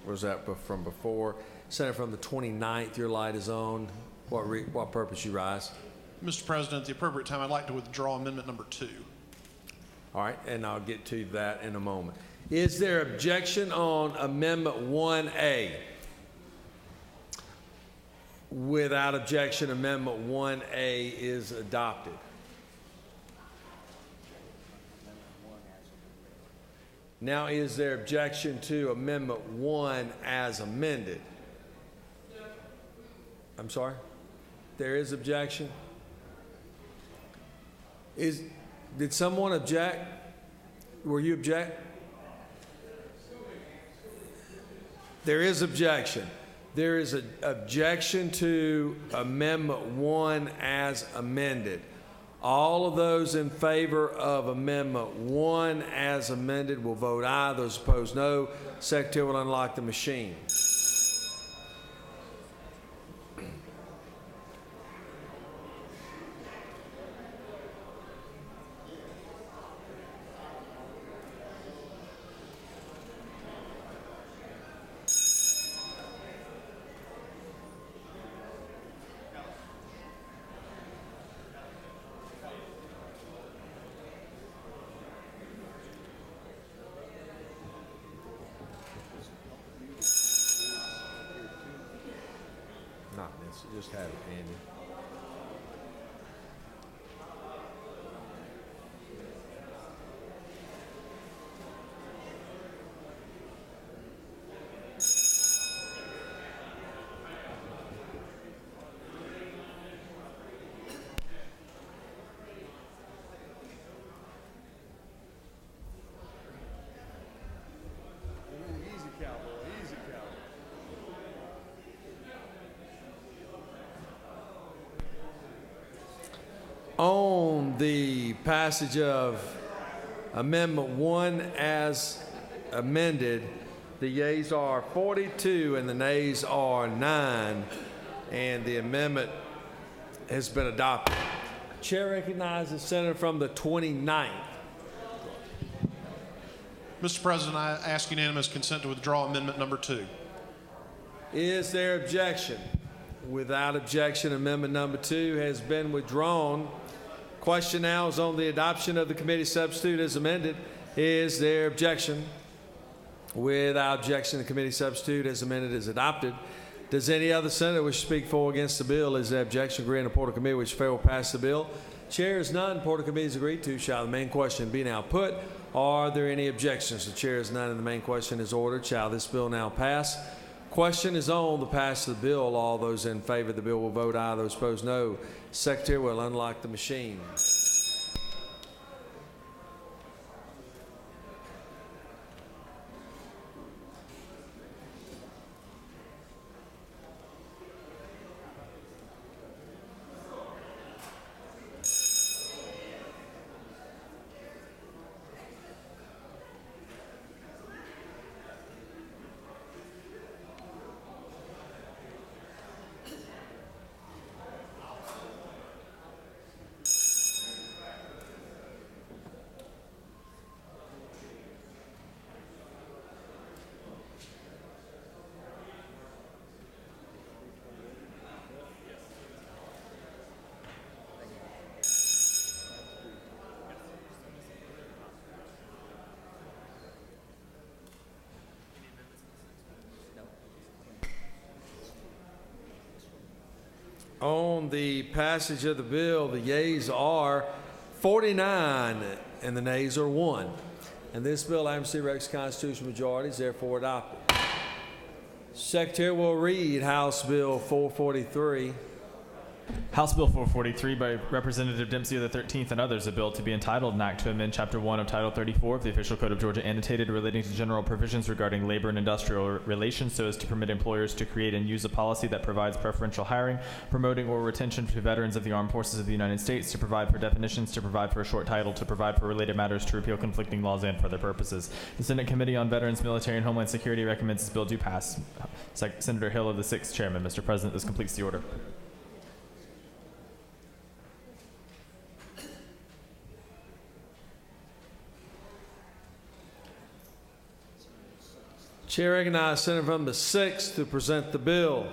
was that from before? Senator, from the 29th, your light is on. What purpose you rise? Mr. President, at the appropriate time, I'd like to withdraw amendment number 2. All right, and I'll get to that in a moment. Is there objection on Amendment 1A? Without objection, Amendment 1A is adopted. Now, is there objection to Amendment 1 as amended? I'm sorry? There is objection? Did someone object? Were you object? There is objection. There is an objection to Amendment 1 as amended. All of those in favor of Amendment 1 as amended will vote aye. Those opposed, no. Secretary will unlock the machine. Not this, just have it handy. Easy, cowboy, easy, cowboy. On the passage of Amendment 1 as amended, the yeas are 42 and the nays are 9, and the amendment has been adopted. Chair recognizes Senator from the 29th. Mr. President, I ask unanimous consent to withdraw amendment number 2. Is there objection? Without objection, amendment number 2 has been withdrawn. Question now is on the adoption of the committee substitute as amended. Is there objection? Without objection, the committee substitute as amended is adopted. Does any other senator wish to speak for or against the bill? Is there objection? Agree in the report of committee which fail will pass the bill. Chair is none. Report of committee is agreed to. Shall the main question be now put? Are there any objections? The chair is none and the main question is ordered. Shall this bill now pass? Question is on the passage of the bill. All those in favor of the bill will vote aye. Those opposed, no. Secretary will unlock the machine. On the passage of the bill, the yeas are 49 and the nays are 1. And this bill, Item C, Rex constitutional majority, is therefore adopted. Secretary will read House Bill 443. House Bill 443 by Representative Dempsey of the 13th and others, a bill to be entitled an act to amend Chapter 1 of Title 34 of the Official Code of Georgia annotated relating to general provisions regarding labor and industrial relations so as to permit employers to create and use a policy that provides preferential hiring, promoting or retention to veterans of the armed forces of the United States, to provide for definitions, to provide for a short title, to provide for related matters, to repeal conflicting laws, and for other purposes. The Senate Committee on Veterans, Military, and Homeland Security recommends this bill do pass. Senator Hill of the 6th Chairman. Mr. President, this completes the order. Chair recognizes Senator from the 6th to present the bill.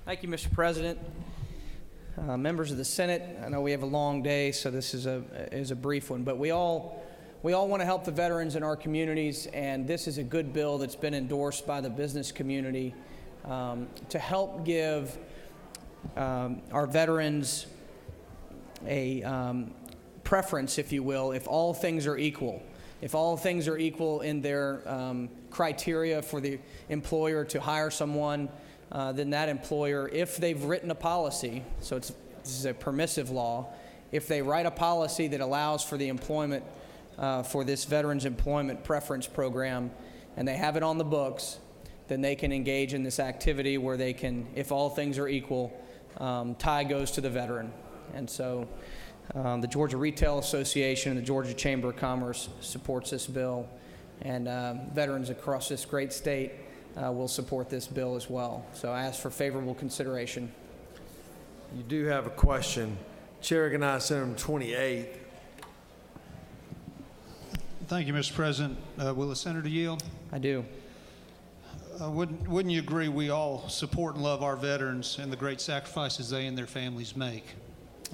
Thank you, Mr. President. Members of the Senate, I know we have a long day, so this is a brief one, but we all want to help the veterans in our communities, and this is a good bill that's been endorsed by the business community to help give our veterans a preference, if you will, if all things are equal. If all things are equal in their criteria for the employer to hire someone, then that employer, if they've written a policy, so this is a permissive law, if they write a policy that allows for the employment, for this Veterans Employment Preference Program, and they have it on the books, then they can engage in this activity where they can, if all things are equal, tie goes to the veteran. And so the Georgia Retail Association and the Georgia Chamber of Commerce supports this bill, and veterans across this great state will support this bill as well. So I ask for favorable consideration. You do have a question. Chair recognizes Senator from 28th. Thank you, Mr. President. Will the senator yield? I do. Wouldn't you agree we all support and love our veterans and the great sacrifices they and their families make?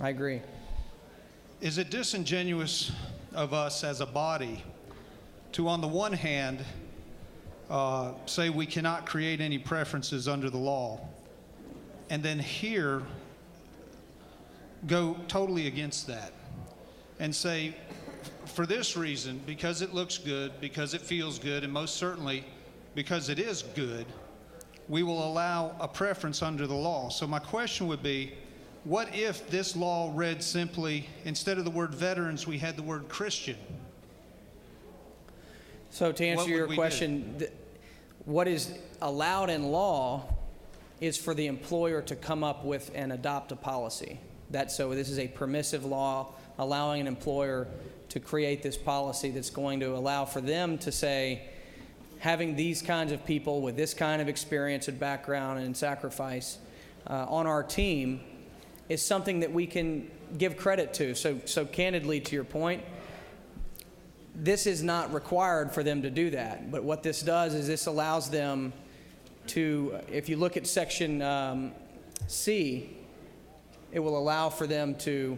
I agree. Is it disingenuous of us as a body to, on the one hand, say we cannot create any preferences under the law, and then here go totally against that and say, for this reason, because it looks good, because it feels good, and most certainly because it is good, we will allow a preference under the law? So my question would be, what if this law read simply, instead of the word veterans, we had the word Christian? So to answer your question, what is allowed in law is for the employer to come up with and adopt a policy. So this is a permissive law allowing an employer to create this policy that's going to allow for them to say, having these kinds of people with this kind of experience and background and sacrifice on our team is something that we can give credit to. So candidly, to your point, this is not required for them to do that. But what this does is this allows them to, if you look at Section C, it will allow for them to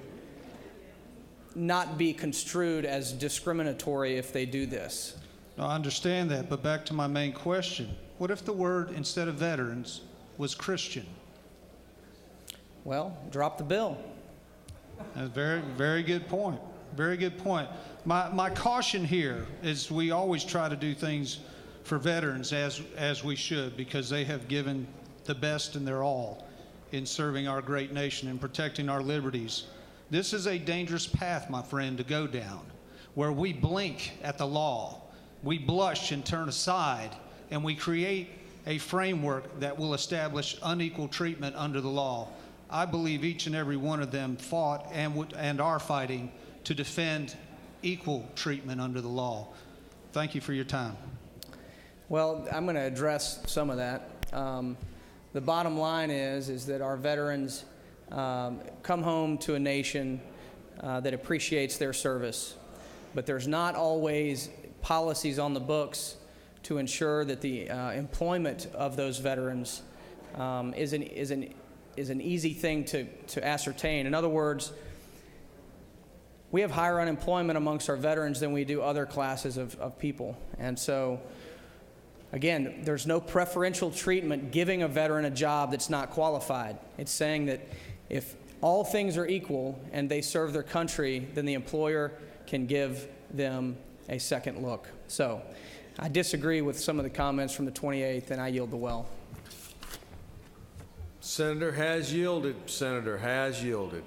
not be construed as discriminatory if they do this. No, I understand that, but back to my main question. What if the word, instead of veterans, was Christian? Well, drop the bill. That's a very, very good point. Very good point. My caution here is we always try to do things for veterans as we should, because they have given the best in their all in serving our great nation and protecting our liberties. This is a dangerous path, my friend, to go down, where we blink at the law, we blush and turn aside, and we create a framework that will establish unequal treatment under the law. I believe each and every one of them fought and are fighting to defend equal treatment under the law. Thank you for your time. Well, I'm going to address some of that. The bottom line is that our veterans come home to a nation that appreciates their service, but there's not always policies on the books to ensure that the employment of those veterans is an easy thing to ascertain. In other words, we have higher unemployment amongst our veterans than we do other classes of people. And so, again, there's no preferential treatment giving a veteran a job that's not qualified. It's saying that if all things are equal and they serve their country, then the employer can give them a second look. So I disagree with some of the comments from the 28th, and I yield the well. Senator has yielded. Senator has yielded.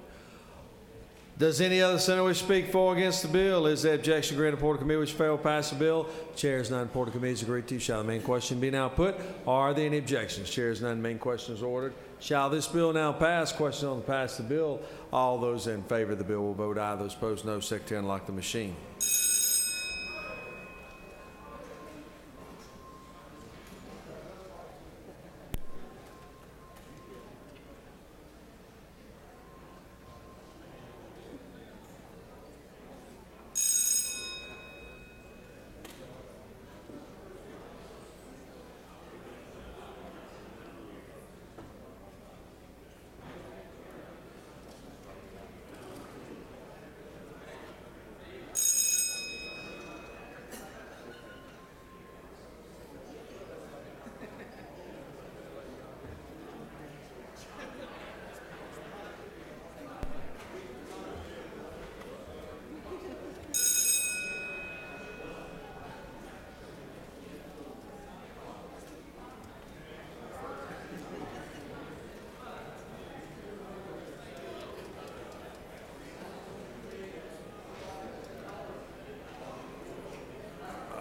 Does any other senator wish to speak for or against the bill? Is there objection granted report of committee which fail to pass the bill? Chair is none. Report of committee is agreed to. Shall the main question be now put? Are there any objections? Chair is none. Main question is ordered. Shall this bill now pass? Question on the pass the bill. All those in favor of the bill will vote aye. Those opposed, no. Secretary, unlock the machine.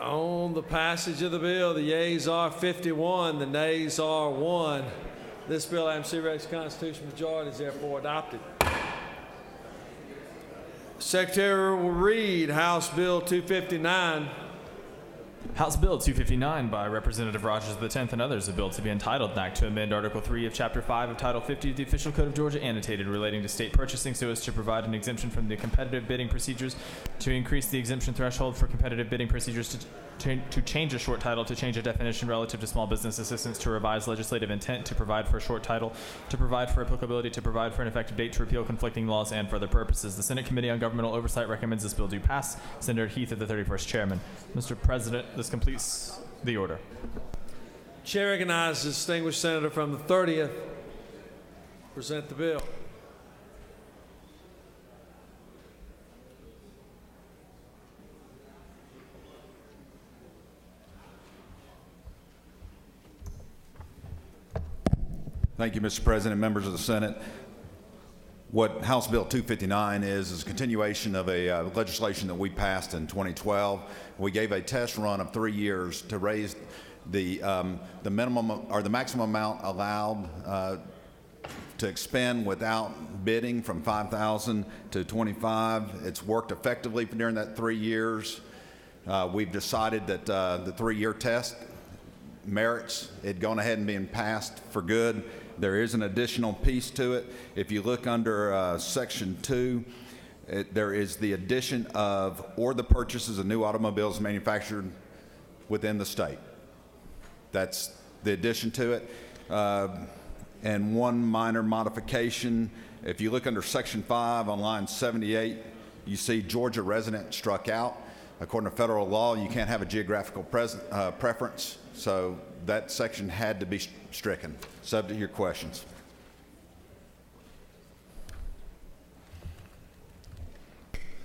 On the passage of the bill, the yeas are 51, the nays are 1. This bill, Adam C. Rex, constitutional majority, is therefore adopted. Secretary will read House Bill 259. House Bill 259 by Representative Rogers X and others, a bill to be entitled, an act to amend Article 3 of Chapter 5 of Title 50 of the Official Code of Georgia, annotated, relating to state purchasing so as to provide an exemption from the competitive bidding procedures, to increase the exemption threshold for competitive bidding procedures, to change a short title, to change a definition relative to small business assistance, to revise legislative intent, to provide for a short title, to provide for applicability, to provide for an effective date, to repeal conflicting laws, and for other purposes. The Senate Committee on Governmental Oversight recommends this bill do pass. Senator Heath, the 31st chairman. Mr. President, this completes the order. Chair recognizes the distinguished senator from the 30th. Present the bill. Thank you, Mr. President, members of the Senate. What House Bill 259 is a continuation of a legislation that we passed in 2012. We gave a test run of 3 years to raise the minimum or the maximum amount allowed to expend without bidding from $5,000 to $25,000. It's worked effectively during that 3 years. We've decided that the 3-year test merits it going ahead and being passed for good. There is an additional piece to it. If you look under Section 2, there is the addition of or the purchases of new automobiles manufactured within the state. That's the addition to it. And one minor modification, if you look under Section 5 on line 78, you see Georgia resident struck out. According to federal law, you can't have a geographical preference, so that section had to be stricken. Subject to your questions.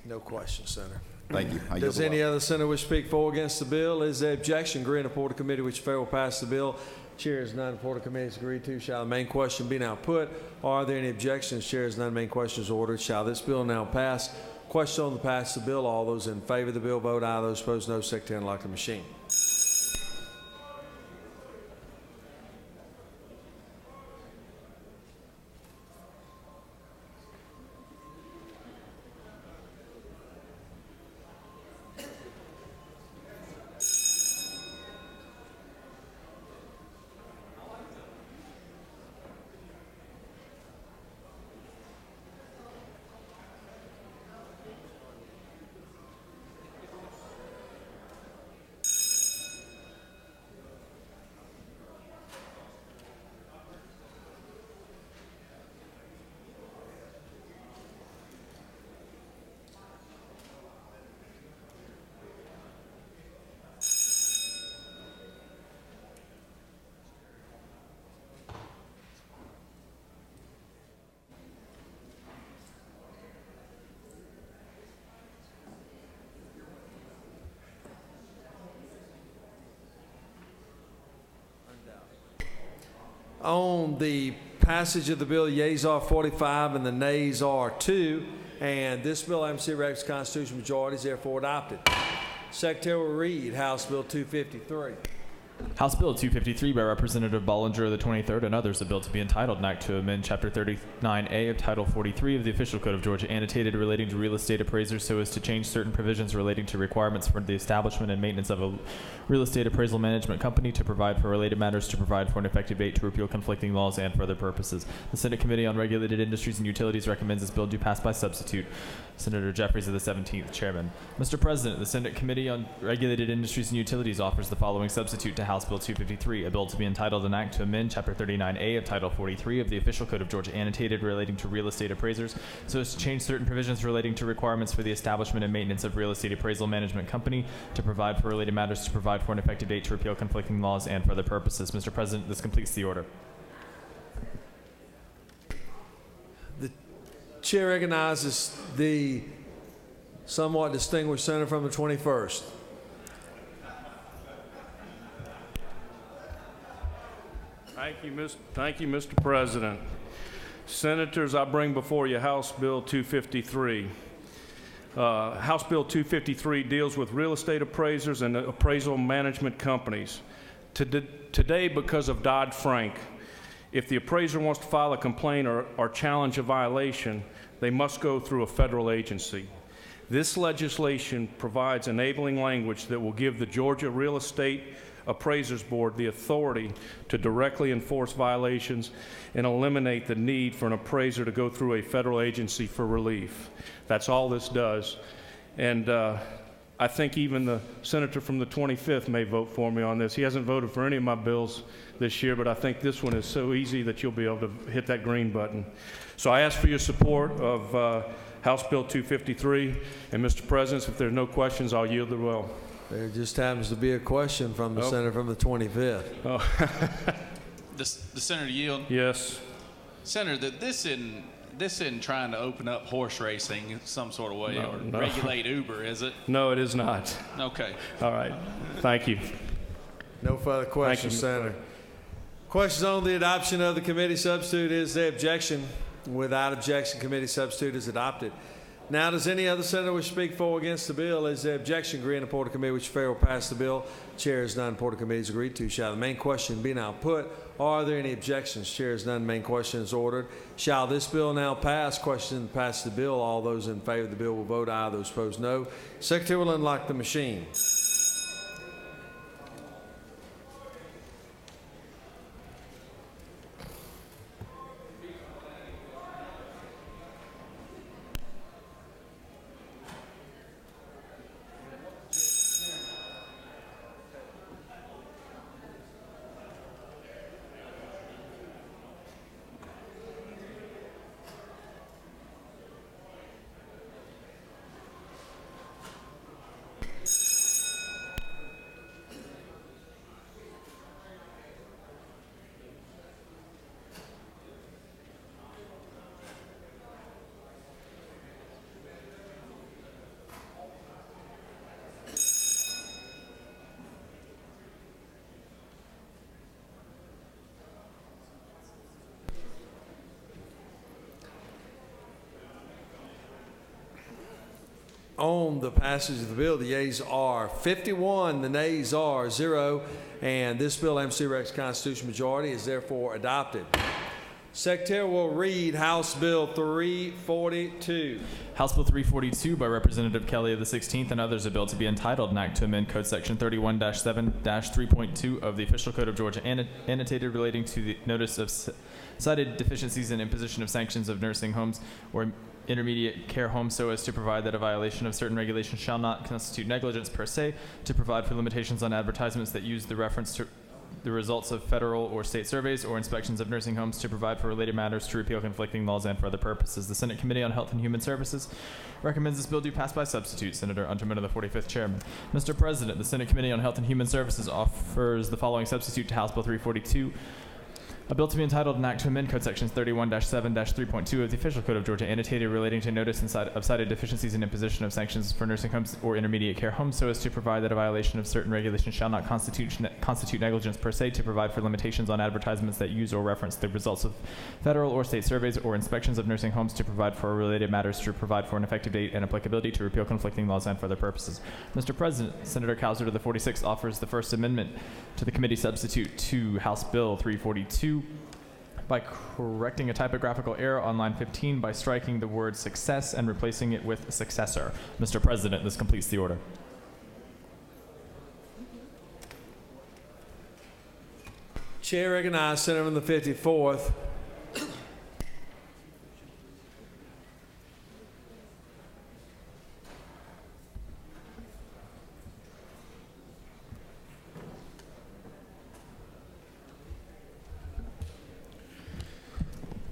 No questions, Senator. Thank you. Does any other senator wish to speak for or against the bill? Is there objection? Grant report of committee which fail will pass the bill. Chair is none. Report of committee is agreed to. Shall the main question be now put? Are there any objections? Chair is none. Main question is ordered. Shall this bill now pass? Question on the pass the bill. All those in favor of the bill vote aye. Those opposed no. Secretary, unlock the machine. On the passage of the bill, yeas are 45 and the nays are 2. And this bill, MC Rex constitutional majority, is therefore adopted. Secretary will read House Bill 253. House Bill 253 by Representative Bollinger of the 23rd and others, a bill to be entitled, an act to amend Chapter 39A of Title 43 of the Official Code of Georgia, annotated relating to real estate appraisers so as to change certain provisions relating to requirements for the establishment and maintenance of a real estate appraisal management company, to provide for related matters, to provide for an effective date, to repeal conflicting laws, and for other purposes. The Senate Committee on Regulated Industries and Utilities recommends this bill do pass by substitute. Senator Jeffries of the 17th, Chairman. Mr. President, the Senate Committee on Regulated Industries and Utilities offers the following substitute to House Bill 253, a bill to be entitled an act to amend Chapter 39A of Title 43 of the Official Code of Georgia, annotated relating to real estate appraisers so as to change certain provisions relating to requirements for the establishment and maintenance of real estate appraisal management company, to provide for related matters, to provide for an effective date, to repeal conflicting laws, and for other purposes. Mr. President, this completes the order. The chair recognizes the somewhat distinguished senator from the 21st. Thank you, Mr. President. Senators, I bring before you House Bill 253. House Bill 253 deals with real estate appraisers and appraisal management companies. Today, because of Dodd-Frank, if the appraiser wants to file a complaint or challenge a violation, they must go through a federal agency. This legislation provides enabling language that will give the Georgia Real Estate Appraisers Board the authority to directly enforce violations and eliminate the need for an appraiser to go through a federal agency for relief. That's all this does. And I think even the senator from the 25th may vote for me on this. He hasn't voted for any of my bills this year, but I think this one is so easy that you'll be able to hit that green button. So I ask for your support of House Bill 253. And Mr. President, if there are no questions, I'll yield the will. There just happens to be a question from the senator from the 25th. Oh. The senator yield? Yes. Senator, this isn't trying to open up horse racing in some sort of way or No. regulate Uber, is it? No, it is not. Okay. All right. Thank you. No further questions, Senator. Questions on the adoption of the committee substitute. Is there objection? Without objection, committee substitute is adopted. Now, does any other senator wish to speak for or against the bill? Is there objection? Agree in the report of committee which fair will pass the bill. Chair is none. Report of committee is agreed to. Shall the main question be now put? Are there any objections? Chair is none. Main question is ordered. Shall this bill now pass? Question pass the bill. All those in favor of the bill will vote aye. Those opposed, no. Secretary will unlock the machine. On the passage of the bill, the yeas are 51, the nays are 0, and this bill, MC Rex constitutional majority, is therefore adopted. Secretary will read House Bill 342. House Bill 342 by Representative Kelly of the 16th and others, a bill to be entitled an act to amend Code Section 31-7-3.2 of the Official Code of Georgia, annotated relating to the notice of cited deficiencies in imposition of sanctions of nursing homes or intermediate care homes so as to provide that a violation of certain regulations shall not constitute negligence per se, to provide for limitations on advertisements that use the reference to the results of federal or state surveys or inspections of nursing homes, to provide for related matters, to repeal conflicting laws, and for other purposes. The Senate Committee on Health and Human Services recommends this bill do pass by substitute. Senator Unterman of the 45th Chairman. Mr. President, the Senate Committee on Health and Human Services offers the following substitute to House Bill 342. A bill to be entitled an act to amend Code Sections 31-7-3.2 of the Official Code of Georgia annotated relating to notice of cited deficiencies and imposition of sanctions for nursing homes or intermediate care homes so as to provide that a violation of certain regulations shall not constitute negligence per se, to provide for limitations on advertisements that use or reference the results of federal or state surveys or inspections of nursing homes, to provide for related matters, to provide for an effective date and applicability, to repeal conflicting laws and for other purposes. Mr. President, Senator Cowser to the 46th offers the First Amendment to the committee substitute to House Bill 342 by correcting a typographical error on line 15 by striking the word success and replacing it with successor. Mr. President, this completes the order. Chair recognizes Senator from the 54th.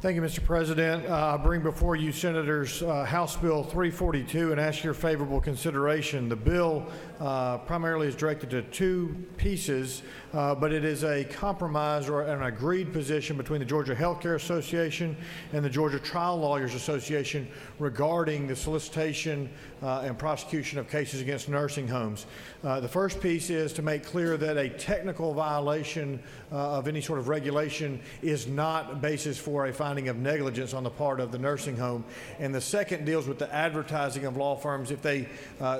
Thank you, Mr. President. I bring before you Senators House Bill 342 and ask your favorable consideration. The bill primarily is directed to two pieces, but it is a compromise or an agreed position between the Georgia Healthcare Association and the Georgia Trial Lawyers Association regarding the solicitation and prosecution of cases against nursing homes. The first piece is to make clear that a technical violation of any sort of regulation is not a basis for a finding of negligence on the part of the nursing home. And the second deals with the advertising of law firms. If they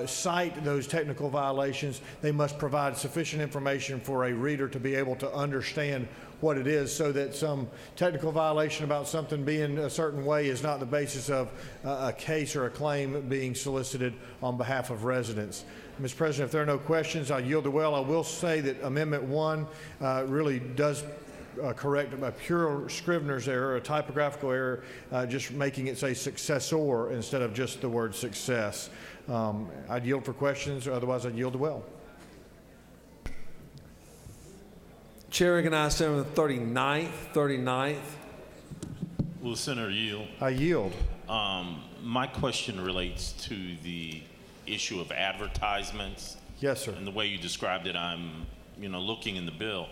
cite those technical violations, they must provide sufficient information for a reader to be able to understand what it is, so that some technical violation about something being a certain way is not the basis of a case or a claim being solicited on behalf of residents. Mr. President, if there are no questions, I yield the well. I will say that Amendment 1 really does correct a pure Scrivener's error, a typographical error, just making it say successor instead of just the word success. I'd yield for questions, or otherwise I'd yield the well. Chair recognizes Senator from the 39th. Will the senator yield? I yield. My question relates to the issue of advertisements. Yes, sir. And the way you described it, I'm looking in the bill.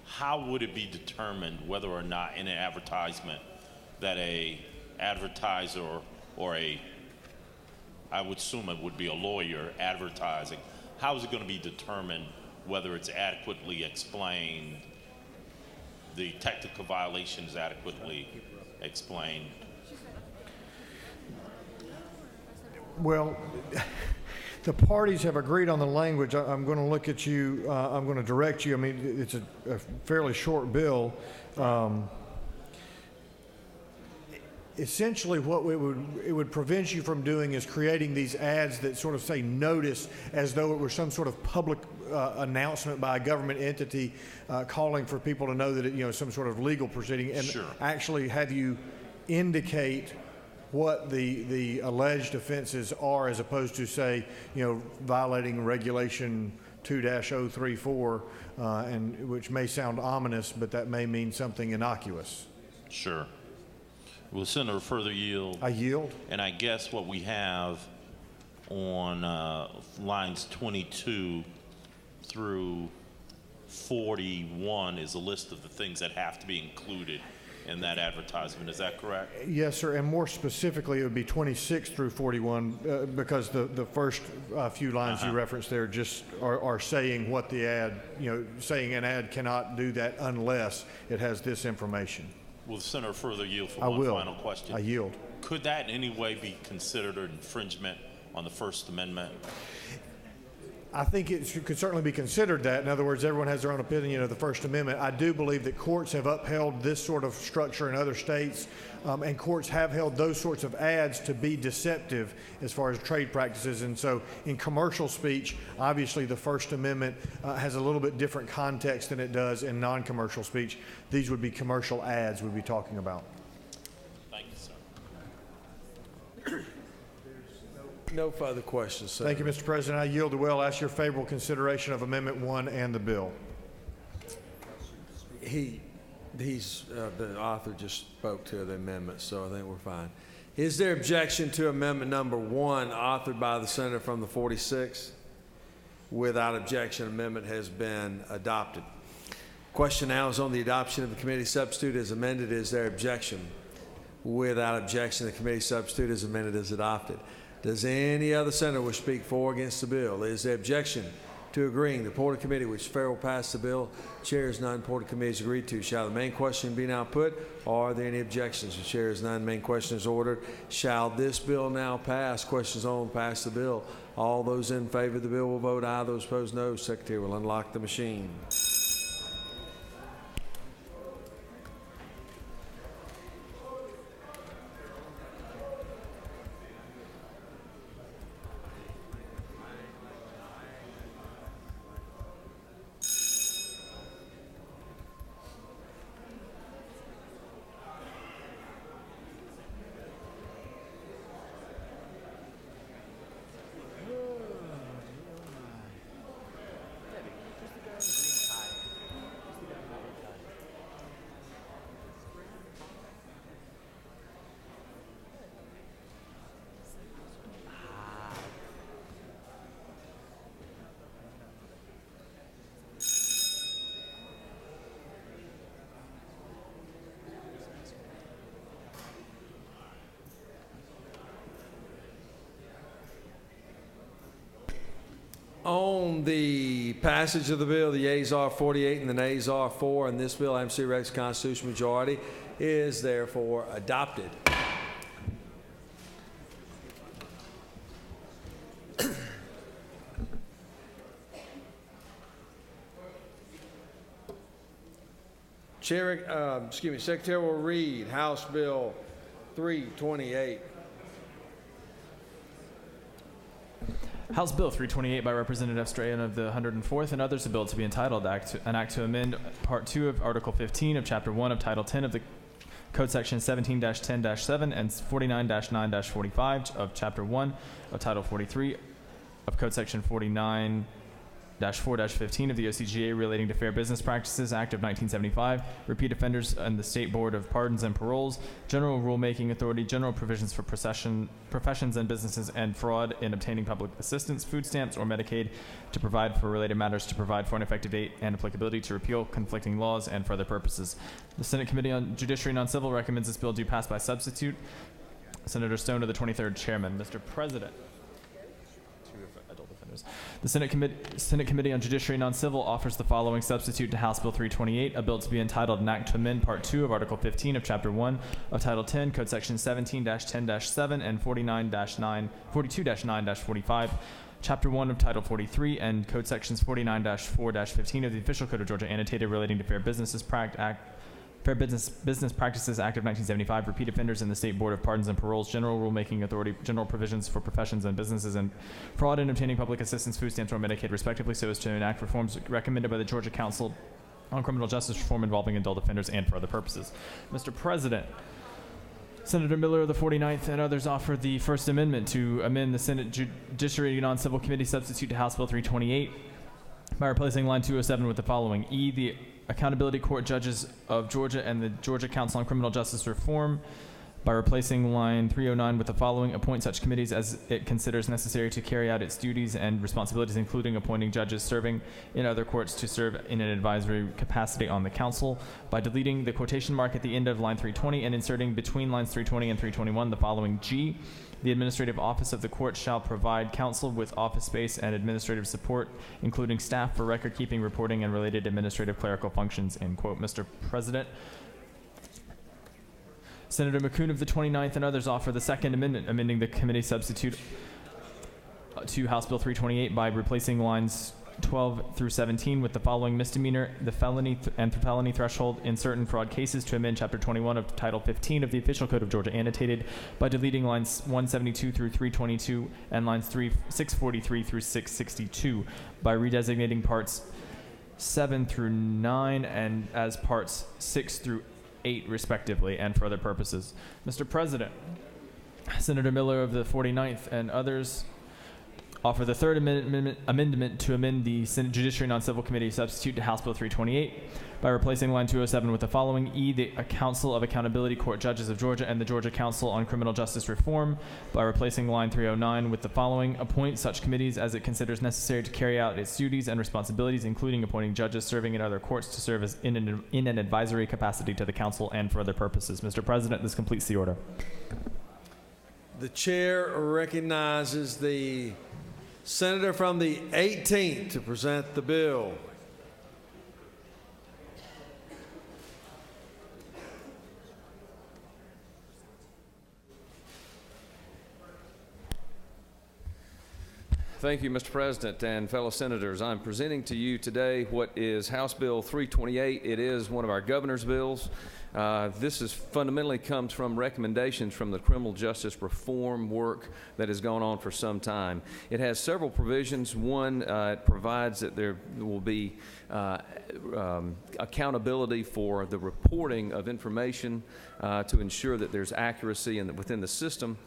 How would it be determined whether or not in an advertisement that a advertiser or I would assume it would be a lawyer advertising, how is it going to be determined whether it's adequately explained, the technical violation is adequately explained? Well, the parties have agreed on the language. I'm going to look at you. I'm going to direct you. I mean, it's a fairly short bill. Essentially, what it would prevent you from doing is creating these ads that sort of say notice as though it were some sort of public announcement by a government entity calling for people to know that it, some sort of legal proceeding, and sure, actually have you indicate what the alleged offenses are, as opposed to say, violating regulation 2-034, and which may sound ominous, but that may mean something innocuous. Sure. Will the senator further yield? I yield. And I guess what we have on lines 22 through 41 is a list of the things that have to be included in that advertisement. Is that correct? Yes, sir. And more specifically, it would be 26 through 41, because the first few lines you referenced there just are saying what the ad, saying an ad cannot do that unless it has this information. Will the senator further yield for I one will. final question? I yield. Could that in any way be considered an infringement on the First Amendment? I think it could certainly be considered that. In other words, everyone has their own opinion of the First Amendment. I do believe that courts have upheld this sort of structure in other states, and courts have held those sorts of ads to be deceptive as far as trade practices. And so in commercial speech, obviously the First Amendment has a little bit different context than it does in non-commercial speech. These would be commercial ads we'd be talking about. Thank you, sir. No further questions, Senator. Thank you, Mr. President. I yield the well. Ask your favorable consideration of Amendment 1 and the bill. The author just spoke to the amendment, so I think we're fine. Is there objection to Amendment number 1, authored by the senator from the 46th? Without objection, amendment has been adopted. Question now is on the adoption of the committee substitute as amended. Is there objection? Without objection, the committee substitute as amended is adopted. Does any other senator wish to speak for or against the bill? Is there objection to agreeing the report of committee which Farrell passed the bill? Chair is none. Report of committee is agreed to. Shall the main question be now put? Or are there any objections? The chair is none. Main question is ordered. Shall this bill now pass? Questions on pass the bill. All those in favor of the bill will vote aye. Those opposed, no. Secretary will unlock the machine. On the passage of the bill, the yeas are 48 and the nays are 4, and this bill, MC Rex constitutional majority, is therefore adopted. Secretary will read House Bill 328. House Bill 328 by Representative Strahan of the 104th and others, a bill to be entitled an act to amend Part 2 of Article 15 of Chapter 1 of Title 10 of the Code Section 17-10-7 and 49-9-45 of Chapter 1 of Title 43 of Code Section 49-4-15 of the OCGA relating to Fair Business Practices Act of 1975, repeat offenders and the State Board of Pardons and Paroles, general rulemaking authority, general provisions for professions and businesses, and fraud in obtaining public assistance, food stamps, or Medicaid, to provide for related matters, to provide for an effective date and applicability, to repeal conflicting laws, and for other purposes. The Senate Committee on Judiciary and Non-Civil recommends this bill do pass by substitute. Senator Stone of the 23rd Chairman. Mr. President. The Senate Committee on Judiciary and Non-Civil offers the following substitute to House Bill 328, a bill to be entitled an act to amend Part 2 of Article 15 of Chapter 1 of Title 10, Code Section 17-10-7 and 42-9-45, Chapter 1 of Title 43, and Code Sections 49-4-15 of the Official Code of Georgia annotated relating to Fair Business Practices Act of 1975, repeat offenders in the State Board of Pardons and Paroles, general rulemaking authority, general provisions for professions and businesses, and fraud in obtaining public assistance, food stamps, or Medicaid, respectively, so as to enact reforms recommended by the Georgia Council on Criminal Justice Reform involving adult offenders and for other purposes. Mr. President, Senator Miller of the 49th and others offer the First Amendment to amend the Senate Judiciary and Non-Civil Committee substitute to House Bill 328 by replacing line 207 with the following. E, the Accountability Court Judges of Georgia and the Georgia Council on Criminal Justice Reform by replacing line 309 with the following. Appoint such committees as it considers necessary to carry out its duties and responsibilities, including appointing judges serving in other courts to serve in an advisory capacity on the council, by deleting the quotation mark at the end of line 320 and inserting between lines 320 and 321 the following. G, the administrative office of the court shall provide counsel with office space and administrative support, including staff for record-keeping, reporting, and related administrative clerical functions, end quote. Mr. President, Senator McCoon of the 29th and others offer the Second Amendment, amending the committee substitute to House Bill 328 by replacing lines 12 through 17 with the following. Misdemeanor, the felony and felony threshold in certain fraud cases, to amend Chapter 21 of Title 15 of the Official Code of Georgia annotated by deleting lines 172 through 322 and lines 643 through 662 by redesignating parts 7 through 9 and as parts 6 through 8 respectively, and for other purposes. Mr. President, Senator Miller of the 49th and others Offer the third amendment to amend the Senate Judiciary Non-Civil Committee substitute to House Bill 328 by replacing line 207 with the following: E, the Council of Accountability Court Judges of Georgia and the Georgia Council on Criminal Justice Reform by replacing line 309 with the following: appoint such committees as it considers necessary to carry out its duties and responsibilities, including appointing judges serving in other courts to serve as in an advisory capacity to the council and for other purposes. Mr. President, this completes the order. The chair recognizes the senator from the 18th to present the bill. Thank you, Mr. President and fellow senators. I'm presenting to you today what is House Bill 328. It is one of our governor's bills. This is fundamentally comes from recommendations from the criminal justice reform work that has gone on for some time. It has several provisions. One, it provides that there will be accountability for the reporting of information to ensure that there's accuracy within the system.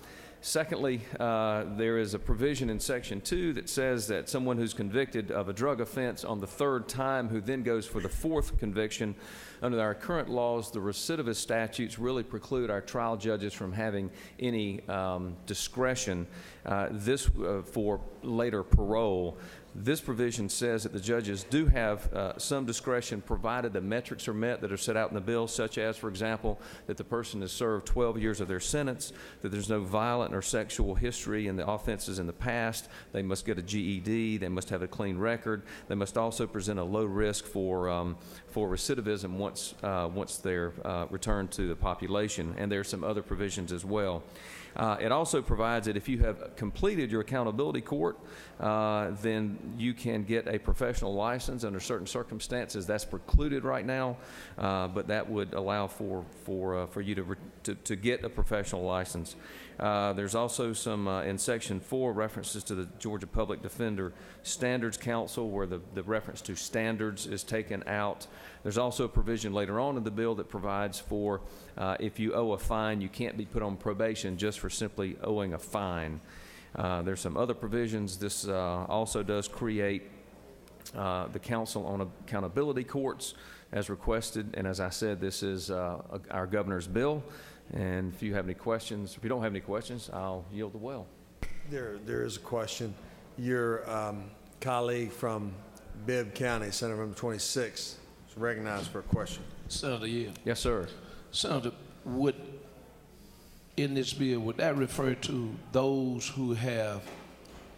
Secondly, there is a provision in Section 2 that says that someone who's convicted of a drug offense on the third time who then goes for the fourth conviction, under our current laws, the recidivist statutes really preclude our trial judges from having any discretion for later parole. This provision says that the judges do have some discretion provided the metrics are met that are set out in the bill, such as, for example, that the person has served 12 years of their sentence, that there's no violent or sexual history in the offenses in the past, they must get a GED, they must have a clean record, they must also present a low risk for recidivism once they're returned to the population, and there are some other provisions as well. It also provides that if you have completed your accountability court, then you can get a professional license under certain circumstances. That's precluded right now, but that would allow for you to get a professional license. There's also some in Section 4 references to the Georgia Public Defender Standards Council, where the reference to standards is taken out. There's also a provision later on in the bill that provides for if you owe a fine, you can't be put on probation just for simply owing a fine. There's some other provisions. This also does create the Council on Accountability Courts as requested, and as I said, this is our governor's bill. And if you have any questions, if you don't have any questions, I'll yield the well. There is a question. Your colleague from Bibb County, Senator Member 26, is recognized for a question. Senator, yeah. Yes, sir. Senator, in this bill, would that refer to those who have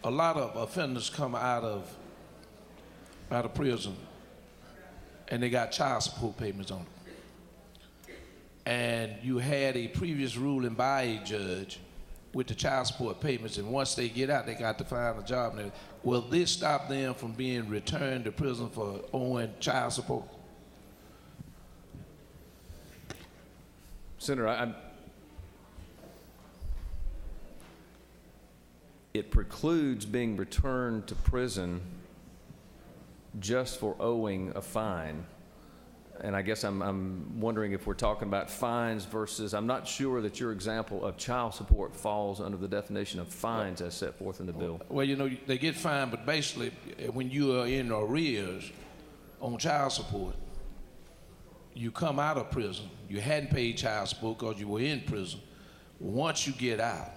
a lot of offenders come out of prison and they got child support payments on them? And you had a previous ruling by a judge with the child support payments, and once they get out, they got to find a job. Will this stop them from being returned to prison for owing child support? Senator, it precludes being returned to prison just for owing a fine. And I guess I'm wondering if we're talking about fines versus, I'm not sure that your example of child support falls under the definition of fines as set forth in the bill. Well, you know, they get fined, but basically when you are in arrears on child support, you come out of prison, you hadn't paid child support because you were in prison. Once you get out,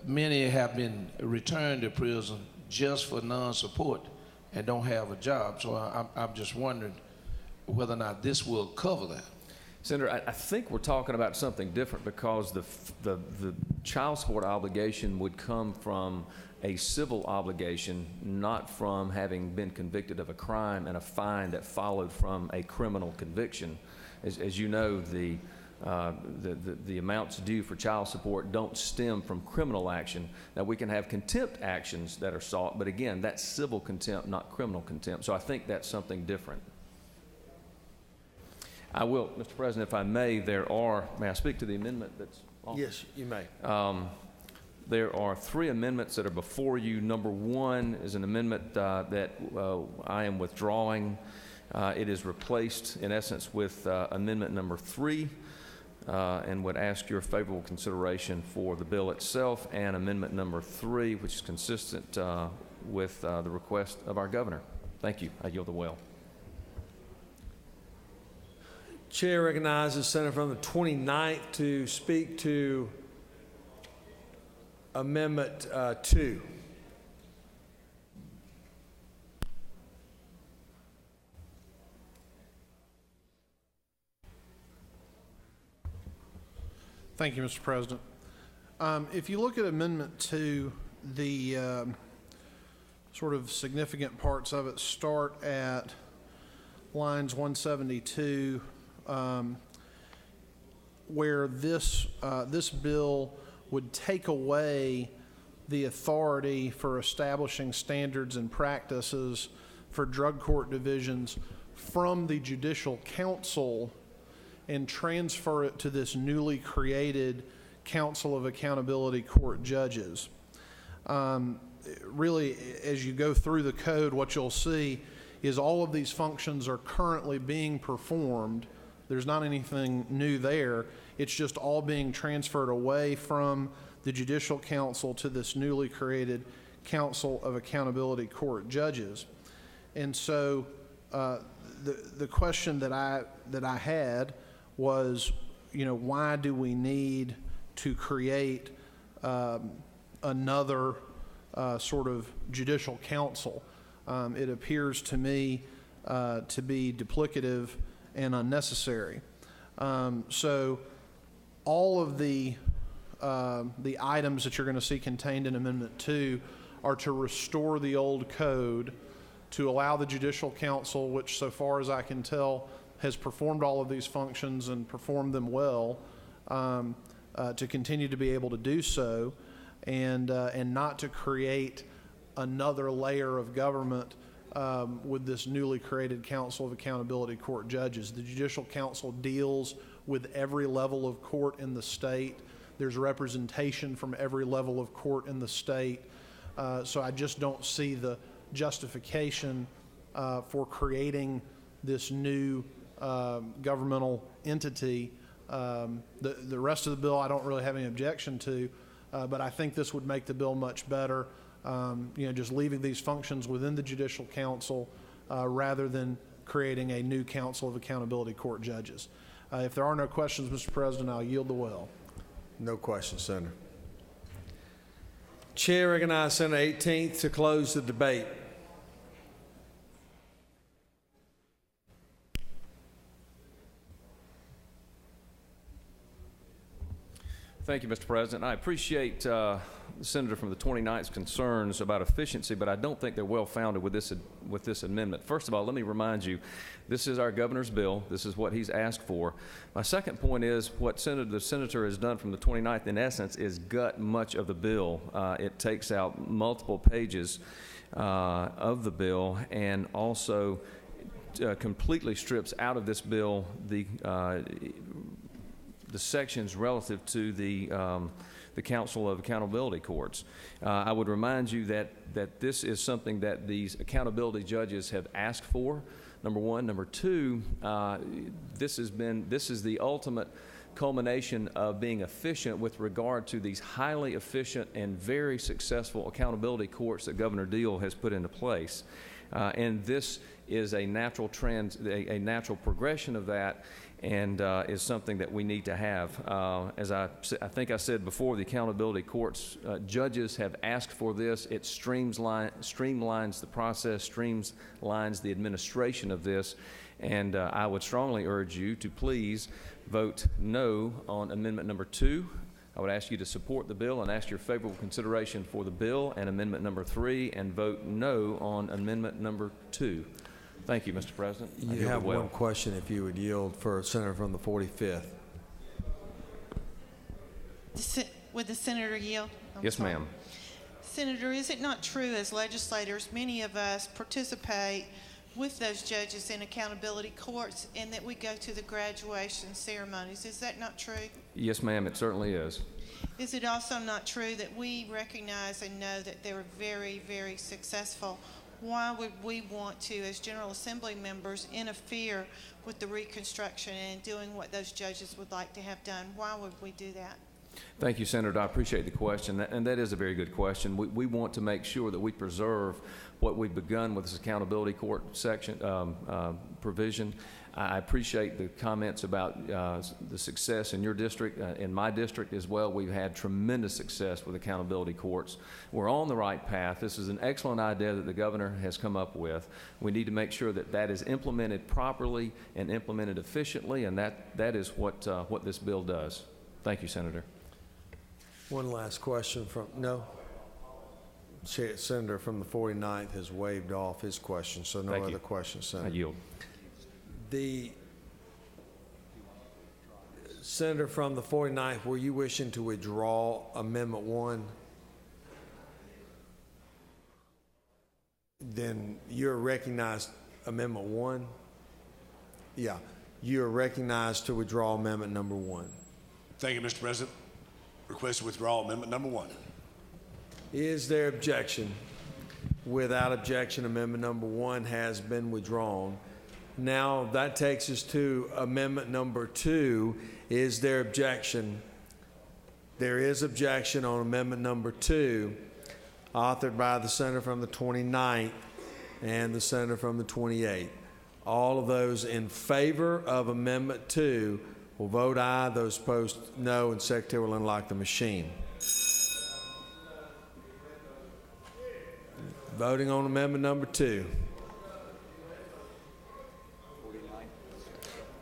many have been returned to prison just for non-support and don't have a job. So I'm just wondering whether or not this will cover that. Senator, I think we're talking about something different, because the child support obligation would come from a civil obligation, not from having been convicted of a crime and a fine that followed from a criminal conviction. As you know, the amounts due for child support don't stem from criminal action. Now, we can have contempt actions that are sought, but again, that's civil contempt, not criminal contempt. So I think that's something different. I will, Mr. President, if I may, may I speak to the amendment that's on? Yes, you may. There are 3 amendments that are before you. Number 1 is an amendment that I am withdrawing. It is replaced, in essence, with amendment number 3. and would ask your favorable consideration for the bill itself and amendment number 3, which is consistent with the request of our governor. Thank you. I yield the well. Chair recognizes Senator from the 29th to speak to Amendment 2. Thank you, Mr. President. If you look at Amendment 2, the sort of significant parts of it start at lines 172, where this bill would take away the authority for establishing standards and practices for drug court divisions from the Judicial Council and transfer it to this newly created Council of Accountability Court Judges. Really, as you go through the code, what you'll see is all of these functions are currently being performed. There's not anything new there. It's just all being transferred away from the Judicial Council to this newly created Council of Accountability Court Judges. And so the question that I had was, why do we need to create another sort of judicial council? It appears to me to be duplicative and unnecessary. So all of the items that you're going to see contained in Amendment 2 are to restore the old code to allow the Judicial Council, which so far as I can tell has performed all of these functions and performed them well, to continue to be able to do so, and not to create another layer of government with this newly created Council of Accountability Court Judges. The Judicial Council deals with every level of court in the state. There's representation from every level of court in the state. So I just don't see the justification for creating this new governmental entity. The rest of the bill I don't really have any objection to, but I think this would make the bill much better, just leaving these functions within the Judicial Council rather than creating a new Council of Accountability Court Judges. If there are no questions, Mr. President, I'll yield the well. No questions, Senator. Chair recognizes Senator 18th to close the debate. Thank you, Mr. President. I appreciate the Senator from the 29th's concerns about efficiency, but I don't think they're well-founded with this amendment. First of all, let me remind you, this is our governor's bill. This is what he's asked for. My second point is what the Senator has done from the 29th, in essence, is gut much of the bill. It takes out multiple pages of the bill and also completely strips out of this bill the sections relative to the Council of Accountability Courts. I would remind you that this is something that these accountability judges have asked for, number one. Number two, this is the ultimate culmination of being efficient with regard to these highly efficient and very successful accountability courts that Governor Deal has put into place. And this is a natural progression of that, and is something that we need to have. As I think I said before, the accountability courts judges have asked for this. It streamlines the process, streamlines the administration of this, and I would strongly urge you to please vote no on amendment number 2. I would ask you to support the bill and ask your favorable consideration for the bill and amendment number 3, and vote no on amendment number 2. Thank you, Mr. President. You have one question, if you would yield, for Senator from the 45th. Would the senator yield? Yes, ma'am. Senator, is it not true as legislators, many of us participate with those judges in accountability courts, and that we go to the graduation ceremonies? Is that not true? Yes, ma'am, it certainly is. Is it also not true that we recognize and know that they were very, very successful why would we want to, as General Assembly members, interfere with the reconstruction and doing what those judges would like to have done? Why would we do that? Thank you, Senator. I appreciate the question, and that is a very good question. We want to make sure that we preserve what we've begun with this accountability court section provision. I appreciate the comments about the success in your district. In my district as well, we've had tremendous success with accountability courts. We're on the right path. This is an excellent idea that the governor has come up with. We need to make sure that that is implemented properly and implemented efficiently, and that is what this bill does. Thank you, Senator. One last question from, no? Senator from the 49th has waived off his question, so no other questions, Senator. I yield. The Senator from the 49th, were you wishing to withdraw Amendment 1? Then you're recognized, Amendment 1? Yeah, you're recognized to withdraw Amendment number 1. Thank you, Mr. President. Request to withdraw Amendment number 1. Is there objection? Without objection, Amendment number 1 has been withdrawn. Now that takes us to Amendment number 2. Is there objection? There is objection on Amendment number 2, authored by the Senator from the 29th and the Senator from the 28th. All of those in favor of Amendment 2 will vote aye. Those opposed, no, and Secretary will unlock the machine. Voting on Amendment number 2.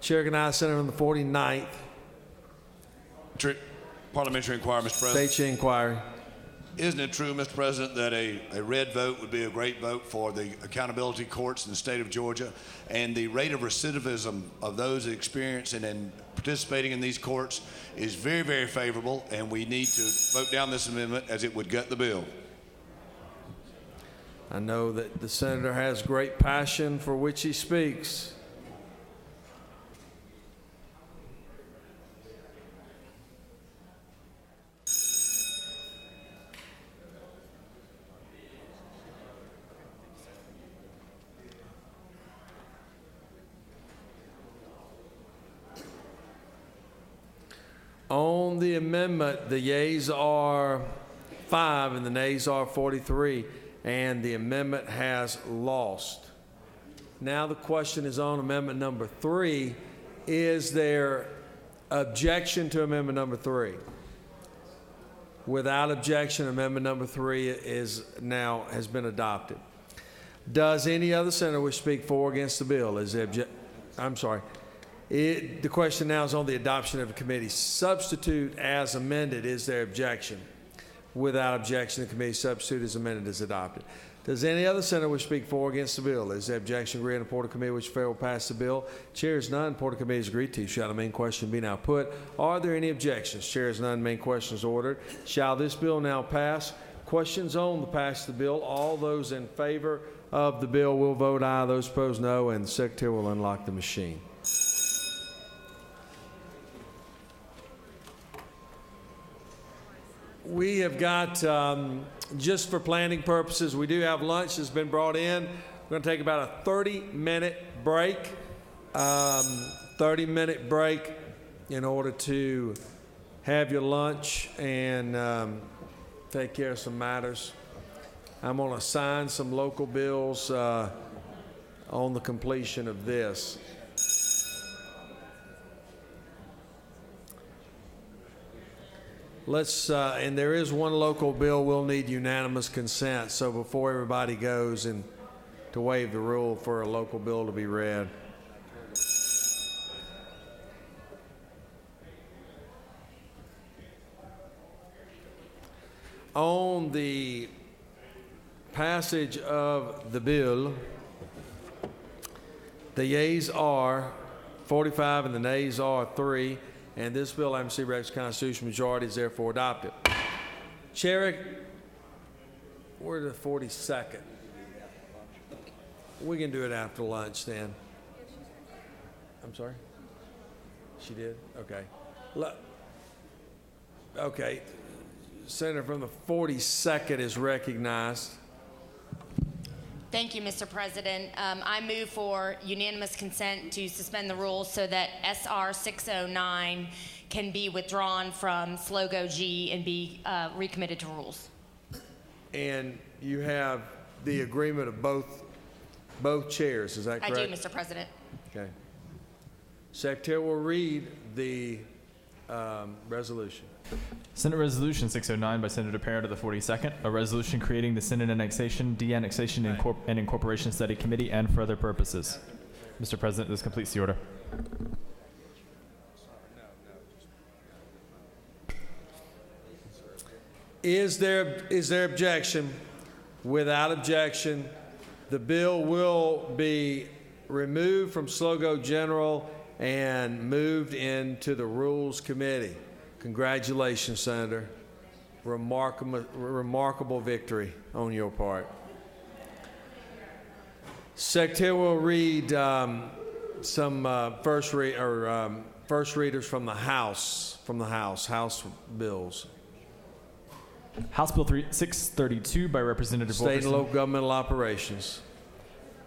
Chair recognizes Senator from the 49th. Parliamentary inquiry, Mr. President. State your inquiry. Isn't it true, Mr. President, that a red vote would be a great vote for the accountability courts in the state of Georgia, and the rate of recidivism of those experiencing and participating in these courts is very, very favorable, and we need to vote down this amendment as it would gut the bill? I know that the Senator has great passion for which he speaks. On the amendment, the yeas are 5 and the nays are 43, and the amendment has lost. Now the question is on Amendment number 3. Is there objection to Amendment number 3? Without objection, Amendment number 3 has been adopted. Does any other senator wish to speak for or against the bill? The question now is on the adoption of a committee substitute as amended. Is there objection? Without objection, the committee substitute as amended is adopted. Does any other senator wish to speak for or against the bill? Is there objection agreed on the report of committee which fair will pass the bill? Chair is none. Report of committee is agreed to. Shall the main question be now put? Are there any objections? Chair is none. Main question is ordered. Shall this bill now pass? Questions on the passage of the bill. All those in favor of the bill will vote aye. Those opposed, no. And the Secretary will unlock the machine. We have got, just for planning purposes, we do have lunch that's been brought in. We're going to take about a 30-minute break. 30-minute break in order to have your lunch and take care of some matters. I'm going to sign some local bills on the completion of this. And there is one local bill we'll need unanimous consent, so before everybody goes and to waive the rule for a local bill to be read. On the passage of the bill, the yeas are 45 and the nays are 3. And this bill, having received the constitutional majority, is therefore adopted. Chair, we're the 42nd. We can do it after lunch then. I'm sorry? She did? Okay. Okay. Senator from the 42nd is recognized. Thank you, Mr. President. I move for unanimous consent to suspend the rules so that SR 609 can be withdrawn from SLOGO G and be recommitted to rules. And you have the agreement of both chairs, is that correct? I do, Mr. President. Okay. Secretary will read the resolution. Senate Resolution 609 by Senator Parent of the 42nd, a resolution creating the Senate Annexation, De-Annexation, and Incorporation Study Committee and for other purposes. Mr. President, this completes the order. Is there objection? Without objection, the bill will be removed from SLOGO General and moved into the Rules Committee. Congratulations, Senator. Remarkable victory on your part. Secretary will read some first readers from the House. House bills. House Bill 632 by Representative State Wolferson. and local governmental operations.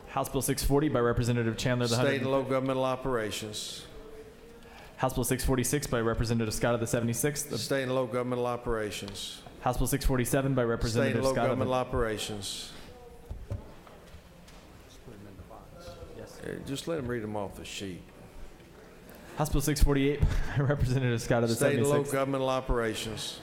House Bill 640 by Representative Chandler. State and local governmental operations. House Bill 646 by Representative Scott of the 76th. State and local governmental operations. House Bill 647 by Representative State and local Scott of the... governmental operations. Just let him read them off the sheet. House Bill 648 by Representative Scott of the 76th. State and local governmental operations.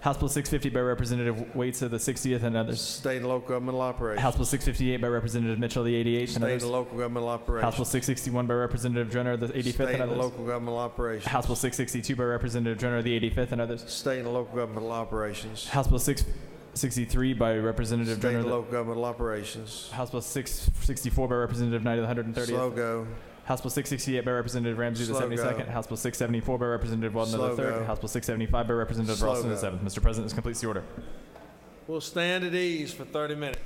House Bill 650 by Representative Waits of the 60th and others. State and local governmental operations. House Bill 658 by Representative Mitchell of the 88th and State others. and local governmental operations. House Bill 661 by Representative Drenner of the 85th State and and others. local governmental operations. House Bill 662 by Representative Drenner of the 85th and others. State and local governmental operations. House Bill 663 by Representative State Drenner. and local governmental operations. House Bill 664 by Representative Knight of the 130th. SLOGO. House Bill 668 by Representative Ramsey of the SLOGO. 72nd. House Bill 674 by Representative Weldon of the 3rd. SLOGO. House Bill 675 by Representative Ralston of the SLOGO. 7th. Mr. President, this completes the order. We'll stand at ease for 30 minutes.